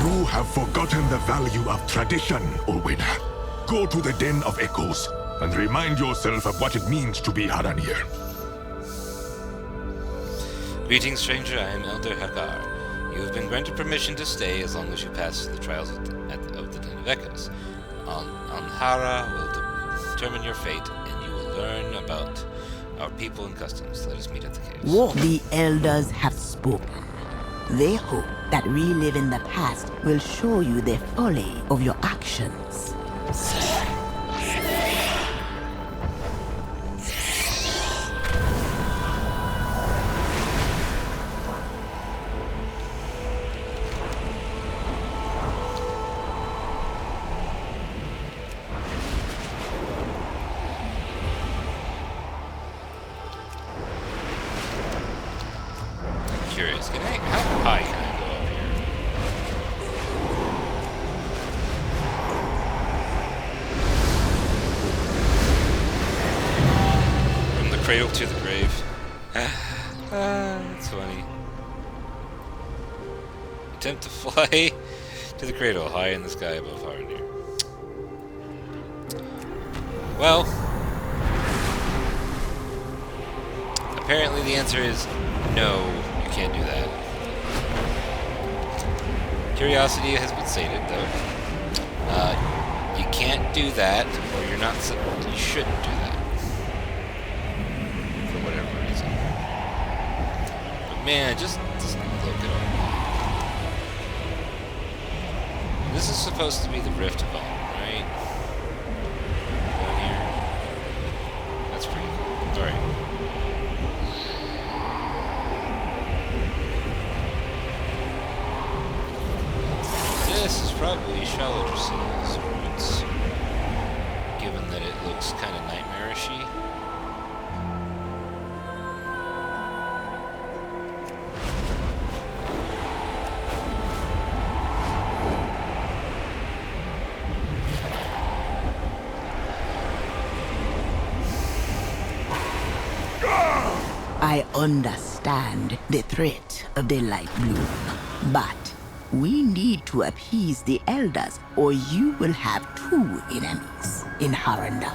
You have forgotten the value of tradition, Orwenna. Go to the Den of Echoes and remind yourself of what it means to be Haranir. Greetings, stranger. I am Elder Hagar. You have been granted permission to stay as long as you pass the trials of the Den of Echoes. Anhara will determine your fate, and you will learn about our people and customs. Let us meet at the caves. What the elders have spoken. They hope that reliving the past will show you the folly of your actions. Curious, how high can I go up here? cradle to the grave. That's funny. Attempt to fly to the cradle, high in the sky above Harnir. Well, apparently the answer is no, you can't do that. Curiosity has been sated, though. You can't do that, or you're not. You shouldn't do that for whatever reason. But man, just look at all. This is supposed to be the Rift of All, right? Down here. That's pretty cool. Alright. This is probably Shalodrus's roots, given that it looks kind of nightmarish-y. I understand the threat of the light bloom, but we need to appease the elders, or you will have two enemies in Haranda.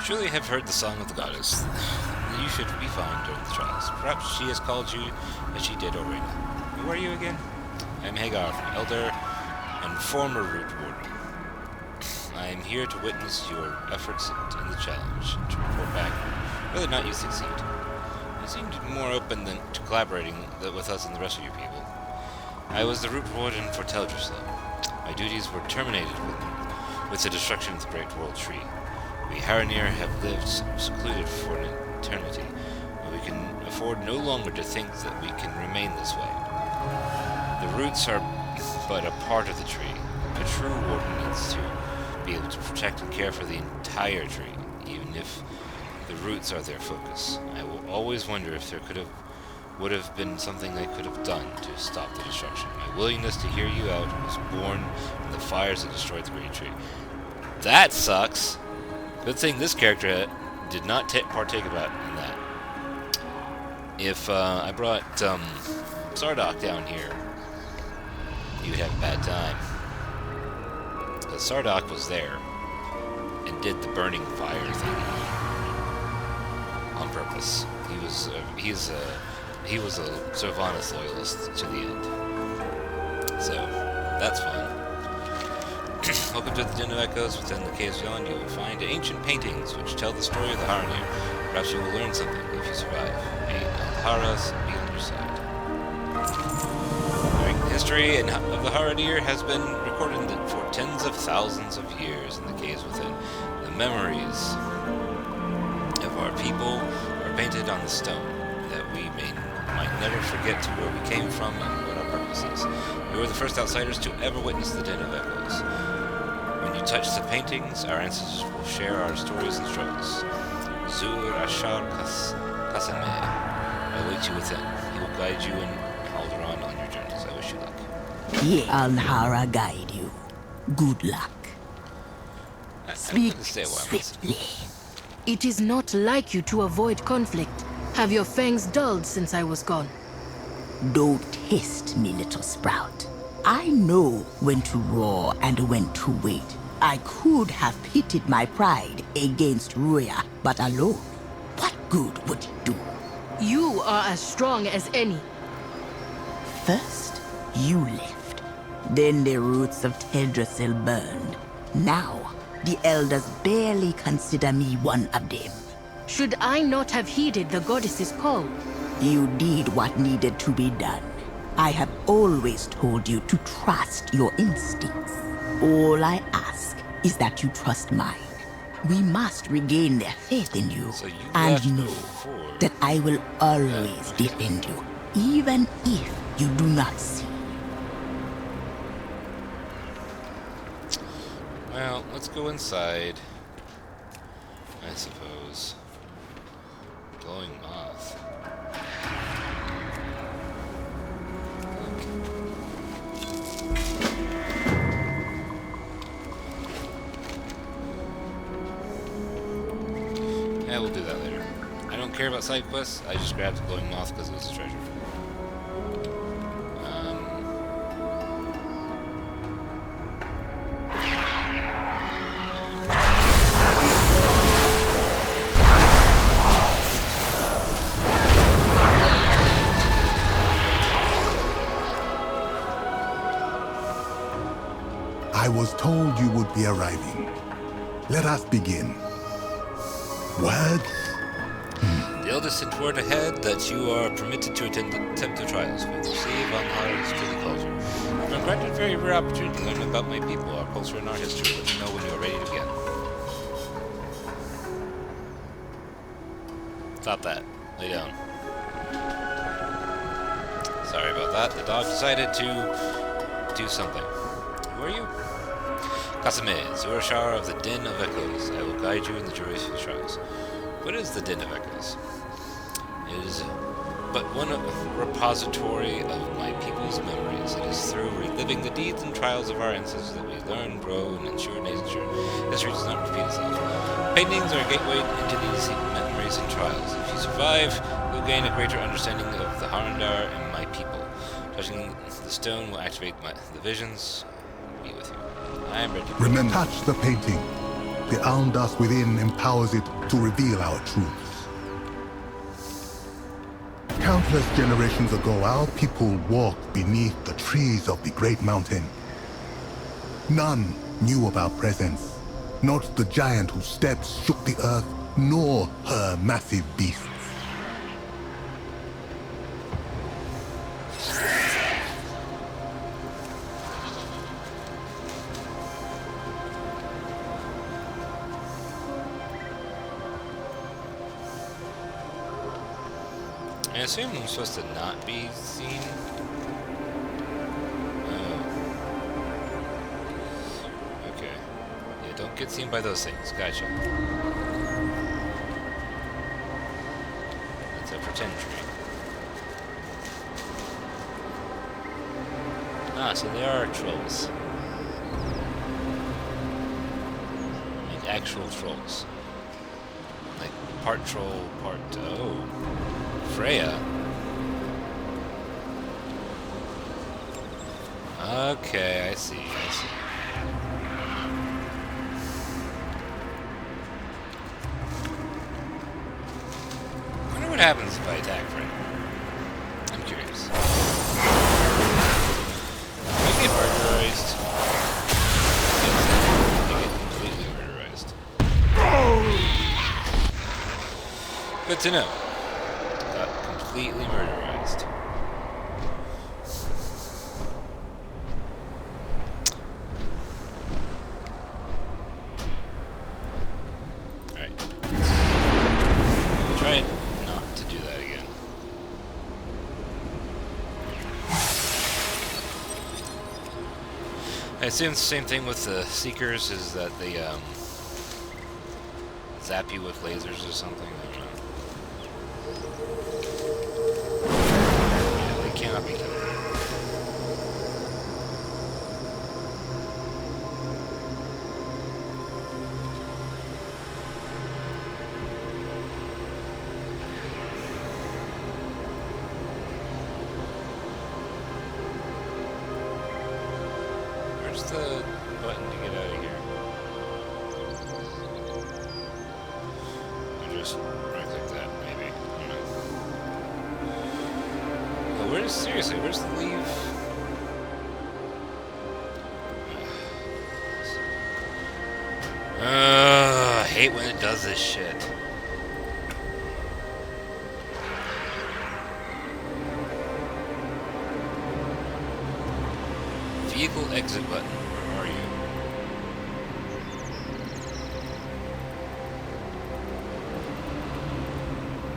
Surely have heard the song of the goddess. You should be fine during the trials. Perhaps she has called you as she did Orena. Who are you again? I am Hagar, elder and former root warden. I am here to witness your efforts in the challenge, and to report back whether or not you succeed. You seem to be more open to collaborating with us and the rest of your people. I was the root warden for Teldrassil. My duties were terminated with the destruction of the Great World Tree. We Haranir have lived secluded for an eternity, but we can afford no longer to think that we can remain this way. The roots are but a part of the tree. A true warden needs to be able to protect and care for the entire tree, even if the roots are their focus. I will always wonder if there would have been something I could have done to stop the destruction. My willingness to hear you out was born in the fires that destroyed the great tree. That sucks! Good thing this character did not partake in that. If I brought Sardoc down here, you'd have a bad time. Because Sardoc was there and did the burning fire thing on purpose. He was a Sylvanas loyalist to the end. So that's fun. Welcome to the Den of Echoes. Within the caves beyond, you will find ancient paintings which tell the story of the Haranir. Perhaps you will learn something if you survive. May Alharas be on your side. The history of the Haranir has been recorded for tens of thousands of years in the caves within. The memories of our people are painted on the stone, that we might never forget to where we came from and what our purpose is. We were the first outsiders to ever witness the Den of Echoes. When you touch the paintings, our ancestors will share our stories and struggles. Zur Ashar Kasame, I await you within. He will guide you and Alderaan on your journeys. I wish you luck. Alhara guide you. Good luck. Speak swiftly. It is not like you to avoid conflict. Have your fangs dulled since I was gone? Don't test me, little sprout. I know when to roar and when to wait. I could have pitted my pride against Ruya, but alone, what good would it do? You are as strong as any. First, you left. Then the roots of Teldrassil burned. Now, the elders barely consider me one of them. Should I not have heeded the goddess's call? You did what needed to be done. I have always told you to trust your instincts. All I ask is that you trust mine. We must regain their faith in you, and know that I will always defend you, even if you do not see. Well, let's go inside, I suppose. Glowing moth. care about side quests. I just grabbed the glowing moth because it was a treasure. I was told you would be arriving. Let us begin. Words? The eldest sent word ahead that you are permitted to attend the Tempter Trials. We will see if Valhalla is truly culture. I've been granted a very rare opportunity to learn about my people, our culture, and our history. Let me know when you are ready to begin. Stop that. Lay down. Sorry about that. The dog decided to do something. Who are you? Kasame, Zurashar of the Den of Echoes. I will guide you in the joys of the trials. What is the Den of Echoes? It is but one repository of my people's memories. It is through reliving the deeds and trials of our ancestors that we learn, grow, and ensure nature history does not repeat itself. Paintings are a gateway into these memories and trials. If you survive, you'll gain a greater understanding of the Harndar and my people. Touching the stone will activate the visions. Be with you. I am ready. Remember, touch the painting. The Almdust within empowers it to reveal our truths. Countless generations ago, our people walked beneath the trees of the Great Mountain. None knew of our presence. Not the giant whose steps shook the earth, nor her massive beasts. I assume I'm supposed to not be seen. Okay. Yeah, don't get seen by those things. Gotcha. That's a pretend tree. Ah, so they are trolls. Like actual trolls. Like part troll, part... oh. Freya. Okay, I see. I wonder what happens if I attack Freya. I'm curious. I get murderized. I get completely murderized. Good to know. Completely murderized. Alright. Try not to do that again. I assume the same thing with the Seekers is that they zap you with lasers or something. I don't know. Cannot be done. Where's the button to get out of here? I'll just right-click that, maybe. I don't know. Seriously, where's the leave? I hate when it does this shit. Vehicle exit button. Where are you?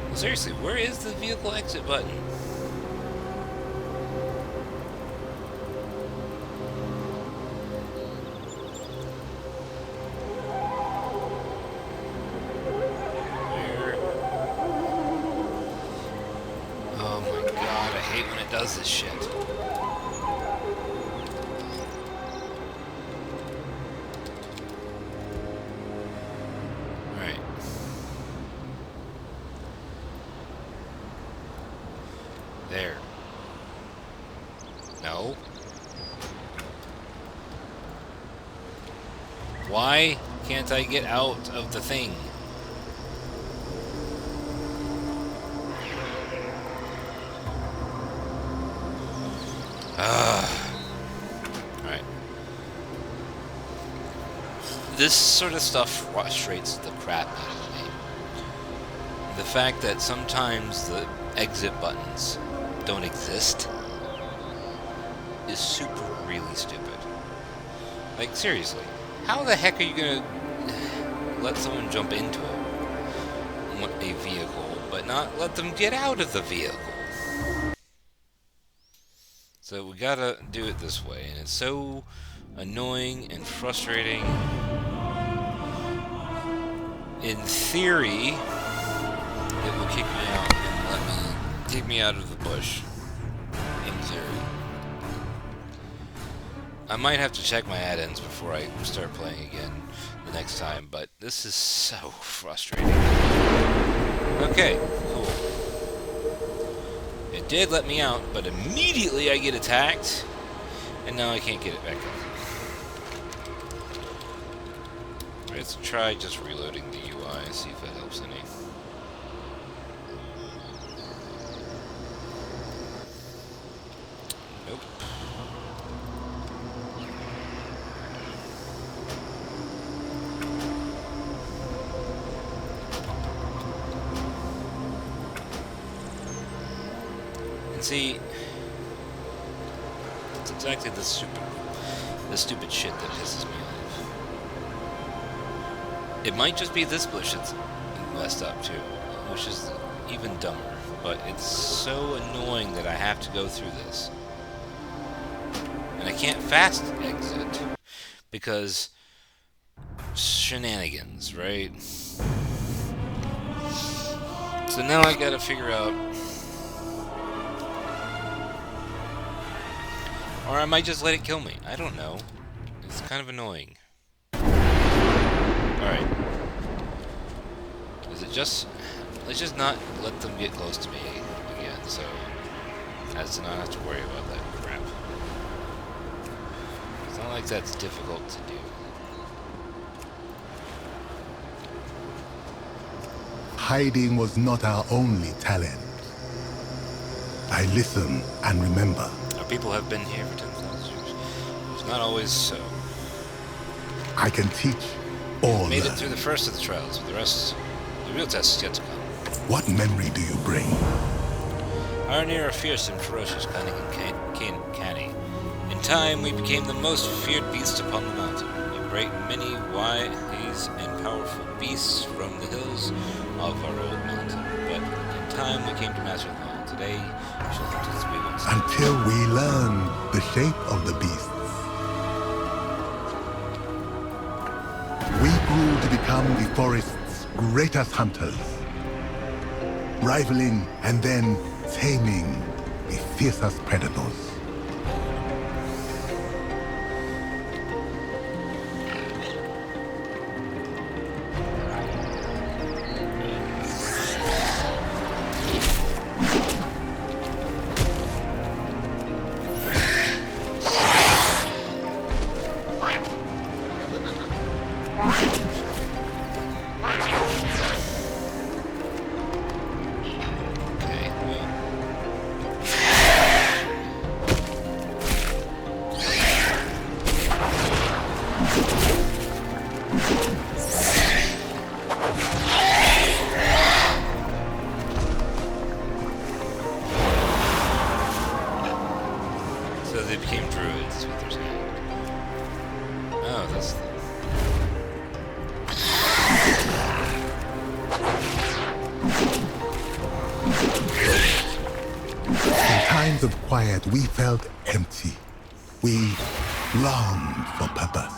Well, seriously, where is the vehicle exit button? Does this shit. Alright. No. Why can't I get out of the thing? Alright. This sort of stuff frustrates the crap out of me. The fact that sometimes the exit buttons don't exist is super really stupid. Like, seriously, how the heck are you gonna let someone jump into a vehicle, but not let them get out of the vehicle? So we gotta do it this way, and it's so annoying and frustrating. In theory, it will kick me out and let me take me out of the bush. In theory. I might have to check my add-ins before I start playing again the next time, but this is so frustrating. Okay, cool. It did let me out, but immediately I get attacked, and now I can't get it back up. Let's try just reloading the UI, see if it helps any. Nope. And see, it's exactly the stupid shit that pisses me off. It might just be this bush that's messed up too, which is even dumber, but it's so annoying that I have to go through this. And I can't fast exit because shenanigans, right? So now I gotta figure out, or I might just let it kill me. I don't know. It's kind of annoying. Alright. Is it just... Let's just not let them get close to me again, so as to not have to worry about that crap. It's not like that's difficult to do. Hiding was not our only talent. I listen and remember. Our people have been here for 10,000 years. It's not always so. I can teach or Made learn. it through the first of the trials. The rest, the real test is yet to come. What memory do you bring? Our near are fierce and ferocious, cunning and canny. In time, we became the most feared beast upon the mountain. A great many wise and powerful beasts roam the hills of our old mountain. But in time, we came to master them all. Today, we shall hunt as we once did. Until we learn the shape of the beasts. We grew to become the forest's greatest hunters. Rivaling and then taming the fiercest predators. So they became druids, is what they're saying. Oh, that's... In times of quiet, we felt empty. We longed for purpose.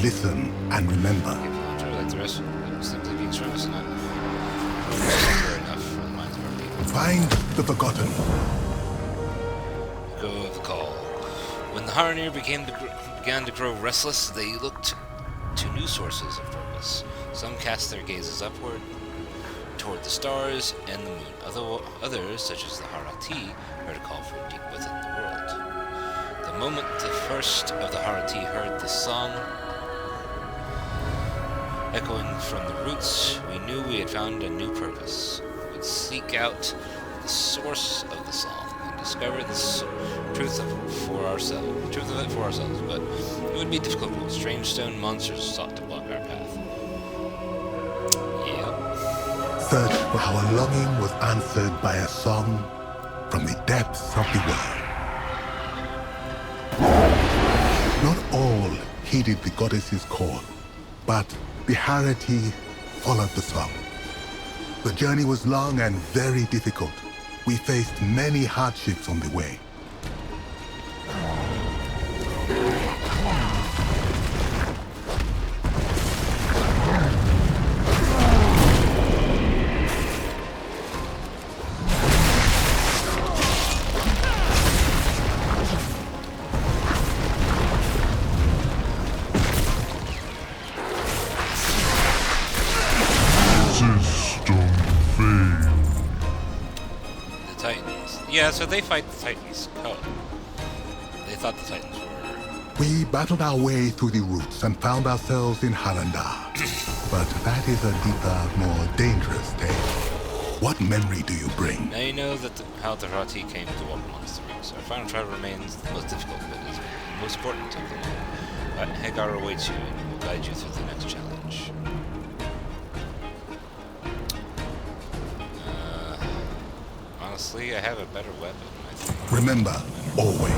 listen and remember. Hunter, like the rest of them, simply being strong is not secure enough for the minds of our people. Find the forgotten. Go of the call. When the Haranir began to grow restless, they looked to new sources of purpose. Some cast their gazes upward, toward the stars and the moon. Others, such as the Harati, heard a call from deep within the world. The moment the first of the Harati heard the song echoing from the roots, we knew we had found a new purpose. We would seek out the source of the song and discover the truth of it for ourselves, but it would be difficult. Strange stone monsters sought to block our path. Search for our longing was answered by a song from the depths of the world. Not all heeded the goddess's call, but the Harati followed the song. The journey was long and very difficult. We faced many hardships on the way. Yeah, so they fight the Titans. Oh. They thought the Titans were... We battled our way through the roots and found ourselves in Halandar. But that is a deeper, more dangerous tale. What memory do you bring? Now you know that how the Rati came to walk amongst the roots. Our final trial remains the most difficult, but is the most important of them all. Hagar awaits you and will guide you through the next challenge. Honestly, I have a better weapon, I think. Remember, always.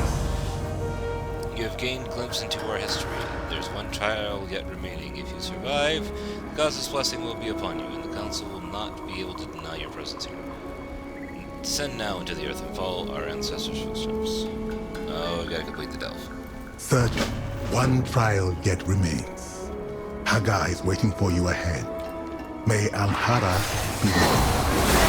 You have gained a glimpse into our history. There's one trial yet remaining. If you survive, the goddess' blessing will be upon you, and the council will not be able to deny your presence here. Descend now into the earth and follow our ancestors' footsteps. Oh, we gotta complete the delve. Search. One trial yet remains. Hagar is waiting for you ahead. May Alhara be with you.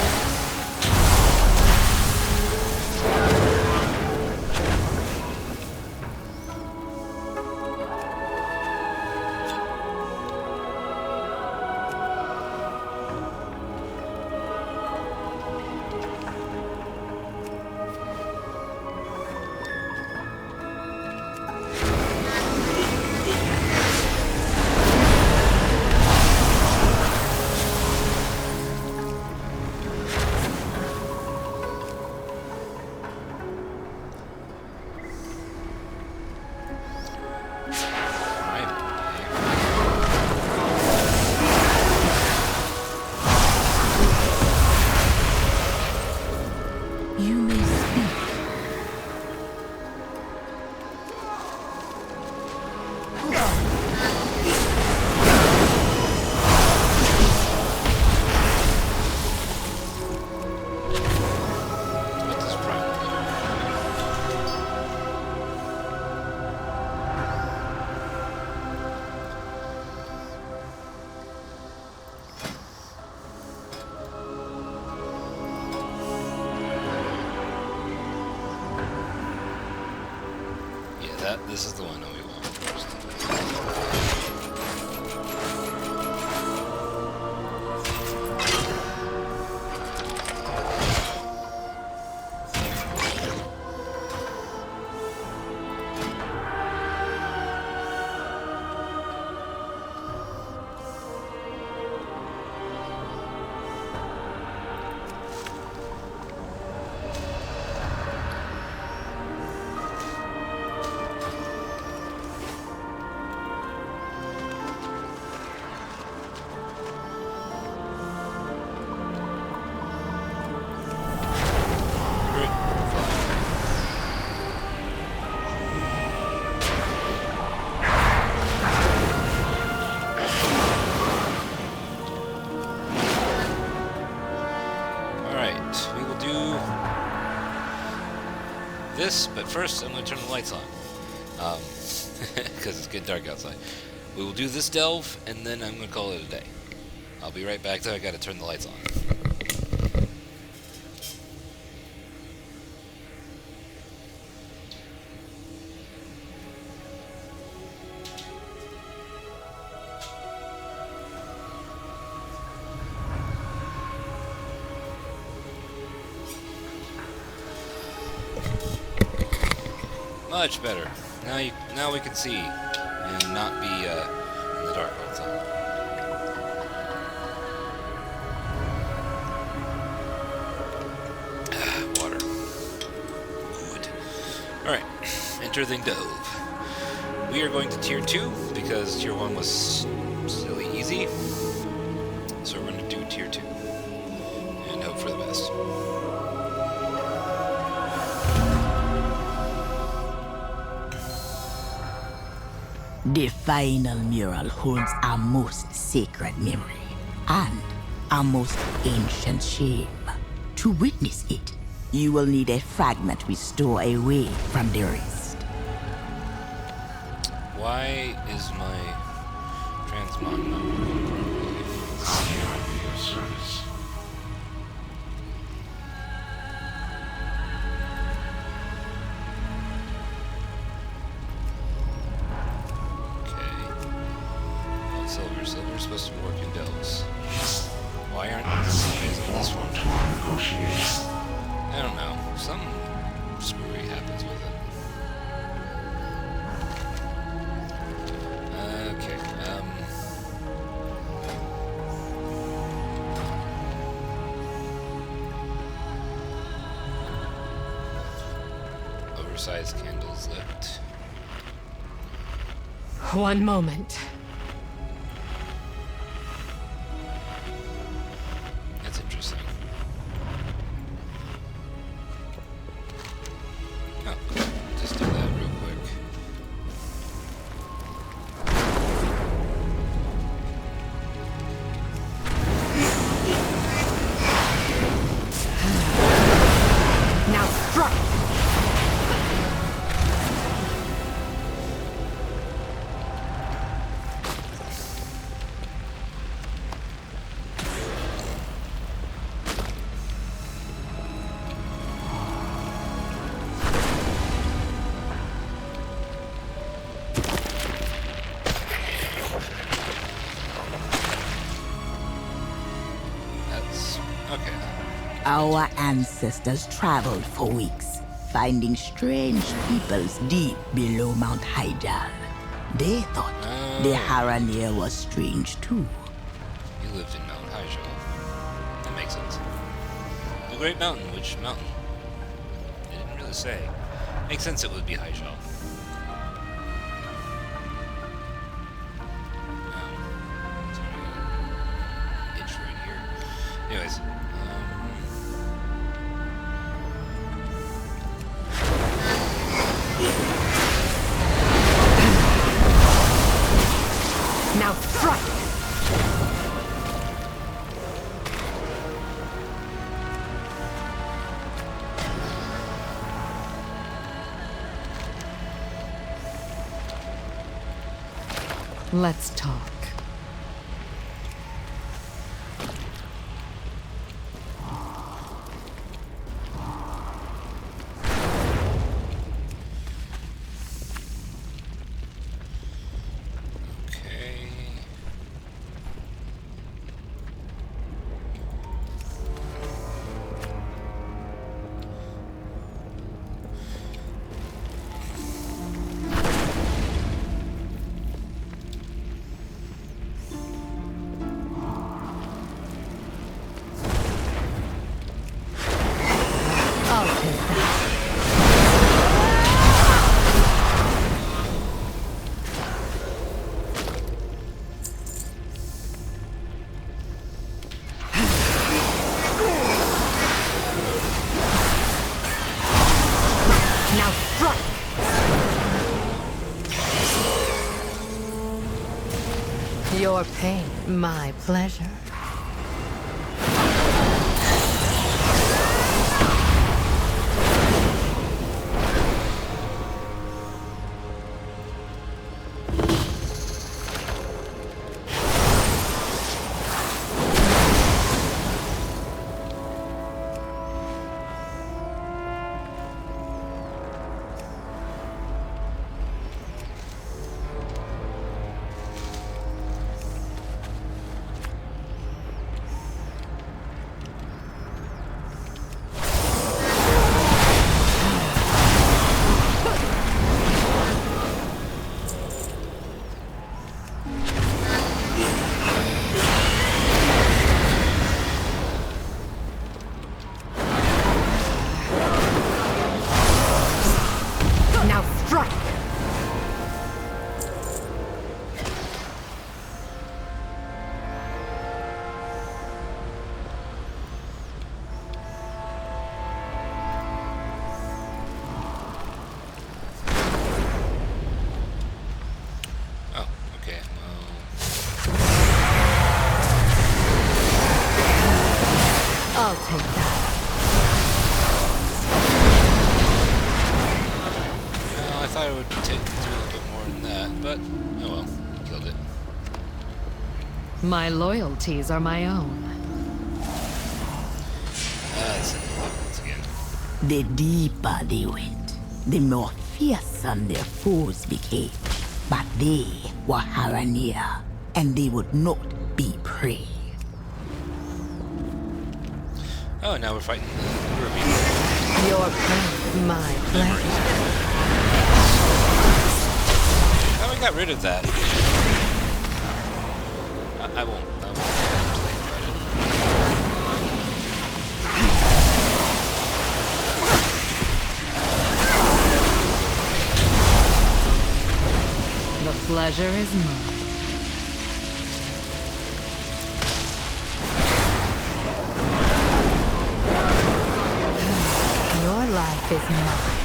This is the one that we want first. This, but first I'm going to turn the lights on, because it's getting dark outside. We will do this delve, and then I'm going to call it a day. I'll be right back, though. I got to turn the lights on. Much better. Now we can see and not be in the dark all the time. Water. Good. Alright, enter the dove. We are going to tier 2 because tier 1 was silly easy. So we're going to do tier 2 and hope for the best. The final mural holds a most sacred memory and a most ancient shame. To witness it, you will need a fragment we store away from the rest. Why is my transmog not working properly? Silver's supposed to work in delves. Why aren't the guys on this one? I don't know. Some screwy happens with it. Okay, oversized candles lit. One moment. Our ancestors traveled for weeks, finding strange peoples deep below Mount Hyjal. They thought the Haranir was strange too. You lived in Mount Hyjal. That makes sense. The Great Mountain, which mountain? They didn't really say. Makes sense it would be Hyjal. Itch right here. Anyways. Now strike! Let's talk. Your pain, my pleasure. thought it would take do a little bit more than that, but oh well, he killed it. My loyalties are my own. That's it. Once again. The deeper they went, the more fearsome their foes became. But they were Haranir, and they would not be prey. Oh, now we're fighting Your pain, my pleasure. Oh, we got rid of that. I won't complain about it. The pleasure is mine. Your life is mine.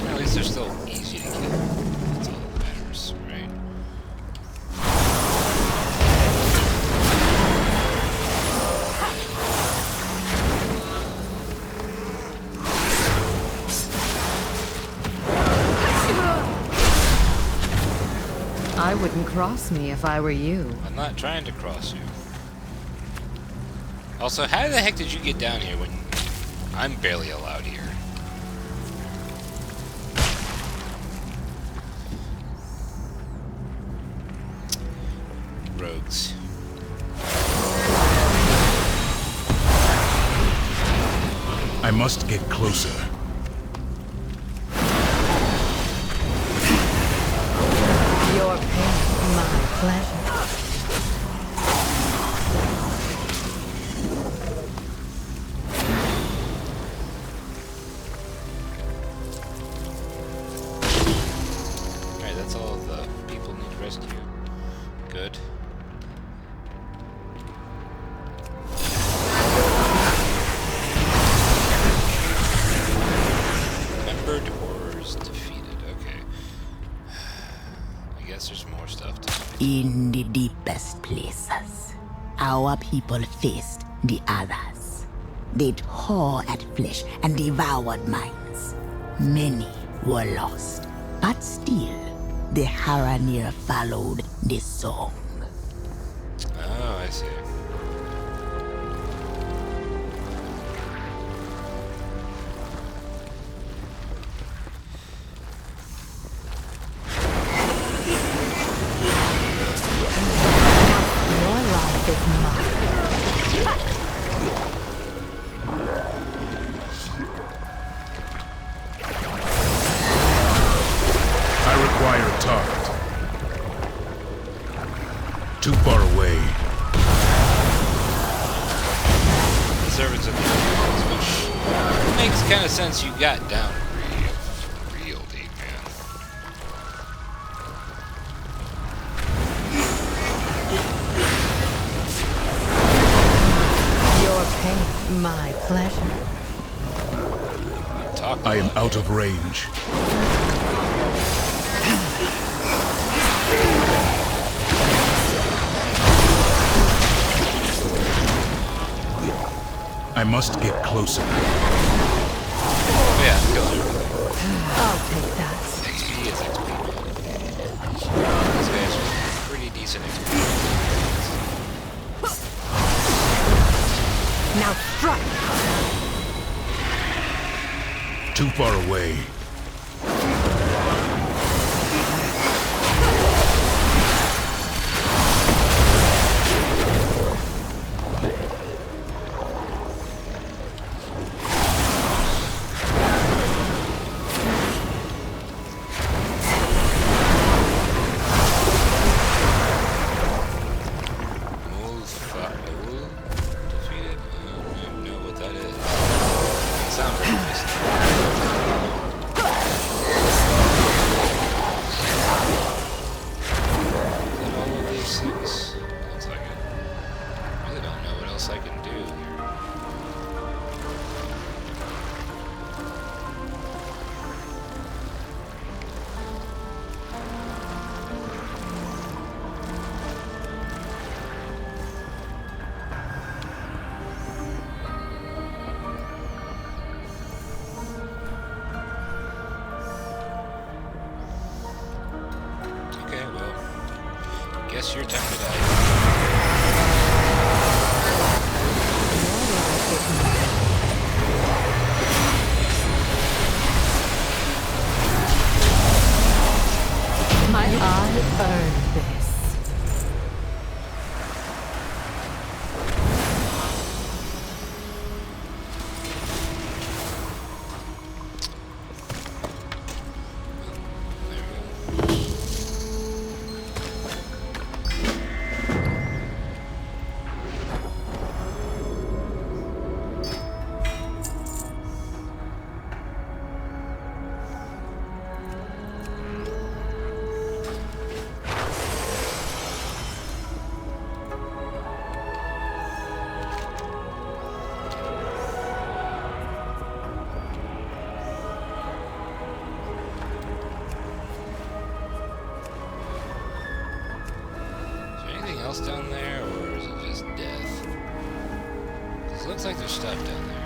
At least they're still easy to kill. That's all that matters, right? I wouldn't cross me if I were you. I'm not trying to cross you. Also, how the heck did you get down here when I'm barely allowed here? Rogues. I must get closer. Your pain, my pleasure. Alright, that's all the people need rescue. Good. Remembered horrors defeated. Okay. I guess there's more stuff to do. In the deepest places, our people faced the others. They tore at flesh and devoured minds. Many were lost, but still, the Haranir followed the song. Oh, I see. Your life is mine. I require a target. Too far away. The servants of the Earth, which makes kind of sense. You got down real deep, man. Your pain, my pleasure. I am out of range. I must get closer. Oh, yeah, kill everything. I'll take that. XP is XP. These guys are pretty decent XP. Now strike! Too far away. Defeated? I don't know what that is. Sounds very nice. guess your time to die. I earned this. Down there, or is it just death? It looks like there's stuff down there.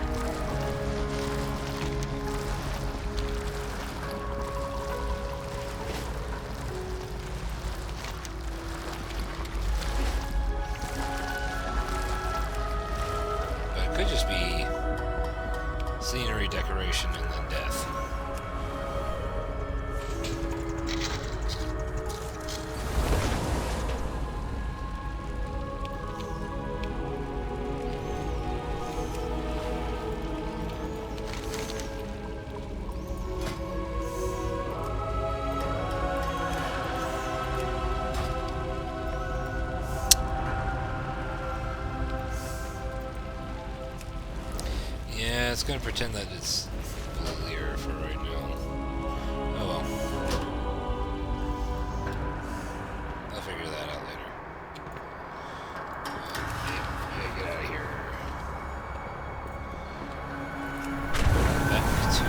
But it could just be scenery, decoration, and then death. It's gonna pretend that it's clear for right now. Oh well. I'll figure that out later. Yeah, get out of here. Back to...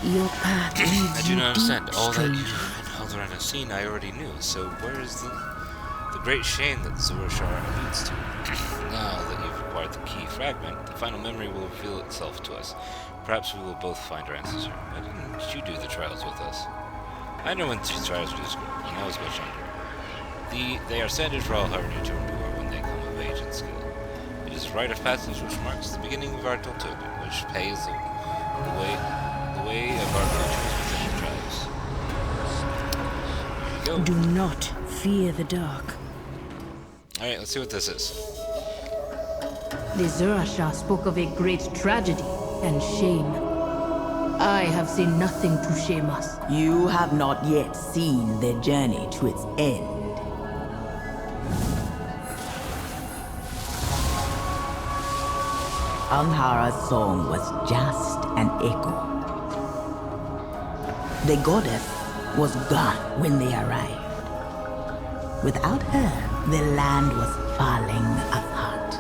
Your path leads I do not understand. All that you stranger. and Haldoran have seen, I already knew. So where is the great shame that Zoroshar alludes to? Now that you've acquired the key fragment, the final memory will reveal itself to us. Perhaps we will both find our answers here. Why didn't you do the trials with us? I know when these trials were described, when I was much younger. They are standard for all Hardy to endure when they come of age and skill. It is a rite of passage which marks the beginning of our token, which pays the way of our futures within the trials. There you go. Do not fear the dark. Alright, let's see what this is. The Zoroaster spoke of a great tragedy and shame. I have seen nothing to shame us. You have not yet seen the journey to its end. Anghara's song was just an echo. The goddess was gone when they arrived. Without her, the land was falling apart.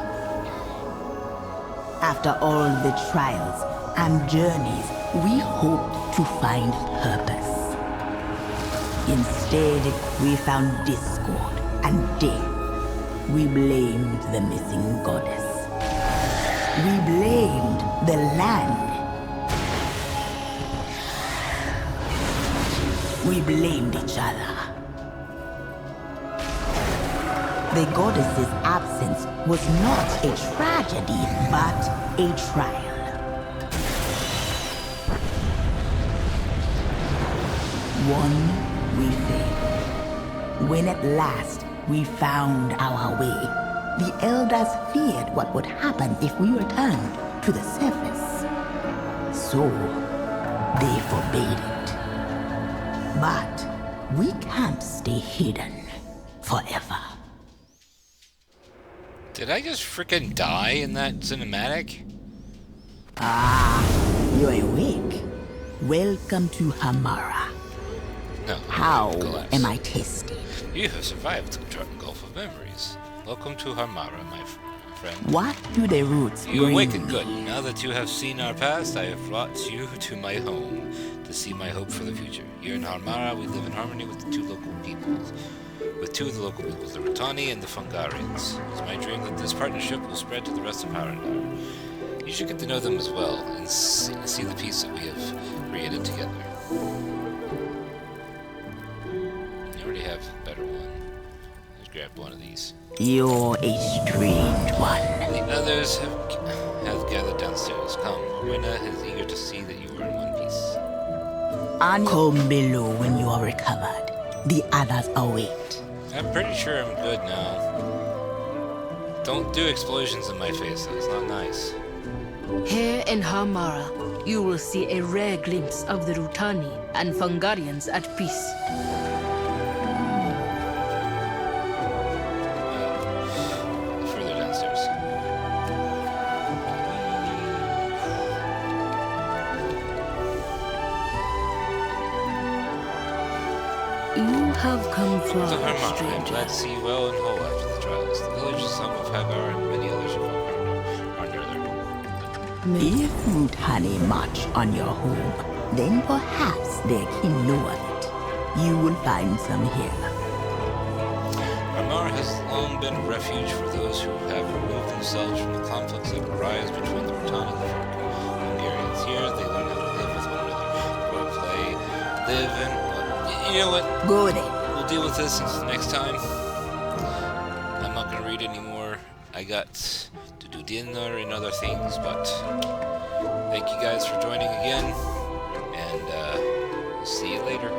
After all the trials and journeys, we hoped to find purpose. Instead, we found discord and death. We blamed the missing goddess. We blamed the land. We blamed each other. The goddess's absence was not a tragedy, but a trial. One, we failed. When at last we found our way, the elders feared what would happen if we returned to the surface. So, they forbade it. But we can't stay hidden forever. Did I just freaking die in that cinematic? Ah, you're awake. Welcome to Hamara. No. How am I tested? You have survived the Gulf of Memories. Welcome to Hamara, my friend. What do the roots You bring? awaken good. Now that you have seen our past, I have brought you to my home, the see my hope for the future. Here in Harmara, we live in harmony with the two local peoples. With two of the local peoples, the Rutani and the Fungarians. It's my dream that this partnership will spread to the rest of Harandar. You should get to know them as well, and see the peace that we have created together. I already have a better one. Let's grab one of these. You're a strange one. The others have gathered downstairs. Come, Rena is eager to see that you are in one piece. Come below when you are recovered. The others await. I'm pretty sure I'm good now. Don't do explosions in my face, that's not nice. Here in Hamara, you will see a rare glimpse of the Rutani and Fungarians at peace. Further downstairs. You have come To far, Harmara, I'm stranger. glad to see you well and whole after the trials. The village is home of Hagar and many others who are under there. If Rutani march on your home, then perhaps they can know of it. You will find some here. Harmara has long been a refuge for those who have removed themselves from the conflicts that arise between the Rutani and the Hungarians. Here, they learn how to live with one another, go to play, live, and you know what? Go then. We'll deal with this next time. I'm not gonna read anymore. I got to do dinner and other things, but thank you guys for joining again, and see you later.